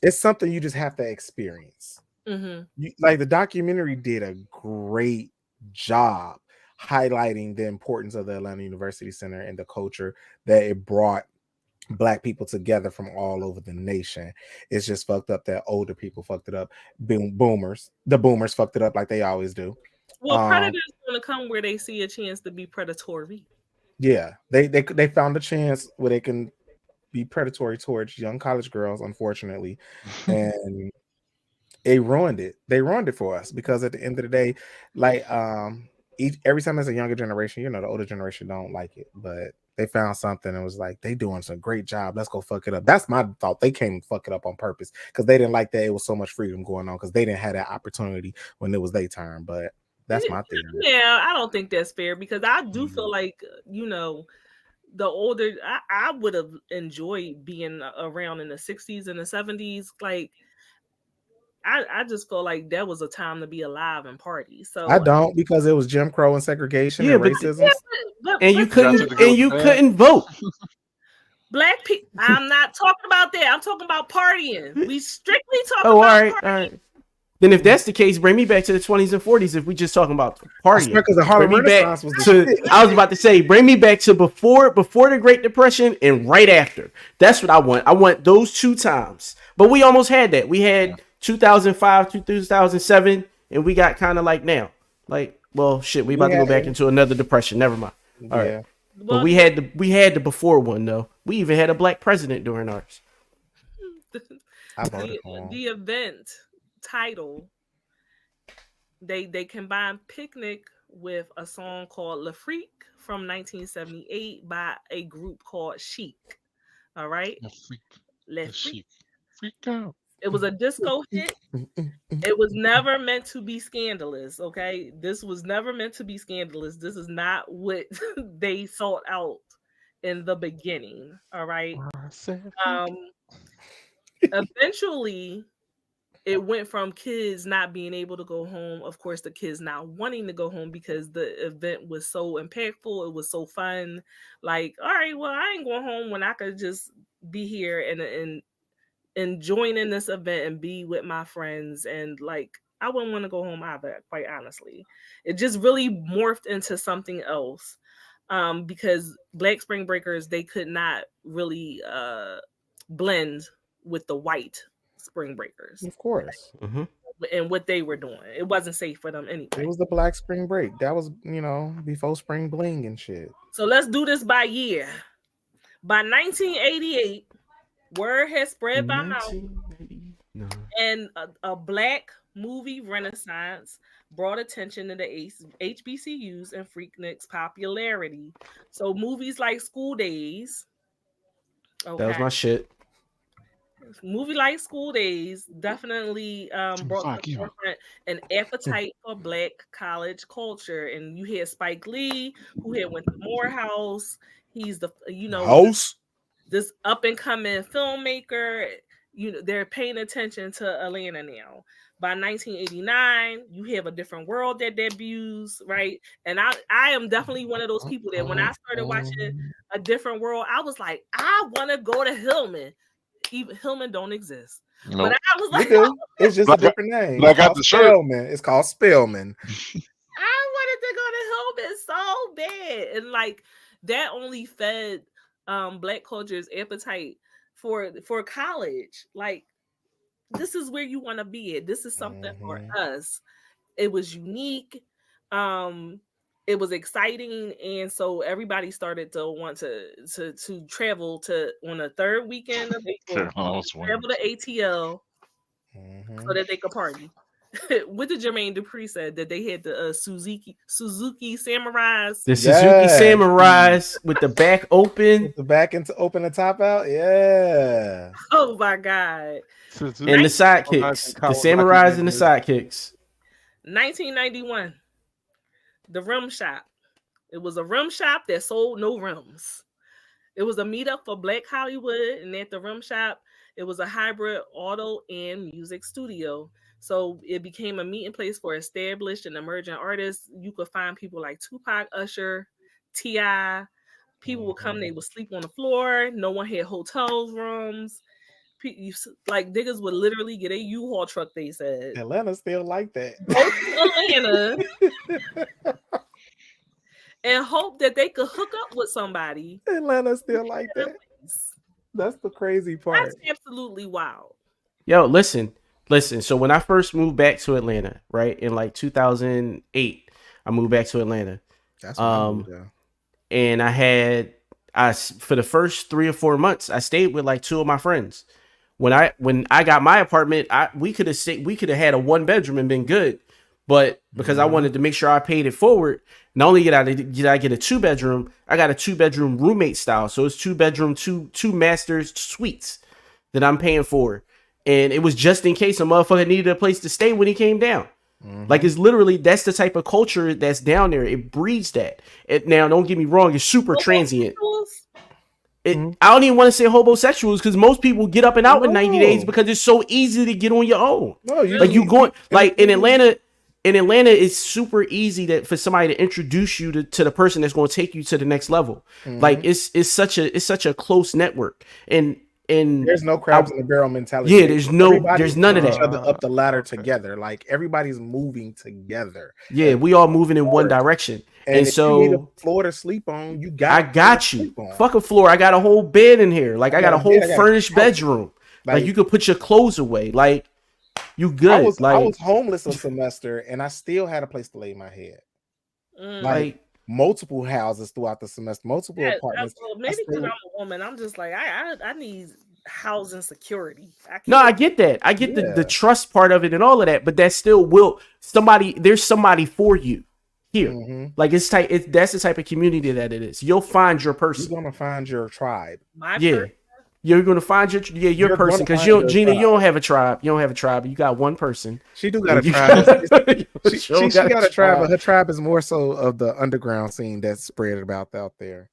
it's something you just have to experience. Mm-hmm. Like the documentary did a great job highlighting the importance of the Atlanta University Center and the culture that it brought Black people together from all over the nation. It's just fucked up that older people fucked it up. The boomers fucked it up like they always do. Well, predators going to come where they see a chance to be predatory. Yeah, they found a chance where they can be predatory towards young college girls, unfortunately, and they ruined it. They ruined it for us because at the end of the day, like every time there's a younger generation, the older generation don't like it, but they found something and was like, they doing some great job. Let's go fuck it up. That's my thought. They came and fuck it up on purpose because they didn't like that it was so much freedom going on because they didn't have that opportunity when it was their turn. But that's my theory. Yeah, I don't think that's fair because I do feel like, the older, I would have enjoyed being around in the 60s and the 70s. Like, I just feel like that was a time to be alive and party. So I don't, because it was Jim Crow and segregation and racism. And you couldn't vote. Black people. I'm not talking about that. I'm talking about partying. We strictly talk about all right, partying. all right. Then if that's the case, bring me back to the 20s and 40s if we just talking about partying. Because the Harlem Renaissance was I was about to say, bring me back to before the Great Depression and right after. That's what I want. I want those two times. But we almost had that. We had 2005, 2007, and we got kind of like now. Like, well, shit, we about to go back into another depression. Never mind. All right. But we had the before one though. We even had a Black president during ours. The event title, they combined picnic with a song called Le Freak from 1978 by a group called Chic. All right. Le Freak. Freak out. It was a disco hit. It was never meant to be scandalous, okay? This was never meant to be scandalous. This is not what they sought out in the beginning, all right? Eventually, it went from kids not being able to go home, of course, the kids not wanting to go home because the event was so impactful. It was so fun. Like, all right, well, I ain't going home when I could just be here and join in this event and be with my friends. And like, I wouldn't want to go home either, quite honestly. It just really morphed into something else. Because Black Spring Breakers, they could not really blend with the white Spring Breakers. Of course. Mm-hmm. And what they were doing. It wasn't safe for them anyway. It was the Black Spring Break. That was, before Spring Bling and shit. So let's do this by year. By 1988, word has spread by mouth, and a Black movie renaissance brought attention to the HBCUs and Freaknik's popularity. So movies like School Days. Okay. That was my shit. Movie like School Days definitely brought an appetite for Black college culture. And you had Spike Lee, who had went to Morehouse. He's the House. This up and coming filmmaker. They're paying attention to Atlanta now. By 1989, you have A Different World that debuts, right? And I am definitely one of those people that when I started watching A Different World, I was like, I want to go to Hillman. Even Hillman don't exist. Nope. But I was like, it's just a different name. I got the shirt. Spellman. It's called Spellman. I wanted to go to Hillman so bad. And like that only fed Black culture's appetite for college. Like, this is where you want to be at. This is something for us. It was unique. It was exciting, and so everybody started to want to travel to on the third weekend of April, travel to ATL so that they could party. What did Jermaine Dupri said that they had the Suzuki Samurais? The Suzuki Samurais with the back open, with the back into open the top out. Yeah. Oh my God. And the sidekicks, the Samurais and the sidekicks. 1991. The Rim Shop. It was a rim shop that sold no rims. It was a meetup for Black Hollywood, and at the Rim Shop, it was a hybrid auto and music studio. So it became a meeting place for established and emerging artists. You could find people like Tupac, Usher, T.I. People would come, they would sleep on the floor. No one had hotel rooms. Like niggas would literally get a U-Haul truck, they said. Atlanta still like that. Atlanta. And hope that they could hook up with somebody. Atlanta still like that. That's the crazy part. That's absolutely wild. Yo, listen. So when I first moved back to Atlanta, right, in like 2008, I moved back to Atlanta. That's what I moved down. And for the first 3 or 4 months, I stayed with like 2 of my friends. When I got my apartment, we could have had a 1-bedroom and been good, but because I wanted to make sure I paid it forward, not only did I get a 2-bedroom, I got a 2-bedroom roommate style. So it's 2-bedroom, two masters suites that I'm paying for, and it was just in case a motherfucker needed a place to stay when he came down. Like, it's literally, that's the type of culture that's down there. It breeds that. Now, don't get me wrong, it's super transient. I don't even want to say homosexuals because most people get up and out in 90 days because it's so easy to get on your own. No, in Atlanta, it's super easy for somebody to introduce you to the person that's going to take you to the next level. Like it's such a close network, and there's no crabs in the barrel mentality. Yeah, there's none of that. Each other up the ladder together. Like everybody's moving together. Yeah, we all moving in one direction. And so you need a floor to sleep on. I got you. Fuck a floor. I got a whole bed in here. Like I got a whole furnished bedroom. Like you could put your clothes away. Like you good. I was homeless a semester and I still had a place to lay my head. Like multiple houses throughout the semester, multiple apartments. Maybe because I'm a woman, I'm just like I need housing security. I get that. I get the trust part of it and all of that, but that still there's somebody for you. here. Like that's the type of community that it is. You'll find your person. You're gonna find your tribe. You're gonna find your person because Gina, you don't have a tribe. You don't have a tribe. You got one person. She do got a tribe. She got a tribe, but her tribe is more so of the underground scene that's spread about out there.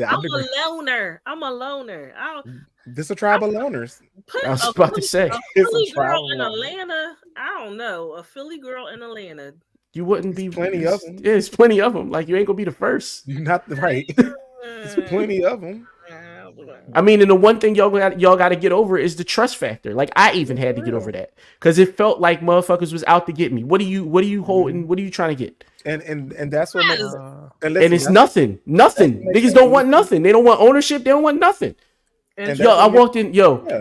I'm a loner. This a tribe of loners. I was about to say. A Philly girl in Atlanta. I don't know. A Philly girl in Atlanta. You wouldn't be plenty of them. Yeah, it's plenty of them. Like you ain't gonna be the first. You're not right. There's plenty of them. I mean, and the one thing y'all got to get over is the trust factor. Like I even had to get over that because it felt like motherfuckers was out to get me. What are you holding? What are you trying to get? And that's what makes and it's nothing. Niggas don't want nothing. They don't want ownership. They don't want nothing. I walked in.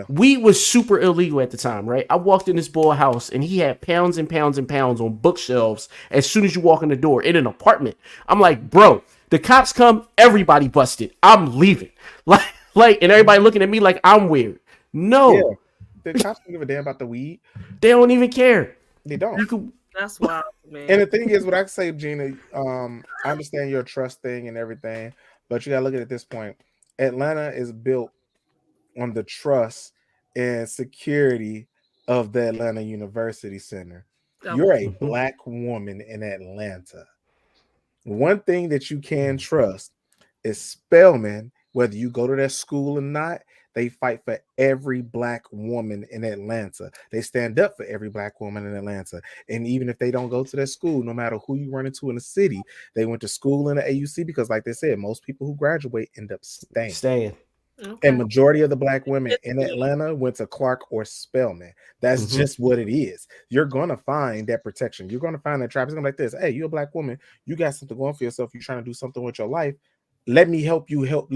Weed was super illegal at the time, right? I walked in this boy house and he had pounds and pounds and pounds on bookshelves. As soon as you walk in the door in an apartment, I'm like, bro, the cops come, everybody busted. I'm leaving. And everybody looking at me like I'm weird. No, the cops don't give a damn about the weed. They don't even care. They don't. That's wild, man. And the thing is, what I say, Gina, I understand your trust thing and everything, but you gotta look at it at this point. Atlanta is built on the trust and security of the Atlanta University Center. You're a black woman in Atlanta. One thing that you can trust is Spelman. Whether you go to that school or not, they fight for every black woman in Atlanta. They stand up for every black woman in Atlanta. And even if they don't go to that school, no matter who you run into in the city, they went to school in the AUC because, like they said, most people who graduate end up staying. Okay. And majority of the black women in Atlanta went to Clark or Spelman. That's just what it is. You're going to find that protection. You're going to find that tribe. It's going to be like this. Hey, you're a black woman. You got something going for yourself. You're trying to do something with your life. Let me help you help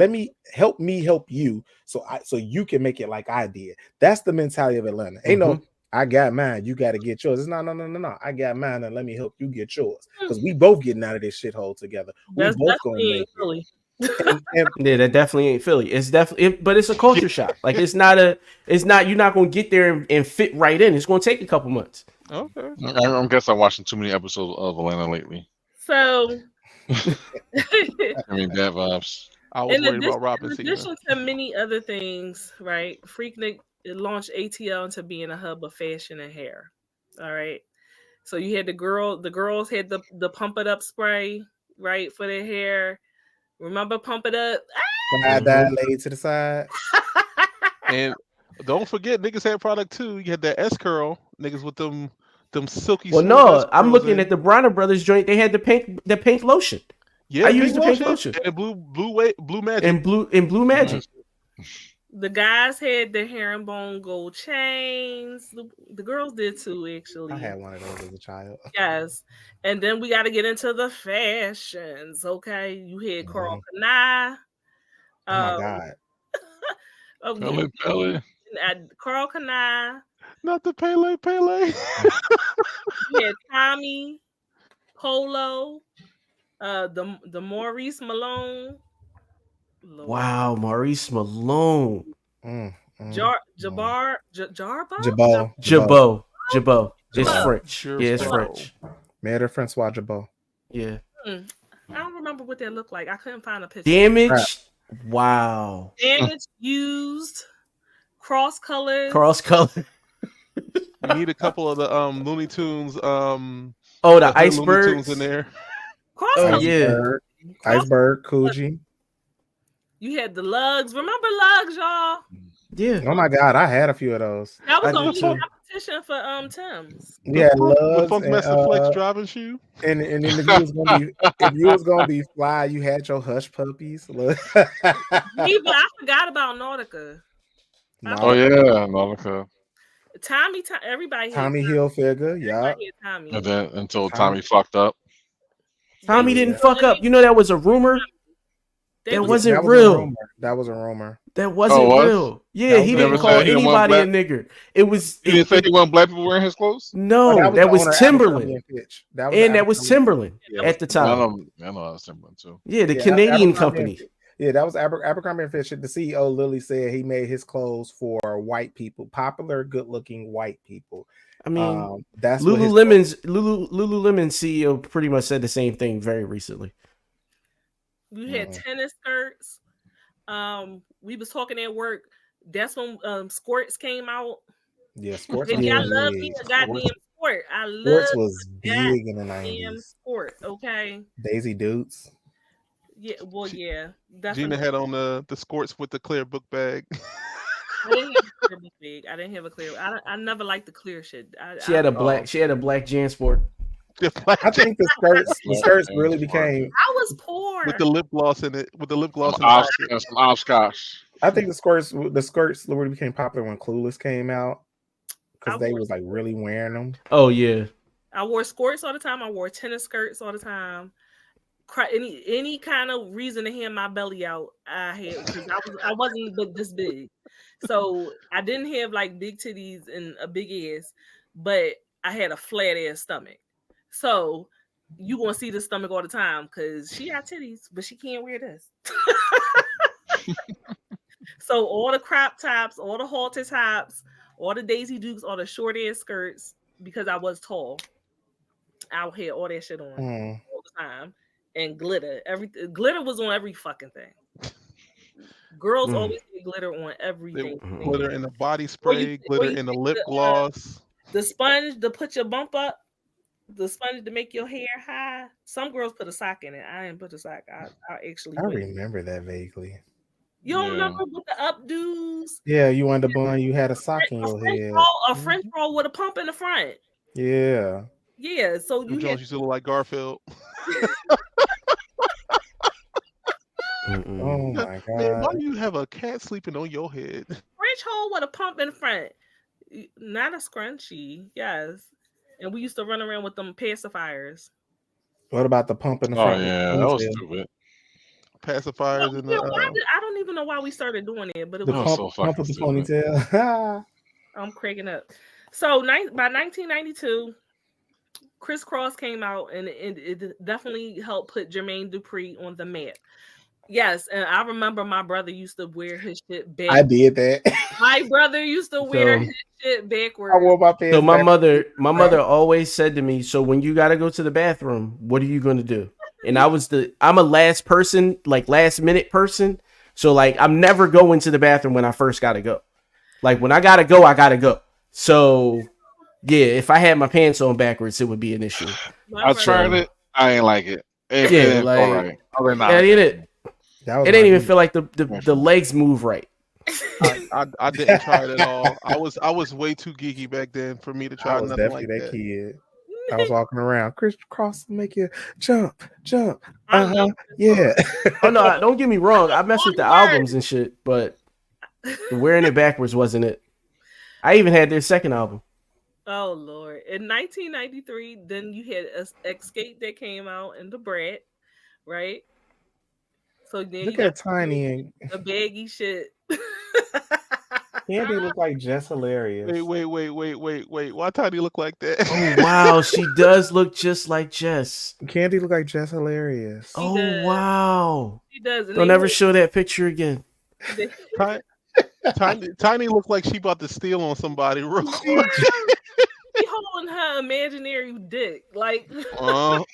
you so you can make it like I did. That's the mentality of Atlanta. Ain't no I got mine, you got to get yours. It's no. I got mine and let me help you get yours. Because we both getting out of this shithole together. We both going to make it. Yeah, that definitely ain't Philly. It's definitely but it's a culture shock. Like you're not gonna get there and fit right in. It's gonna take a couple months. Okay. I guess I'm watching too many episodes of Atlanta lately. So I mean, bad vibes. I was worried about Robin. In addition to many other things, right? Freaknik launched ATL into being a hub of fashion and hair. All right. So you had the girls had the pump it up spray, right, for their hair. Remember pump it up? That laid to the side. And don't forget, niggas had product too. You had that S curl, niggas with them silky. Well, no, I'm looking at the Bronner Brothers joint. They had the pink lotion. Yeah, I used the pink lotion and blue magic and blue magic. The guys had the herringbone gold chains. The girls did too, actually. I had one of those as a child. Yes, and then we got to get into the fashions. Okay, you had Carl Kanai. Oh my God. Pele. Carl Kanai. Not the Pele. You had Tommy, Polo, the Maurice Malone. Lord. Wow, Maurice Malone. Jabot. It's French. Yeah, it's French. Maître Francois Jabot. Yeah. I don't remember what they look like. I couldn't find a picture. Damage. Wow. Damage used. Cross colors. You need a couple of the Looney Tunes. The icebergs in there. Iceberg, Coogee. You had the lugs. Remember lugs, y'all? Yeah. Oh my God, I had a few of those. That was the competition for Tim's. Yeah, lugs. The Funkmaster Flex driving shoe. And then if you was gonna be fly, you had your hush puppies. I forgot about Nautica. Oh yeah, Nautica. Everybody. Tommy Hilfiger, yeah. And then until Tommy fucked up. Tommy didn't fuck up. You know that was a rumor. That wasn't real. That was a rumor. That wasn't real. Yeah, he didn't call anybody a nigger. It was. He didn't say he wanted black people wearing his clothes. No, that was Timberland. That was Timberland at the time. I know that was Timberland too. Yeah, the Canadian company. Yeah, that was Abercrombie & Fitch. The CEO literally said he made his clothes for white people, popular, good-looking white people. I mean, that's Lululemon's Lululemon CEO pretty much said the same thing very recently. We had tennis skirts. We was talking at work. That's when squirts came out. Yeah, sports. Baby, I love me a goddamn sport. I love sports was big in the 90s. Sport, okay. Daisy Dukes. Yeah, well, yeah. Gina had on the skirts with the clear book bag. I didn't have a clear book bag. I didn't have a clear. I never liked the clear shit. She had a black JanSport. I think the skirts really became. I was poor with the lip gloss in it. With the lip gloss some hopscotch. I think the skirts really became popular when Clueless came out because they was like really wearing them. Oh yeah. I wore skirts all the time. I wore tennis skirts all the time. Any kind of reason to have my belly out, I had because I wasn't this big, so I didn't have like big titties and a big ass, but I had a flat ass stomach. So you gonna see the stomach all the time because she got titties, but she can't wear this. So all the crop tops, all the halter tops, all the Daisy Dukes, all the short ass skirts, because I was tall, I had all that shit on all the time. And glitter. Glitter was on every fucking thing. Girls always get glitter on everything. Glitter in the body spray, glitter in the lip gloss. The sponge to put your bump up, the sponge to make your hair high. Some girls put a sock in it. I didn't put a sock. I actually remember that vaguely. You don't remember with the updos? Yeah, you wanted the bun, you had a sock in your head. A French roll with a pump in the front. Yeah. Yeah, so you used to look like Garfield. Oh my god! Man, why do you have a cat sleeping on your head? French hole with a pump in front, not a scrunchie. Yes, and we used to run around with them pacifiers. What about the pump in the front? Oh yeah, that was stupid. Pacifiers in the. I don't even know why we started doing it, but it was so pump with the ponytail. I'm cracking up. So by 1992. Crisscross came out and it definitely helped put Jermaine Dupri on the map. Yes, and I remember my brother used to wear his shit backwards. I did that. My brother used to wear his shit backwards. I wore my pants. So my mother always said to me, "So when you gotta go to the bathroom, what are you gonna do?" And I'm a last minute person. So like I'm never going to the bathroom when I first gotta go. Like when I gotta go. So yeah, if I had my pants on backwards, it would be an issue. I tried it. I ain't like it. It ain't even feel like the legs move right. I didn't try it at all. I was way too geeky back then for me to try nothing like that. Kid. I was walking around. Crisscross make you jump. Yeah. Oh no, don't get me wrong. I messed with the albums and shit, but wearing it backwards wasn't it. I even had their second album. Oh Lord! In 1993, then you had Escape that came out and the Brat, right? So then look at Tiny and the baggy shit. Candy look like Jess Hilarious. Wait! Why Tiny look like that? Oh wow, she does look just like Jess. Candy look like Jess Hilarious. Wow, she does. Don't ever show that picture again. Tiny looked like she about to steal on somebody real quick. She holding her imaginary dick, like. That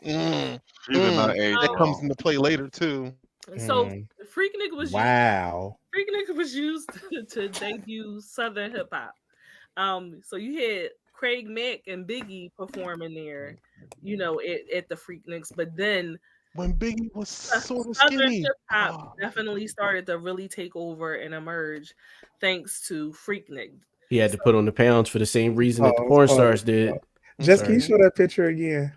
comes into play later too. So Freaknik was Freaknik was used to debut Southern hip hop. So you had Craig Mack and Biggie performing there, at the Freakniks, but then when Biggie was sort of skinny, hip hop definitely started to really take over and emerge, thanks to Freaknik. He had to put on the pounds for the same reason that the porn stars did. Jess, can you show that picture again?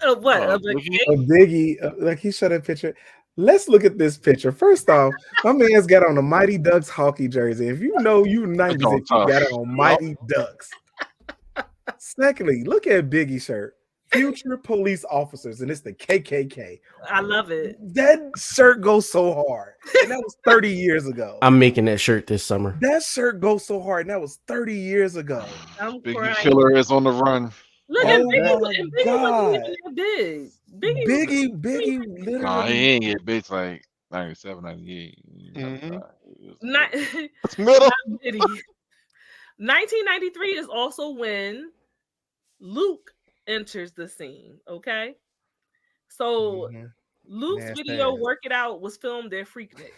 What? A Biggie, like he showed that picture. Let's look at this picture. First off, my man's got on a Mighty Ducks hockey jersey. If you know you 90s, you got on Mighty Ducks. Secondly, look at Biggie's shirt. Future police officers, and it's the KKK. I love it. That shirt goes so hard. And that was 30 years ago. I'm making that shirt this summer. That shirt goes so hard, and that was 30 years ago. Biggie Killer is on the run. Look at Biggie. Biggie wasn't even big. Biggie literally. Nah, he ain't get big like 97, 98. Not middle. 1993 is also when Luke enters the scene. Okay, so Luke's Nasty video ass. "Work It Out" was filmed at Freaknik.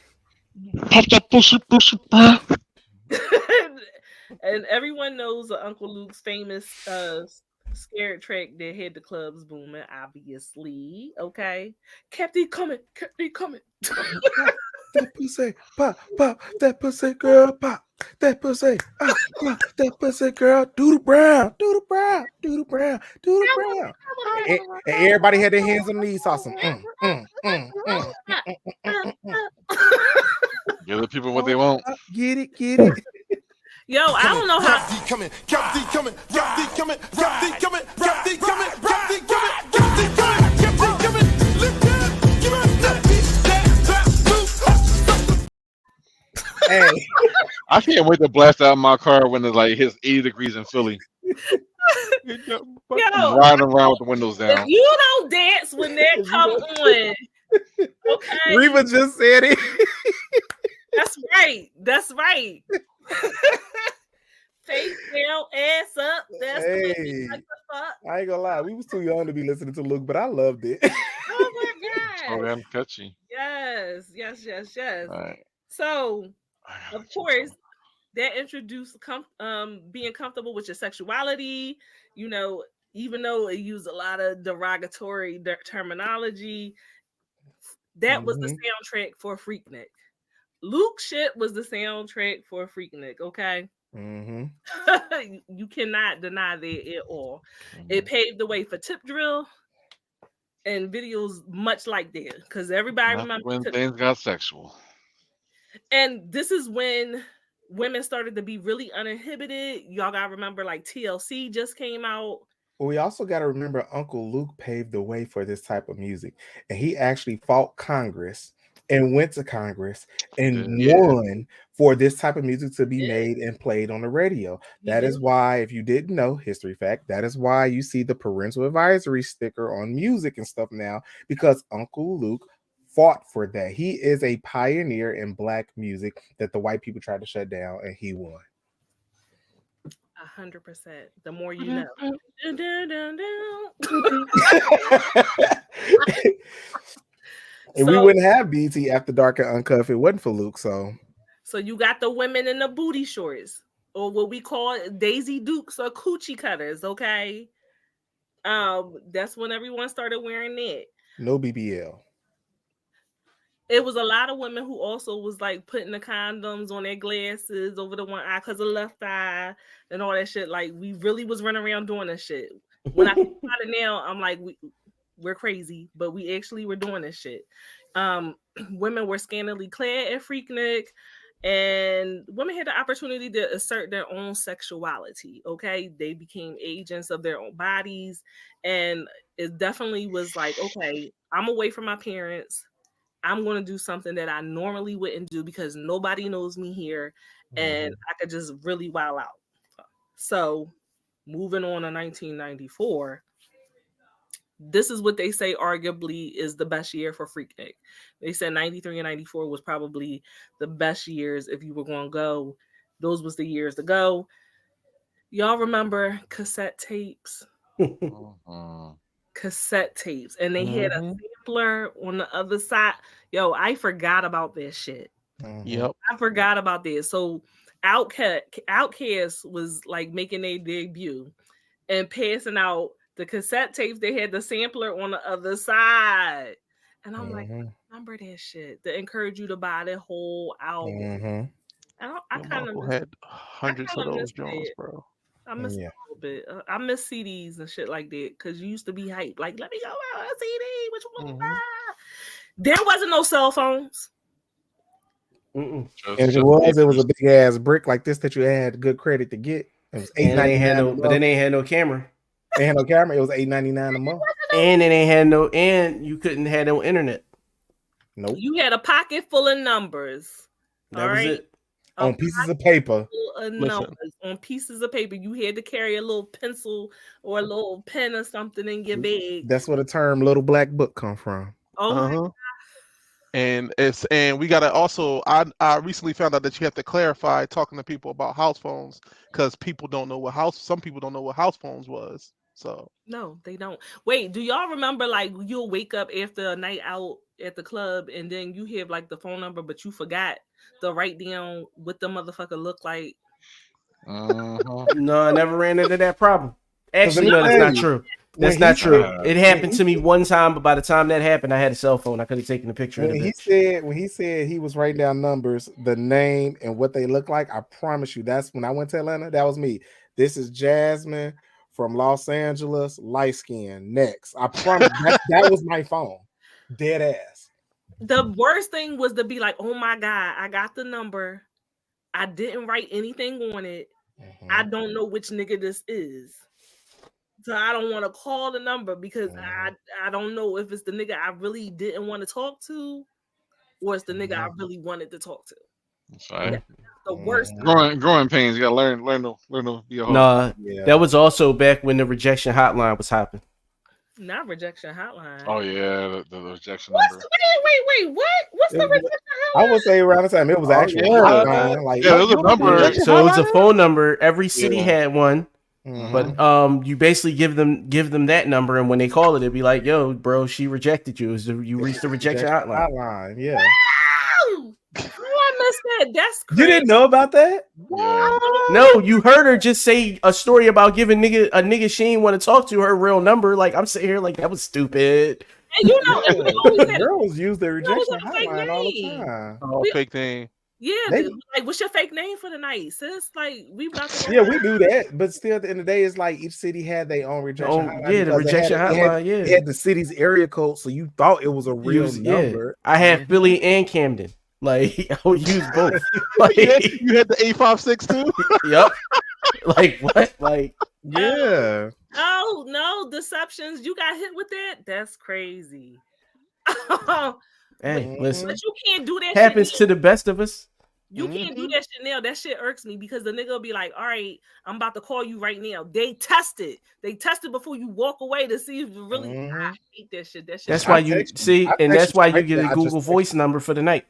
Pop that pussy, pussy, pop. And everyone knows Uncle Luke's famous scared track that had the clubs booming, obviously. Okay. Kept it coming, kept it coming. That pussy, pop, pop, that pussy girl, pop, that pussy, pop, that pussy girl, do the brown, do the brown, do the brown, do the brown. And everybody had their hands on the knees, awesome. Give the people what they want. Get it, get it. Yo, I don't know how. coming, coming, coming, coming, coming, coming, coming, coming, coming, coming. Hey, I can't wait to blast out my car when it's like hits 80 degrees in Philly. Yo, I'm riding around with the windows down. if you don't dance when that come on, okay? Reba just said it. That's right. That's right. Face down, ass up. That's Hey, what the fuck. I ain't gonna lie, we was too young to be listening to Luke, but I loved it. Oh my Oh, god. damn catchy. Yes, yes, yes, yes. All right. So, of course, that introduced being comfortable with your sexuality. You know, even though it used a lot of derogatory terminology, that was the soundtrack for Freaknik. Luke shit was the soundtrack for Freaknik. Okay. You cannot deny that at all. It paved the way for Tip Drill and videos much like that, because everybody remembers when things got sexual. And this is when women started to be really uninhibited. Y'all gotta remember, like, TLC just came out. But we also got to remember Uncle Luke paved the way for this type of music, and he actually fought Congress and went to Congress and won for this type of music to be made and played on the radio. That is why, if you didn't know, history fact, that is why you see the parental advisory sticker on music and stuff now, because Uncle Luke fought for that. He is a pioneer in black music that the white people tried to shut down, and he won. 100%. The more you know. Dun, dun, dun, dun. And we wouldn't have BT After Dark and Uncut if it wasn't for Luke. So you got the women in the booty shorts, or what we call Daisy Dukes or coochie cutters. Okay, that's when everyone started wearing that. No BBL. It was a lot of women who also was like putting the condoms on their glasses over the one eye because of left eye and all that shit. Like, we really was running around doing this shit. When I think about it now, I'm like, we're crazy, but we actually were doing this shit. Women were scantily clad at Freaknik, and women had the opportunity to assert their own sexuality. Okay, they became agents of their own bodies, and it definitely was like, okay, I'm away from my parents. I'm going to do something that I normally wouldn't do because nobody knows me here, and I could just really wild out. So, moving on to 1994, this is what they say arguably is the best year for Freaknik. They said 93 and 94 was probably the best years if you were going to go. Those was the years to go. Y'all remember cassette tapes? Cassette tapes, and they had a sampler on the other side. Yo, I forgot about this shit. Yep, I forgot about this. So Outkast was like making their debut and passing out the cassette tapes. They had the sampler on the other side, and I'm like, remember that shit to encourage you to buy the whole album. I kind of had hundreds of those joints, bro. I miss a little bit. I miss CDs and shit like that because you used to be hyped. Like, let me go out a CD. Which one? There wasn't no cell phones. And if it was a big ass brick like this that you had good credit to get. It was $8.99. But then they had no camera. They had no camera. It was $8.99 a month. And then they had no, and you couldn't have no internet. Nope. You had a pocket full of numbers. That was it. On pieces of paper. On pieces of paper. You had to carry a little pencil or a little pen or something in your bag. That's where the term little black book come from. Oh my God. And we gotta also. I recently found out that you have to clarify talking to people about house phones because people don't know what some people don't know what house phones was. So No, they don't. Wait, do y'all remember like you'll wake up after a night out at the club and then you have like the phone number, but you forgot to write down what the motherfucker looked like? No, I never ran into that problem. Actually, let no, me that's tell not you, true. when That's he not true. said- It happened to me one time, but by the time that happened, I had a cell phone. I could have taken a picture of the bitch. When he said he was writing down numbers, the name and what they look like, I promise you, that's when I went to Atlanta. That was me. This is Jasmine from Los Angeles, light skin. Next, I promise that was my phone. Dead ass. The worst thing was to be like, oh my God, I got the number. I didn't write anything on it. I don't know which nigga this is. So I don't want to call the number because I don't know if it's the nigga I really didn't want to talk to or it's the nigga I really wanted to talk to. That's right. That's the worst. Growing pains. You gotta learn to be a hoe. Nah, that was also back when the rejection hotline was hopping. Not rejection hotline. Oh yeah, the rejection What's number. Wait, what? What's the rejection hotline? I would say around the time it was actually hotline. Like, yeah, there was a number. So it was a phone number. Every city had one. Mm-hmm. But you basically give them that number, and when they call it, it'd be like, "Yo, bro, she rejected you. You reached the rejection hotline." Yeah. Wow! I missed that. That's crazy. You didn't know about that? Yeah. No, you heard her just say a story about giving a nigga she ain't want to talk to her real number. Like, I'm sitting here like, that was stupid. And you know, and we always had Girls use the rejection a fake hotline all the name. time. Oh, fake thing. Yeah, They- like what's your fake name for the night, sis? Like we about to Yeah, we do that, but still, at the end of the day, it's like each city had their own rejection hotline. Yeah, the because rejection hotline. it had the city's area code, so you thought it was a real number. I had Philly and Camden. Like, I would use both. Like, You had the 856 too. Yep. Like what? Like, yeah. Oh no, deceptions! You got hit with that? That's crazy. hey, listen. But you can't do that. Happens shit to the best of us. You can't do that shit now. That shit irks me because the nigga will be like, all right, I'm about to call you right now. They test it. They test it before you walk away to see if you really I hate that shit. That shit. That's why you see, and that's why you get a Google Voice number for the night.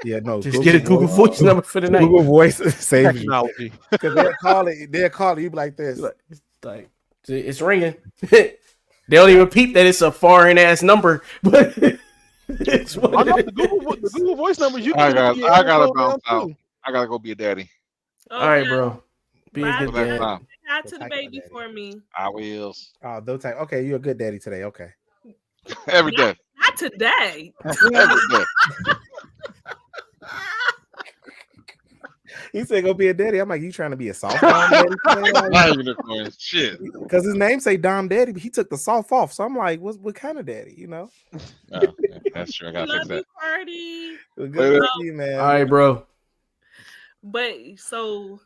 Yeah, no. Just get a Google Voice number for the night. Google Voice saves Technology. Because they'll call it, you be like this. Like, it's ringing. They don't even peep that it's a foreign ass number, but it's what the Google Voice numbers. You I can gotta bounce out. I gotta go be a daddy. All right, bro. Be a good dad. Hi to the baby for me. I will. Oh, no time. Okay, you're a good daddy today. Okay. Every day. Not today. Every day. He said go be a daddy. I'm like, you trying to be a soft Dom daddy? Not even a shit. Because his name say Dom Daddy, but he took the soft off. So I'm like, what kind of daddy? You know? Oh, yeah, that's true. I gotta fix that. Party. Good to see you, man. All right, bro. But so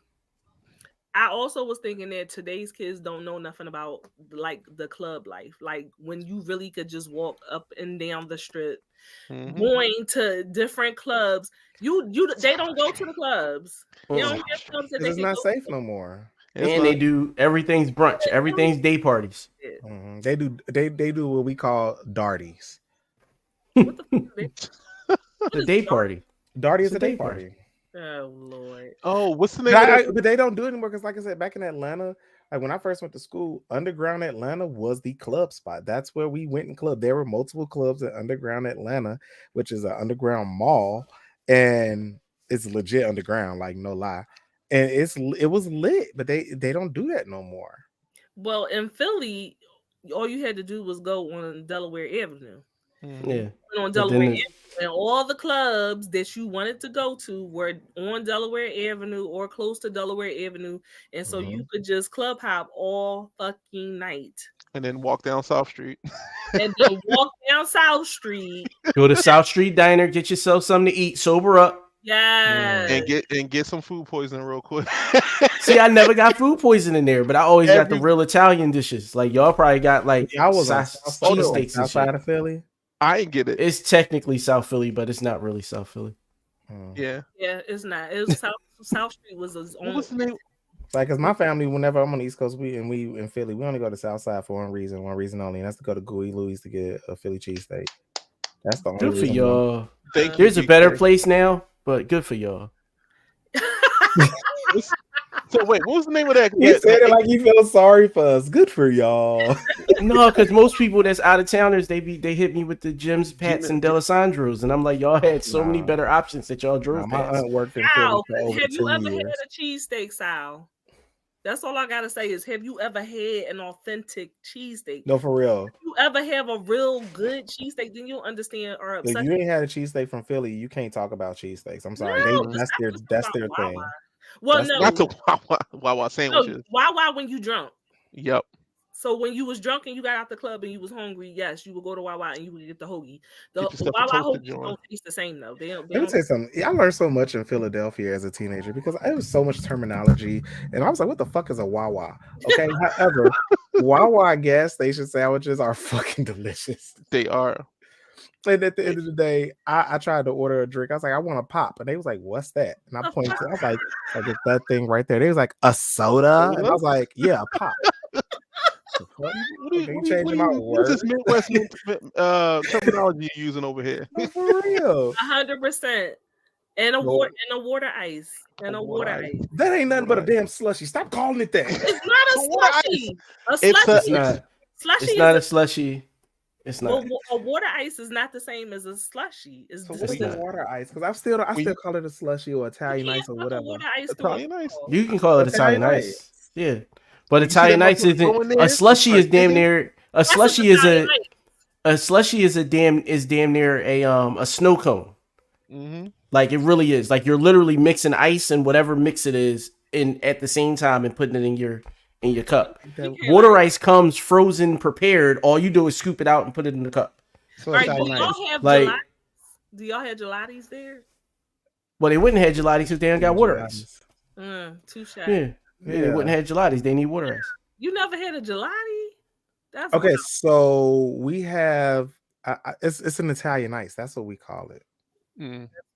I also was thinking that today's kids don't know nothing about like the club life. Like when you really could just walk up and down the strip, going to different clubs. They don't go to the clubs. They don't have clubs that it's not safe no more. And they do everything's brunch, everything's day parties. Mm-hmm. They do what we call darties. What the fuck? The day party. Darty is a day party. Oh Lord. Oh, what's the name? But they don't do it anymore because, like I said, back in Atlanta, like when I first went to school, Underground Atlanta was the club spot. That's where we went in club. There were multiple clubs at Underground Atlanta, which is an underground mall, and it's legit underground, like no lie. And it was lit, but they don't do that no more. Well, in Philly, all you had to do was go on Delaware Avenue. Yeah. On Delaware Avenue, and all the clubs that you wanted to go to were on Delaware Avenue or close to Delaware Avenue, and so you could just club hop all fucking night. And then walk down South Street. And then walk down South Street. Go to South Street Diner, get yourself something to eat, sober up. Yeah. And get some food poisoning real quick. See, I never got food poisoning there, but I always got the real Italian dishes. Like y'all probably got like I was cheesesteaks outside of Philly. I ain't get it. It's technically South Philly, but it's not really South Philly. Yeah. Yeah, it's not. It was South Street was his own. What's the name? Like, cause my family, whenever I'm on the East Coast, we in Philly, we only go to South Side for one reason only, and that's to go to Gooey Louie's to get a Philly cheesesteak. That's the only Good for reason. y'all. Thank you. There's a better DK. place now, but good for y'all. So wait, what was the name of that? He said it like he feels sorry for us. Good for y'all. No, because most people that's out of towners, they hit me with the Jims, Pats, and Delisandros, and I'm like, y'all had so many Nah. better options that y'all drove My past. aunt worked in Philly Sal, for over have you 10 ever years. had a cheesesteak, Sal? That's all I gotta say is, have you ever had an authentic cheesesteak? No, for real. If you ever have a real good cheesesteak, then you'll understand or If upset. you ain't had a cheesesteak from Philly, you can't talk about cheesesteaks. I'm sorry. No, That's their thing. Well, That's no, Not the Wawa no, sandwiches. Wawa when you drunk. Yep. So when you was drunk and you got out the club and you was hungry, yes, you would go to Wawa and you would get the hoagie. The Get yourself a Wawa toasted hoagies joint. don't taste the same though. They Let me don't. tell you something. I learned so much in Philadelphia as a teenager because it was so much terminology, and I was like, "What the fuck is a Wawa?" Okay. However, Wawa gas station sandwiches are fucking delicious. They are. And at the end of the day, I tried to order a drink. I was like, "I want a pop," and they was like, "What's that?" And I pointed. I was like, "It's that thing right there." They was like, "A soda," and I was like, "Yeah, a pop." What What is this Midwest terminology you're using over here? No, for real. 100%. And a water ice. And a water ice. That ain't nothing but a damn slushy. Stop calling it that. It's not a So water slushy. ice. A It's slushy. It's not. Slushy It's not a is slushy. It's not. well, a water ice is not the same as a slushy. It's So what It's is not. a water ice? Because I still call it a slushy or Italian ice or whatever. Water ice to Italian ice. You can call it Italian Italian ice. Yeah. But You see Italian that ice motherfucker isn't going there? a slushy is damn near a That's slushy an is a Italian ice. a slushy is damn near a snow cone. Mm-hmm. Like it really is. Like you're literally mixing ice and whatever mix it is in at the same time and putting it in your cup. Water ice comes frozen, prepared. All you do is scoop it out and put it in the cup. So All right, do Italian ice. y'all have Like- gelatis? Do y'all have gelatis there? Well, they wouldn't have gelatis because they don't got water ice. Touche. Yeah. They wouldn't have gelatis. They need water ice. You never had a gelati? That's Okay, wild. so we have it's an Italian ice. That's what we call it.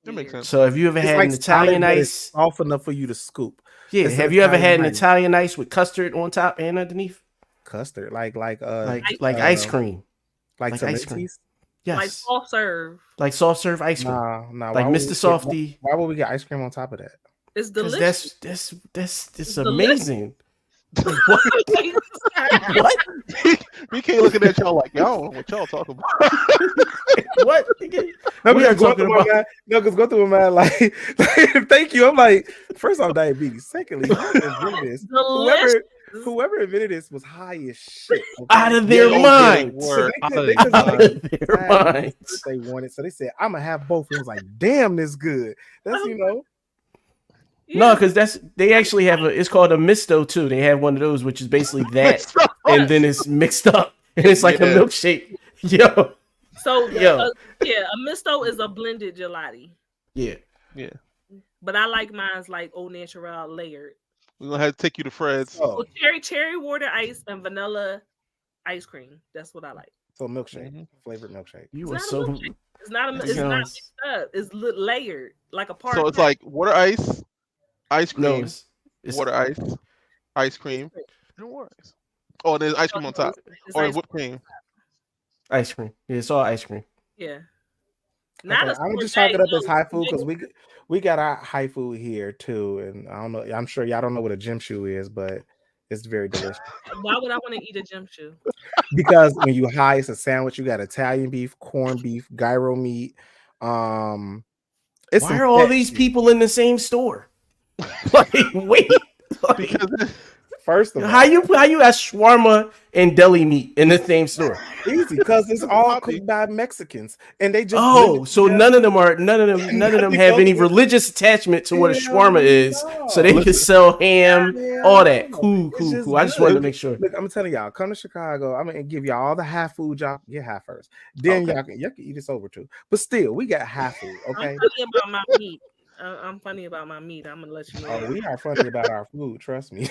That makes sense. So have you ever It's had like an Italian solid, but ice? it's soft enough for you to scoop. Yeah. It's Have an you ever had an Italian ice. Italian ice with custard on top and underneath? Custard, like Like ice cream. like like ice cream. Mentos? Yes. Like soft serve. Like soft serve ice cream. Nah. Like why would Mr. we- Softy. Why would we get ice cream on top of that? It's Because delicious. that's delicious. amazing. What? What? We can't look at y'all like y'all don't know what y'all talking about. What? No, We are because talking about. go through my mind like thank you. I'm like, first off, diabetes. Secondly, whoever invented this was high as shit. Okay? Out of their minds. So Out they of just Out like, of their had minds. what they wanted. So they said, I'm gonna have both. It was like, damn, this good. That's No, because they actually have it's called a misto too. They have one of those, which is basically that, and then it's mixed up, and it's like a milkshake. Yo. So Yo. A misto is a blended gelati. Yeah. But I like mine's like au natural layered. We're gonna have to take you to Fred's. So cherry water ice and vanilla ice cream. That's what I like. So milkshake, flavored milkshake. You It's were not a so. milkshake. It's not mixed up. It's layered like a part. So it's like water ice, ice cream, No, it's water ice cream, and water ice. Oh, and there's ice cream on top, or ice whipped cream. ice cream. Yeah, it's all ice cream. Yeah. Okay, I'm just chalk it up as high food because we got our high food here too, and I don't know. I'm sure y'all don't know what a gym shoe is, but it's very delicious. Why would I want to eat a gym shoe? Because when you high, it's a sandwich. You got Italian beef, corned beef, gyro meat. It's Why are all these people in the same store? Like, wait. Because First of all, how you got shawarma and deli meat in the same store? easy because it's all cooked by Mexicans, and they just so none of them have any religious attachment to what a shawarma is, so they can sell ham, all that. Cool. I just wanted to make sure. Look, I'm telling y'all, come to Chicago. I'm gonna give y'all all the half food. Y'all get half first, then y'all can eat this over too. But still, we got half food. Okay. I'm funny about my meat. I'm funny about my meat. I'm gonna let you know. Oh, we are funny about our food. Trust me.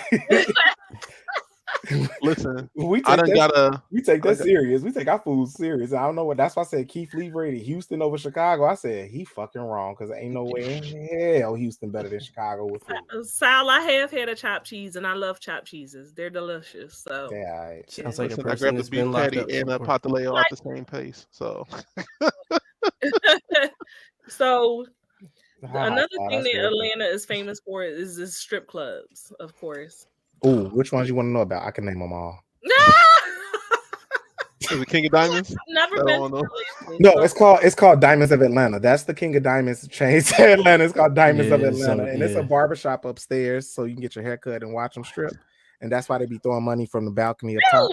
listen, we I take done that serious. We take our food serious. I don't know what. That's why I said Keith Lee rated Houston over Chicago. I said he fucking wrong because ain't no way in hell Houston better than Chicago with food. Sal, I have had a chopped cheese, and I love chopped cheeses. They're delicious. So yeah, Sounds like a I person grabbed that's the beef been locked patty up and a before. pataleo at the same pace. So So another thing that Atlanta is famous for is the strip clubs, of course. Oh, which ones you want to know about? I can name them all. Is it King of Diamonds? Never been. No, it's called Diamonds of Atlanta. That's the King of Diamonds chain to Atlanta. It's called Diamonds of Atlanta, and it's a barbershop upstairs, so you can get your hair cut and watch them strip. And that's why they be throwing money from the balcony up top.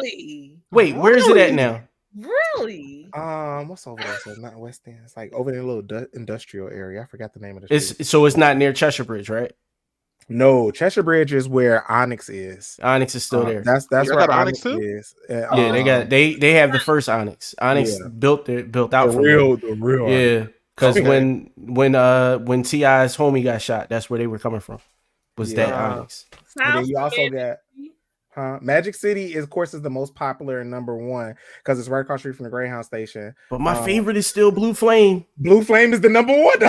Wait, where is it at now? Really? What's over there? So it's not West End. It's like over in a little industrial area. I forgot the name of the street. So it's not near Cheshire Bridge, right? No, Cheshire Bridge is where Onyx is. Onyx is still there. That's where Onyx is. Yeah, they have the first Onyx. Onyx built out from the real. Yeah, because when T.I.'s homie got shot, that's where they were coming from. Was that Onyx? And then you also got Magic City is, of course, is the most popular and number one because it's right across the street from the Greyhound station. But my favorite is still Blue Flame. Blue Flame is the number one.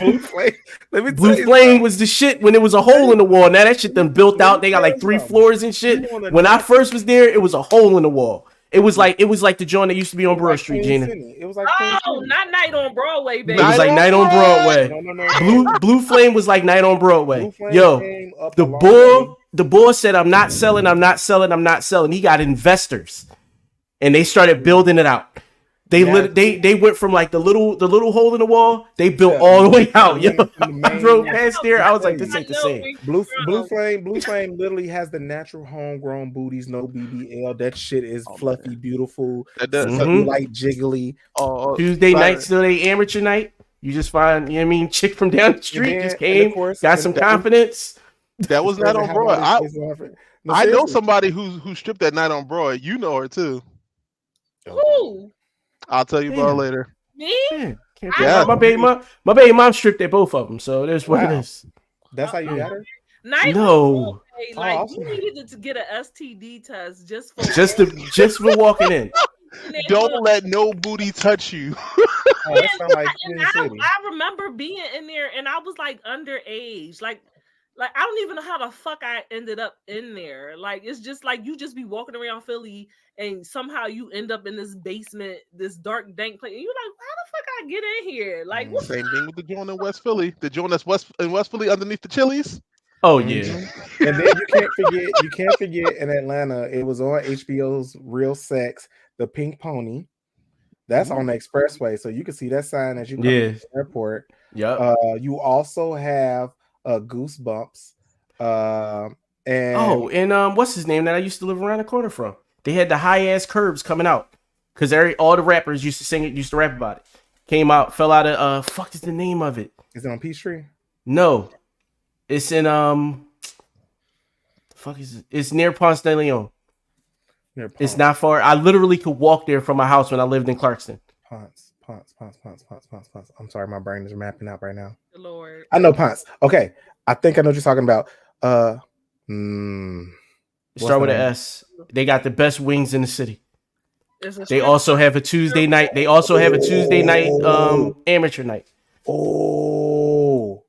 Blue Flame. Blue Flame was the shit when it was a hole in the wall. Now that shit done built out. They got like 3 floors and shit. When I first was there, it was a hole in the wall. It was like the joint that used to be on Broad Street, Gina. It was like not Night on Broadway, baby. It was like Night on Broadway. No. Blue Flame was like Night on Broadway. Yo, the boy said, I'm not selling. He got investors, and they started building it out. They went from like the little hole in the wall. They built all the way out. Yo, I drove past there. I was like, this ain't the same. Blue Flame literally has the natural homegrown booties, no BBL. That shit is fluffy, beautiful, light, jiggly. Tuesday night still a amateur night. You just find, you know what I mean, chick from down the street just came, got some confidence. That was Night on Broad. I know somebody who stripped that Night on Broad. You know her too. Who? I'll tell you about her later. Me? Yeah. My baby mom stripped at both of them, so there's what it is. That's how you got her? No. Like you needed to get an STD test just for walking in. Don't let no booty touch you. I remember being in there, and I was like underage, like I don't even know how the fuck I ended up in there. Like it's just like you just be walking around Philly and somehow you end up in this basement, this dark dank place, and you're like, how the fuck I get in here? Like same thing with the joint in West Philly. The joint that's in West Philly underneath the Chili's. Oh yeah. And then you can't forget in Atlanta, it was on HBO's Real Sex, the Pink Pony. That's on the expressway, so you can see that sign as you come to the airport. Yeah. You also have Goosebumps. And what's his name that I used to live around the corner from? They had the high ass curbs coming out because all the rappers used to rap about it. Came out, fell out of fuck is the name of it? Is it on Peachtree? No, it's in it's near Ponce de Leon. It's not far. I literally could walk there from my house when I lived in Clarkston. Ponce. I'm sorry, my brain is mapping out right now. Lord. I know Ponce. Okay, I think I know what you're talking about. Start with an S. They got the best wings in the city. They also have a Tuesday night. Amateur night. Oh,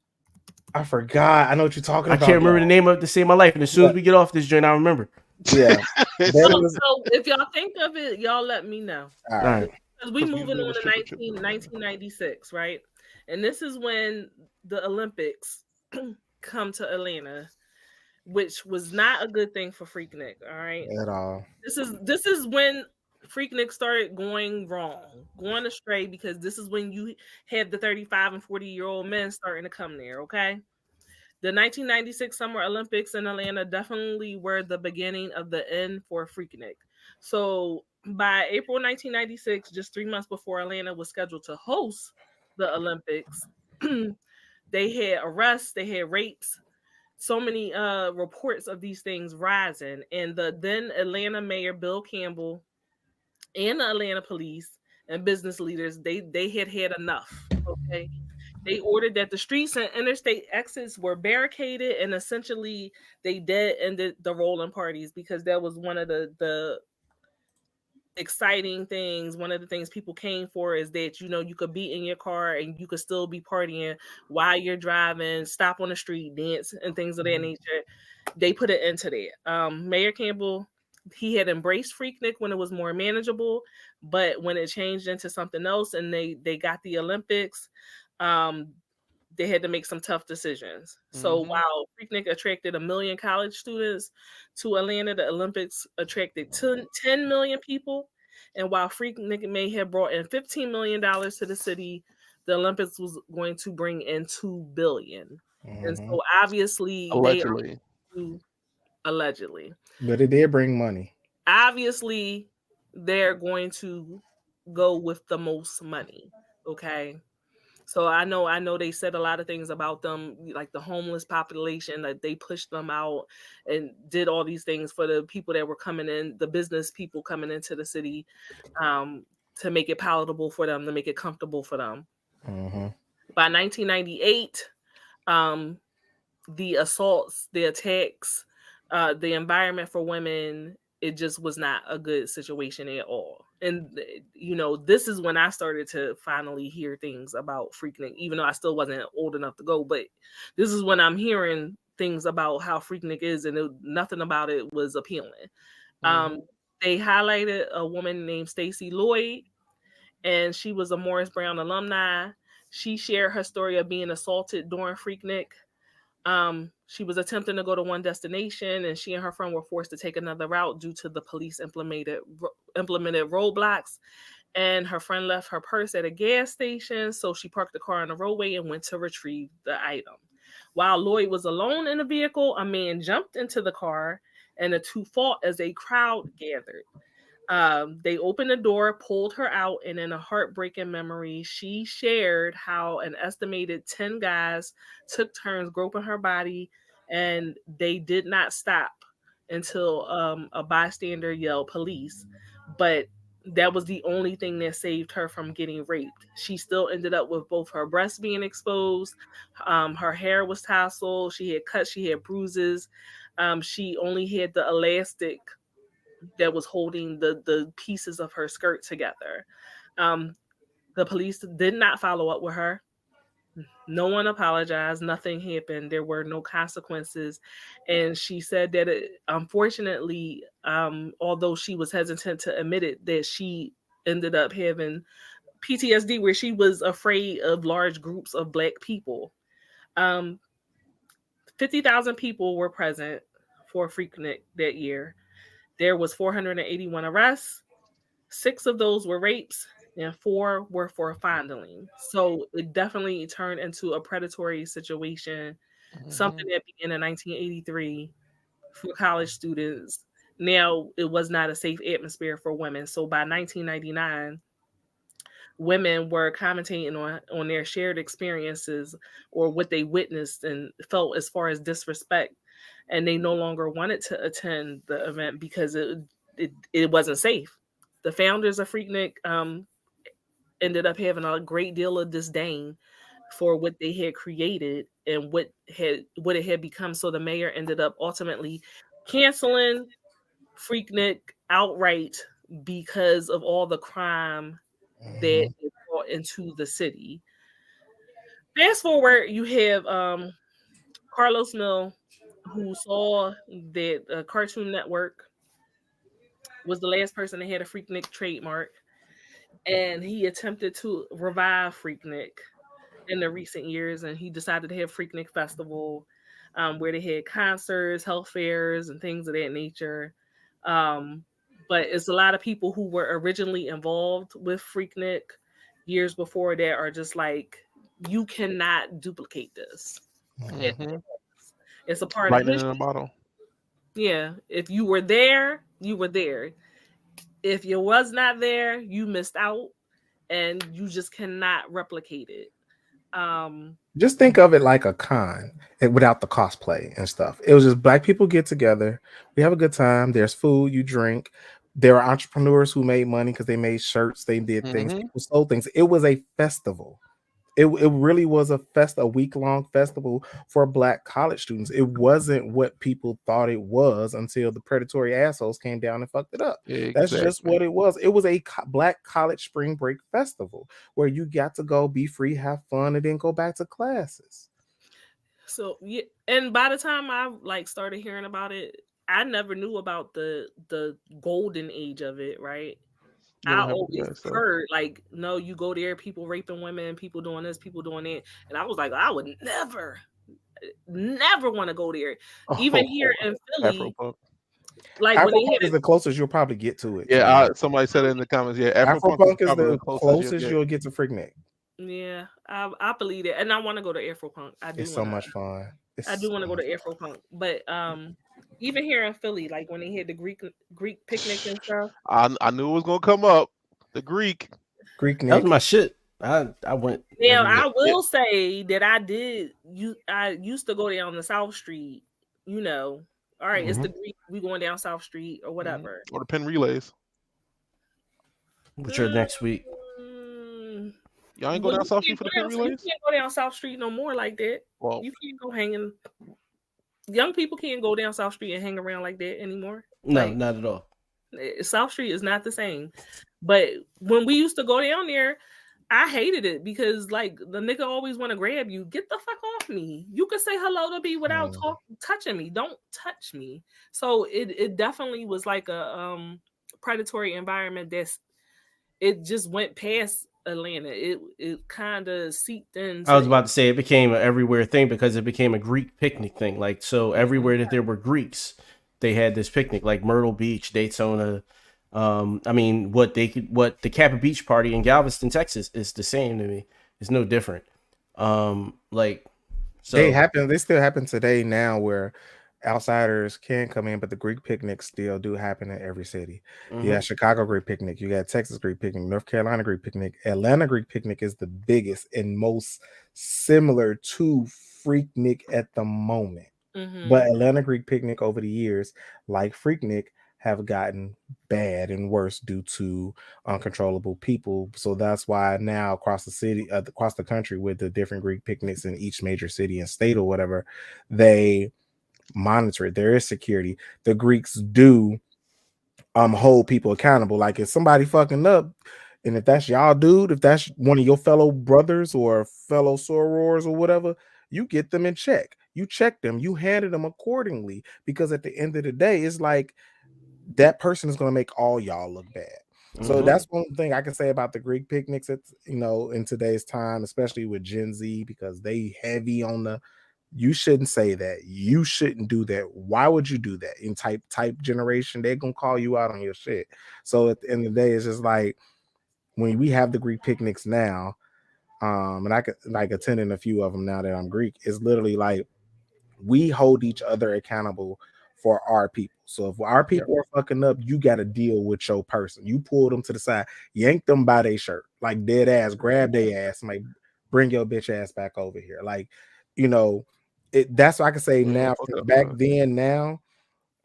I forgot. I know what you're talking about. I can't remember the name of it to save my life. And as soon as we get off this joint, I remember. Yeah. So if y'all think of it, y'all let me know. All right. Because we moving on to 1996, right? And this is when the Olympics come to Atlanta, which was not a good thing for Freaknik. All right, at all. This is when Freaknik started going astray, because this is when you have the 35 and 40-year-old men starting to come there. Okay, the 1996 Summer Olympics in Atlanta definitely were the beginning of the end for Freaknik. So by April 1996, just 3 months before Atlanta was scheduled to host the Olympics, they had arrests, they had rapes, so many reports of these things rising. And the then Atlanta Mayor Bill Campbell and the Atlanta police and business leaders, they had enough. Okay. They ordered that the streets and interstate exits were barricaded, and essentially they ended the rolling parties, because that was one of the exciting things. One of the things people came for is that, you could be in your car and you could still be partying while you're driving, stop on the street, dance, and things of that nature. They put an end to that. Mayor Campbell he had embraced Freaknik when it was more manageable, but when it changed into something else and they got the Olympics, they had to make some tough decisions. So while Freaknik attracted 1 million college students to Atlanta, the Olympics attracted 10 million people. And while Freaknik may have brought in $15 million to the city, the Olympics was going to bring in $2 billion. And so obviously Allegedly. Allegedly. But it did bring money. Obviously, they're going to go with the most money. Okay. So I know they said a lot of things about them, like the homeless population, that they pushed them out and did all these things for the people that were coming in, the business people coming into the city, to make it palatable for them, to make it comfortable for them. By 1998, the assaults, the attacks, the environment for women, it just was not a good situation at all. And, this is when I started to finally hear things about Freaknik, even though I still wasn't old enough to go. But this is when I'm hearing things about how Freaknik is, and nothing about it was appealing. They highlighted a woman named Stacey Lloyd, and she was a Morris Brown alumni. She shared her story of being assaulted during Freaknik. She was attempting to go to one destination, and she and her friend were forced to take another route due to the police implemented roadblocks. And her friend left her purse at a gas station, so she parked the car on the roadway and went to retrieve the item. While Lloyd was alone in the vehicle, a man jumped into the car, and the two fought as a crowd gathered. They opened the door, pulled her out, and in a heartbreaking memory, she shared how an estimated 10 guys took turns groping her body, and they did not stop until a bystander yelled police. But that was the only thing that saved her from getting raped. She still ended up with both her breasts being exposed, her hair was tousled, she had cuts, she had bruises. She only had the elastic that was holding the pieces of her skirt together. The police did not follow up with her. No one apologized. Nothing happened. There were no consequences. And she said that unfortunately, although she was hesitant to admit it, that she ended up having PTSD where she was afraid of large groups of Black people. 50,000 people were present for Freaknik that year. There was 481 arrests. 6 of those were rapes, and 4 were for fondling. So it definitely turned into a predatory situation, something that began in 1983 for college students. Now it was not a safe atmosphere for women. So by 1999, women were commentating on their shared experiences or what they witnessed and felt as far as disrespect, and they no longer wanted to attend the event because it wasn't safe. The founders of Freaknik ended up having a great deal of disdain for what they had created and what it had become. So the mayor ended up ultimately canceling Freaknik outright because of all the crime that is brought into the city. Fast forward, you have Carlos Mill, who saw that Cartoon Network was the last person that had a Freaknik trademark, and he attempted to revive Freaknik in the recent years, and he decided to have Freaknik Festival, where they had concerts, health fairs, and things of that nature. But it's a lot of people who were originally involved with Freaknik years before that are just like, you cannot duplicate this. It's a part of Lightning in history. a bottle. Yeah, if you were there, you were there. If you was not there, you missed out, and you just cannot replicate it. Just think of it like a con without the cosplay and stuff. It was just Black people get together. We have a good time. There's food, you drink. There are entrepreneurs who made money because they made shirts. They did things. People sold things. It was a festival. It really was a week-long festival for Black college students. It wasn't what people thought it was until the predatory assholes came down and fucked it up. Exactly. That's just what it was. It was a Black college spring break festival where you got to go be free, have fun, and then go back to classes. So yeah, and by the time I started hearing about it, I never knew about the golden age of it, right? Yeah, I what happened to always that stuff? heard like, no, you go there, people raping women, people doing this, people doing that, and I was like, I would never want to go there. Even here in Afro Philly, punk. like when they Afropunk had is the closest you'll probably get to it. Yeah, somebody said it in the comments. Yeah, Afro punk is Afropunk is probably the the closest you'll get to Freaknik. yeah, I believe it, and I want to go to Afropunk. It's so much fun. I do want to go to Afropunk, but even here in Philly, like when they had the Greek picnic and stuff. I knew it was gonna come up. The Greek. That was my shit. I went. Now I will say that I used to go down the South Street. You know, all right, it's the Greek. We going down South Street or whatever. Or the Penn Relays. Which are next week. Y'all ain't go down South Street for the Penn Relays? You can't go down South Street no more like that. Well, you can't go hanging. Young people can't go down South Street and hang around like that anymore. No, like, not at all. South Street is not the same. But when we used to go down there, I hated it because like the nigga always want to grab you. Get the fuck off me. You can say hello to me without touching me. Don't touch me. So it definitely was like a predatory environment it just went past Atlanta. It kind of seeped in. I was about to say it became an everywhere thing because it became a Greek picnic thing. Like, so everywhere that there were Greeks, they had this picnic, like Myrtle Beach, Daytona. I mean, what the Kappa Beach party in Galveston, Texas is the same to me. It's no different. Like, so they still happen today now where outsiders can come in, but the Greek picnics still do happen in every city. You got Chicago Greek picnic, you got Texas Greek picnic, North Carolina Greek picnic, Atlanta Greek picnic is the biggest and most similar to Freaknik at the moment. But Atlanta Greek picnic over the years, like Freaknik, have gotten bad and worse due to uncontrollable people. So that's why now across the city, across the country, with the different Greek picnics in each major city and state or whatever, they monitor it. There is security. The Greeks do hold people accountable. Like if somebody fucking up, and if that's y'all dude, if that's one of your fellow brothers or fellow sorors or whatever, you get them in check. You check them, you handle them accordingly, because at the end of the day, it's like that person is going to make all y'all look bad. So that's one thing I can say about the Greek picnics. It's, you know, in today's time, especially with Gen Z, because they heavy on the, you shouldn't say that, you shouldn't do that. Why would you do that? In type generation, they're gonna call you out on your shit. So at the end of the day, it's just like when we have the Greek picnics now, and I could like attending a few of them now that I'm Greek, it's literally like we hold each other accountable for our people. So if our people are fucking up, you got to deal with your person. You pull them to the side, yank them by their shirt, like dead ass, grab their ass, and like bring your bitch ass back over here. Like, you know, that's what I can say now. Back then, now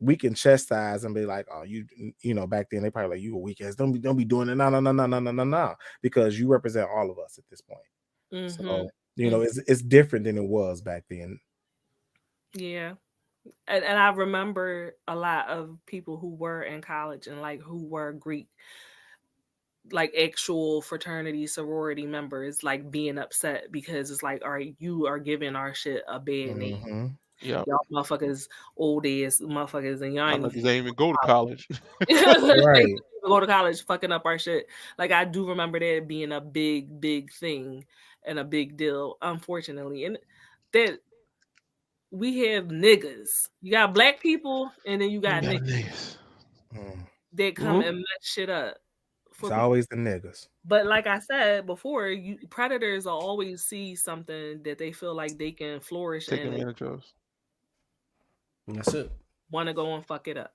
we can chastise and be like, oh, you know, back then they probably like, you a weak ass. Don't be doing it. No, because you represent all of us at this point. So, you know, it's different than it was back then. Yeah. And I remember a lot of people who were in college and like who were Greek, like actual fraternity sorority members, like being upset because it's like, all right, you are giving our shit a bad name. Yeah, y'all motherfuckers, old ass motherfuckers, and y'all ain't even go to college. Right. Go to college, fucking up our shit. Like I do remember that being a big thing and a big deal, unfortunately, and that. We have niggas. You got black people, and then you got niggas that come and mess shit up. It's always the niggas. But like I said before, predators will always see something that they feel like they can flourish in. Advantage of. That's it. Want to go and fuck it up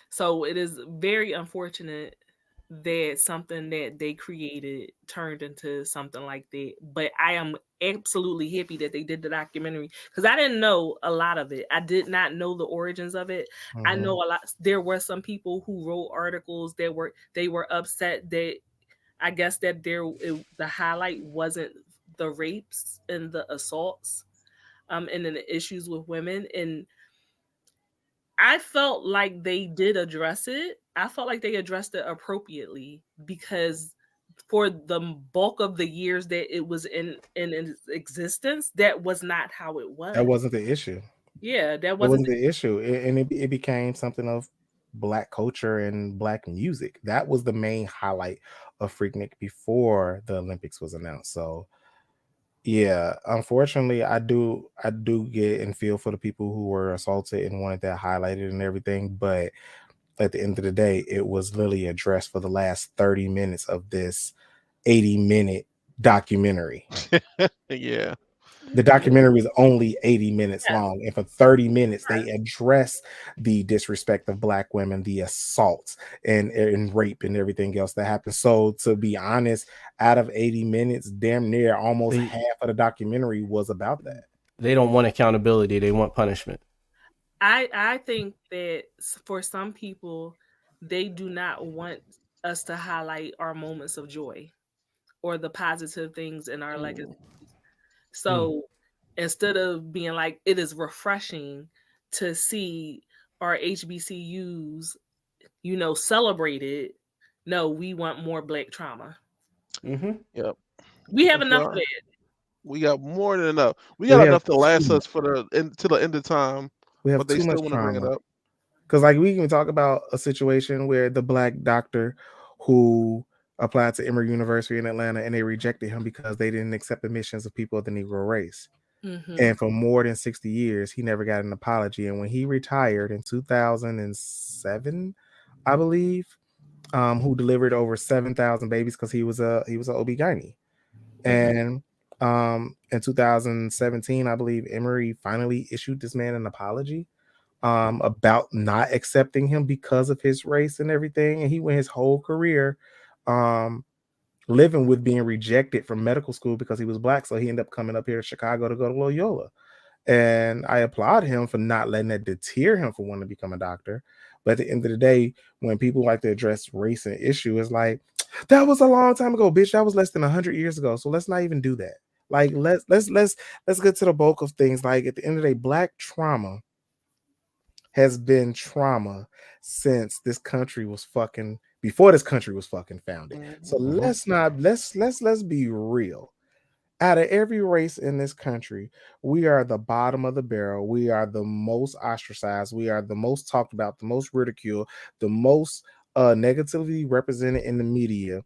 so it is very unfortunate that something that they created turned into something like that. But I am absolutely happy that they did the documentary because I didn't know a lot of it. I did not know the origins of it. I know a lot. There were some people who wrote articles that they were upset that I guess that the highlight wasn't the rapes and the assaults, and then the issues with women. And I felt like they did address it. I felt like they addressed it appropriately because for the bulk of the years that it was in its existence, that was not how it was. That wasn't the issue. Yeah, that It was wasn't the issue, and it became something of Black culture and Black music. That was the main highlight of Freaknik before the Olympics was announced. So yeah, unfortunately, I do get and feel for the people who were assaulted and wanted that highlighted and everything. But at the end of the day, it was literally addressed for the last 30 minutes of this 80-minute documentary. Yeah. The documentary is only 80 minutes yeah. long, and for 30 minutes they address the disrespect of Black women, the assaults and rape and everything else that happened. So to be honest, out of 80 minutes, damn near almost half of the documentary was about that. They don't want accountability, they want punishment. I think that for some people, they do not want us to highlight our moments of joy or the positive things in our legacy. So instead of being like, it is refreshing to see our HBCUs, celebrated. No, we want more Black trauma. Yep. We have That's enough right. of that. We got more than enough. We We got have enough to last too us for to the end of time, We have but they too much still want to bring it trauma. up. Because like we can talk about a situation where the Black doctor who applied to Emory University in Atlanta and they rejected him because they didn't accept admissions of people of the Negro race. And for more than 60 years, he never got an apology. And when he retired in 2007, I believe, who delivered over 7,000 babies because he was a OB-GYN. And in 2017, I believe Emory finally issued this man an apology about not accepting him because of his race and everything. And he went his whole career living with being rejected from medical school because he was Black. So he ended up coming up here to Chicago to go to Loyola. And I applaud him for not letting that deter him from wanting to become a doctor. But at the end of the day, when people like to address race and issue, it's like, that was a long time ago, bitch. That was less than 100 years ago. So let's not even do that. Like let's get to the bulk of things. Like at the end of the day, Black trauma has been trauma since this country was fucking before this country was fucking founded. So let's be real. Out of every race in this country, we are the bottom of the barrel. We are the most ostracized. We are the most talked about, the most ridiculed, the most negatively represented in the media.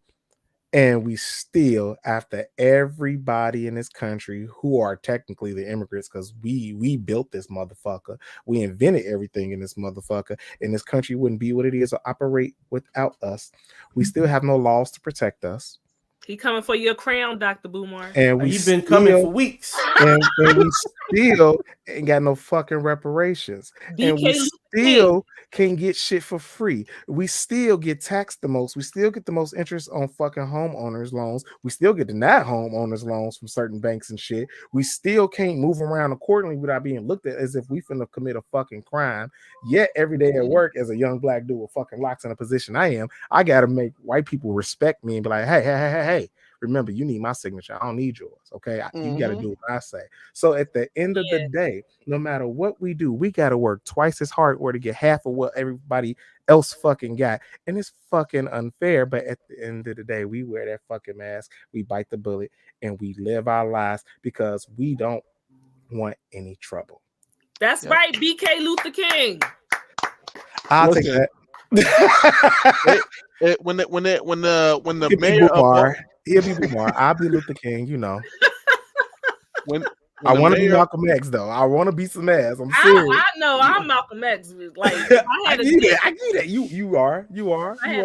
And we still, after everybody in this country who are technically the immigrants, because we built this motherfucker, we invented everything in this motherfucker, and this country wouldn't be what it is or operate without us. We still have no laws to protect us. He coming for your crown, Dr. Boomar. And He's been coming for weeks. And we still ain't got no fucking reparations. And we still can't get shit for free. We still get taxed the most. We still get the most interest on fucking homeowners loans. We still get denied homeowners loans from certain banks and shit. We still can't move around accordingly without being looked at as if we finna commit a fucking crime. Yet every day at work, as a young Black dude with fucking locks in a position I am, I gotta make white people respect me and be like, hey. Remember, you need my signature. I don't need yours. Okay. You got to do what I say. So at the end of the day, no matter what we do, we got to work twice as hard or to get half of what everybody else fucking got. And it's fucking unfair. But at the end of the day, we wear that fucking mask, we bite the bullet, and we live our lives because we don't want any trouble. That's right. BK Luther King. I'll take that. When the mayor of he'll be Bumar. I'll be Luther King, you know. When I want to be Malcolm X though. I want to beat some ass. I'm serious. I know I'm Malcolm X. Like I get it. You are. I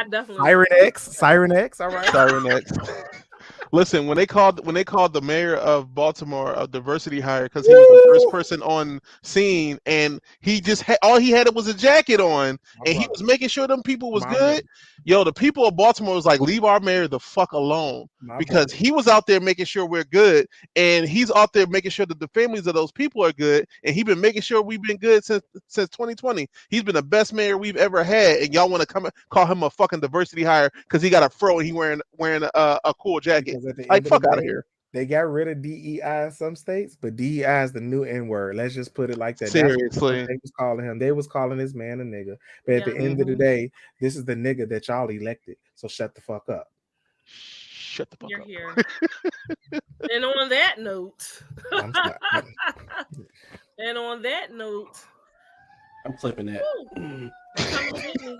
definitely Siren X. All right. Siren X. Listen, when they called the mayor of Baltimore a diversity hire because he was the first person on scene, and he just all he had was a jacket on, and he was making sure them people was good. Yo, the people of Baltimore was like, leave our mayor the fuck alone, because he was out there making sure we're good, and he's out there making sure that the families of those people are good, and he's been making sure we've been good since 2020. He's been the best mayor we've ever had, and y'all want to come call him a fucking diversity hire because he got a fro and he wearing a cool jacket. Like, fuck out of here. They got rid of DEI in some states, but DEI is the new N word. Let's just put it like that. Seriously. That's what they was calling him. They was calling this man a nigga. But at the end of the day, this is the nigga that y'all elected. So shut the fuck up. Shut the fuck up. Here. And on that note, And on that note, I'm clipping that. They coming to get me.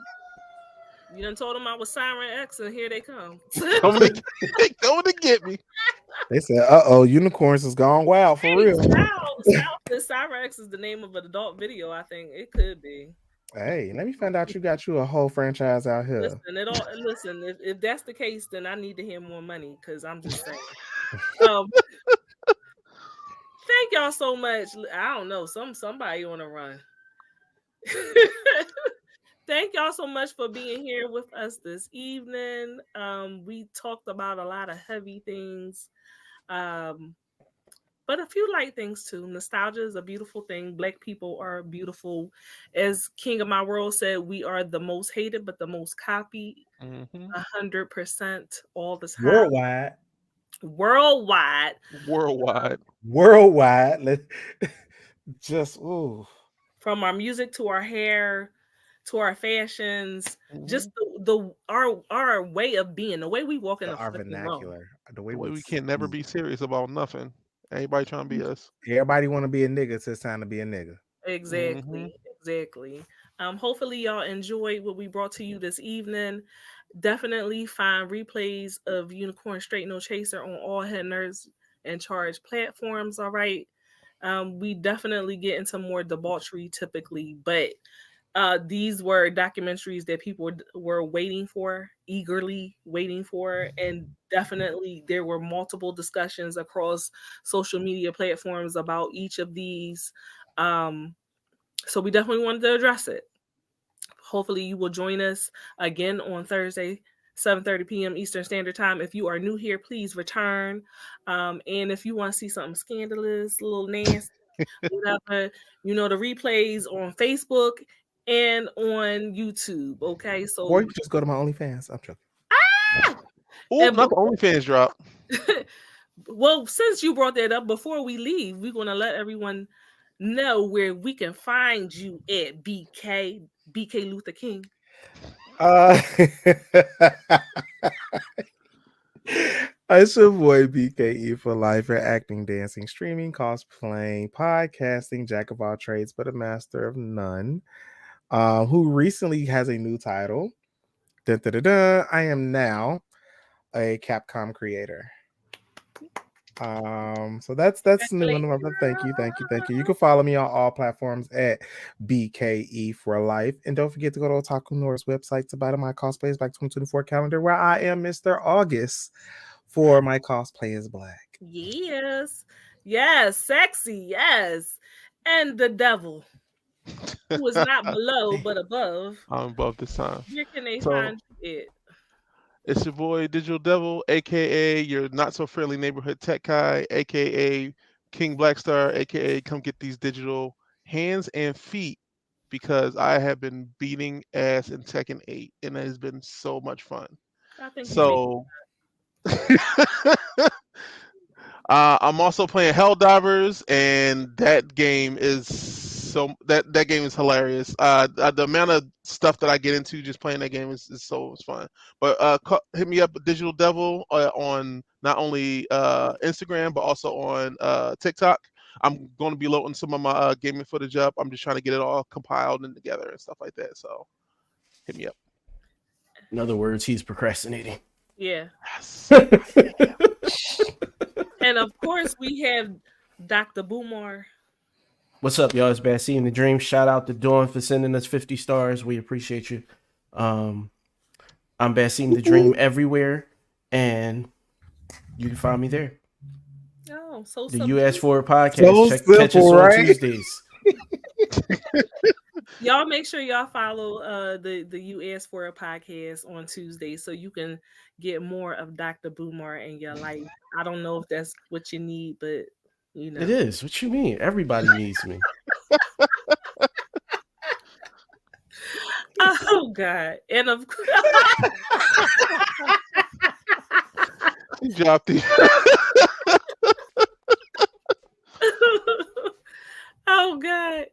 You done told them I was Siren X, and here they come. Coming to get me. They said, unicorns has gone wild for real. Siren X is the name of an adult video. I think it could be. Hey, let me find out you got you a whole franchise out here. Listen, if that's the case, then I need to hear more money because I'm just saying. Thank y'all so much. I don't know, somebody on a run. Thank y'all so much for being here with us this evening. We talked about a lot of heavy things, but a few light things too. Nostalgia is a beautiful thing. Black people are beautiful. As King of My World said, we are the most hated, but the most copied. 100% all the time. Worldwide. Let's just from our music to our hair to our fashions, just our way of being, the way we walk in our vernacular, the way we can never be serious about nothing. Everybody trying to be us. Everybody want to be a nigga, so it's time to be a nigga. Exactly. Hopefully y'all enjoyed what we brought to you this evening. Definitely find replays of Unicorn Straight No Chaser on all Head Nerds and Charge platforms. All right. We definitely get into more debauchery typically, but these were documentaries that people were eagerly waiting for, and definitely there were multiple discussions across social media platforms about each of these. So we definitely wanted to address it. Hopefully you will join us again on Thursday, 7:30 p.m. Eastern Standard Time. If you are new here, please return. And if you want to see something scandalous, a little nasty, whatever, the replays on Facebook and on YouTube. Okay, so or you can just go to my OnlyFans. I'm joking. Not the OnlyFans drop. Well, since you brought that up, before we leave, we're gonna let everyone know where we can find you at BK Luther King. It's your boy BKE for life for acting, dancing, streaming, cosplaying, podcasting, jack of all trades, but a master of none. Who recently has a new title. I am now a Capcom creator. So that's new one. Thank you. You can follow me on all platforms at BKE for life, and don't forget to go to Otaku Nor's website to buy my cosplays back 2024 calendar, where I am Mr. August for my cosplay is black. Yes, sexy, yes, and the devil, who is not below but above. I'm above this time. Where can they find it? It's your boy Digital Devil, aka your not so friendly neighborhood tech guy, aka King Blackstar, aka come get these digital hands and feet, because I have been beating ass in Tekken 8 and it has been so much fun. I think so. I'm also playing Helldivers, and that game is that game is hilarious. The amount of stuff that I get into just playing that game is so fun. But hit me up, Digital Devil, on not only Instagram but also on TikTok. I'm going to be loading some of my gaming footage up. I'm just trying to get it all compiled and together and stuff like that. So hit me up. In other words, he's procrastinating. Yeah. And of course, we have Dr. Boomar. What's up, y'all? It's Basim the Dream. Shout out to Dawn for sending us 50 stars. We appreciate you. I'm Basim the Dream everywhere, and you can find me there. Oh, so the simple. You Asked For It podcast. Catch us on Tuesdays. Y'all make sure y'all follow the You Asked For It podcast on Tuesday so you can get more of Dr. Boomar in your life. I don't know if that's what you need, but it is. What you mean? Everybody needs me. Oh God! And of course, he dropped it. Oh God!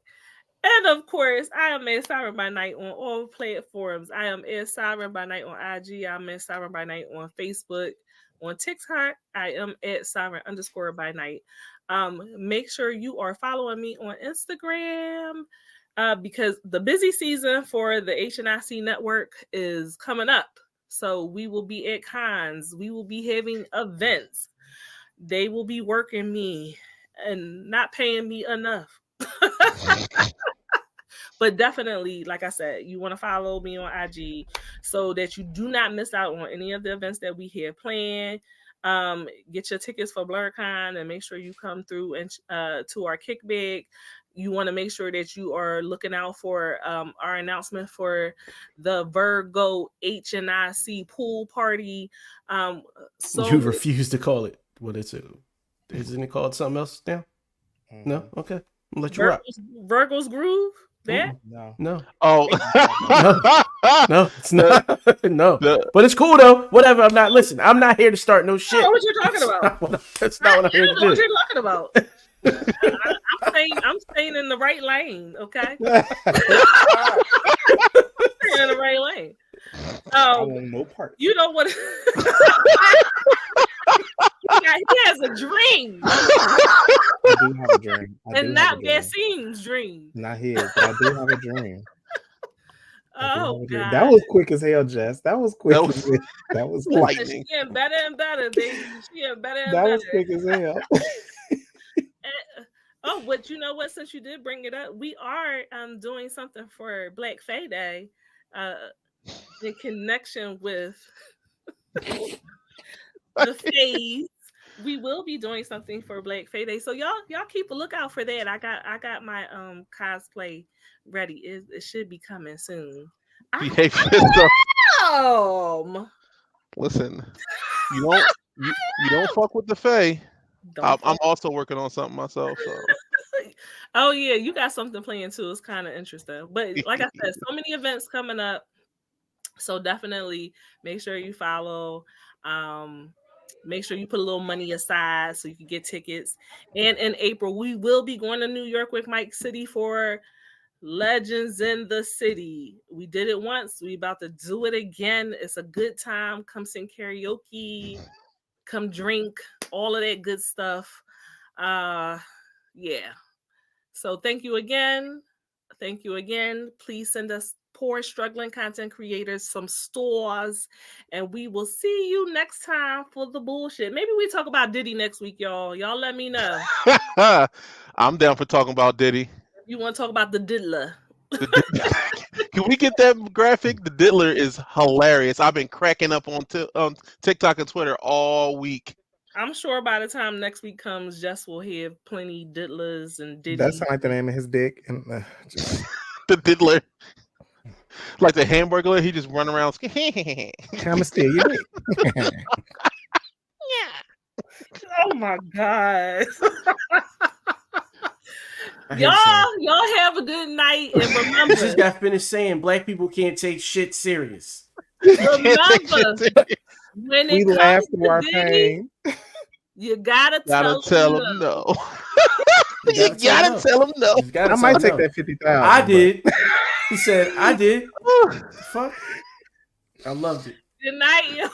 And of course, I am Ed Siren by Night on all platforms. I am Ed Siren by Night on IG. I'm Ed Siren by Night on Facebook, On TikTok, I am at Siren_by_night. Make sure you are following me on Instagram because the busy season for the HNIC network is coming up. So we will be at cons. We will be having events. They will be working me and not paying me enough. But definitely, like I said, you want to follow me on IG so that you do not miss out on any of the events that we have planned. Get your tickets for BlurCon and make sure you come through and to our kickback. You want to make sure that you are looking out for our announcement for the Virgo HNIC pool party. So you refuse to call it what is it? Isn't it called something else now? No? Okay. I'll let you rock. Virgo's Groove? That? No. Oh. No, it's not. No. But it's cool though. Whatever. I'm not here to start no shit. I don't know what you're talking about. That's not what I'm here to do. What you're talking about. I'm staying in the right lane, okay? Staying in the right lane. I want no part. You know what? He has a dream. I do have a dream. And not Basim's dream. Not his, but I do have a dream. Oh, God. That was quick as hell, Jess. That was quick. That was lightning. She getting better and better, baby. She getting better and that better. Was quick as hell. But you know what? Since you did bring it up, we are doing something for Black Fae Day in connection with the Fays. We will be doing something for Black Fae Day, so y'all keep a lookout for that. I got my cosplay ready. It should be coming soon. Listen, you don't fuck with the Fae. I'm also working on something myself. So. Oh yeah, you got something playing too. It's kind of interesting. But like I said, so many events coming up. So definitely make sure you follow. Make sure you put a little money aside so you can get tickets. And in April, we will be going to New York with Mike City for Legends in the City. We did it once. We about to do it again. It's a good time. Come sing karaoke. Come drink. All of that good stuff. Yeah. So thank you again. Thank you again. Please send us poor struggling content creators some stores, and we will see you next time for the bullshit. Maybe we talk about Diddy next week, y'all. Y'all let me know. I'm down for talking about Diddy. You want to talk about the diddler? Can we get that graphic? The diddler is hilarious. I've been cracking up on TikTok and Twitter all week. I'm sure by the time next week comes, Jess will have plenty diddlers and Diddy. That sounds like the name of his dick. And, the diddler. Like the hamburger, he just run around. I'ma steal your dick. Yeah. Oh my God. Y'all have a good night, and remember, just got finished saying black people can't take shit serious. Remember, when we laugh through our pain. You gotta tell them no. You gotta tell them no. I might take that 50,000. I did. He said, I did. Fuck. I loved it. Good night, y'all.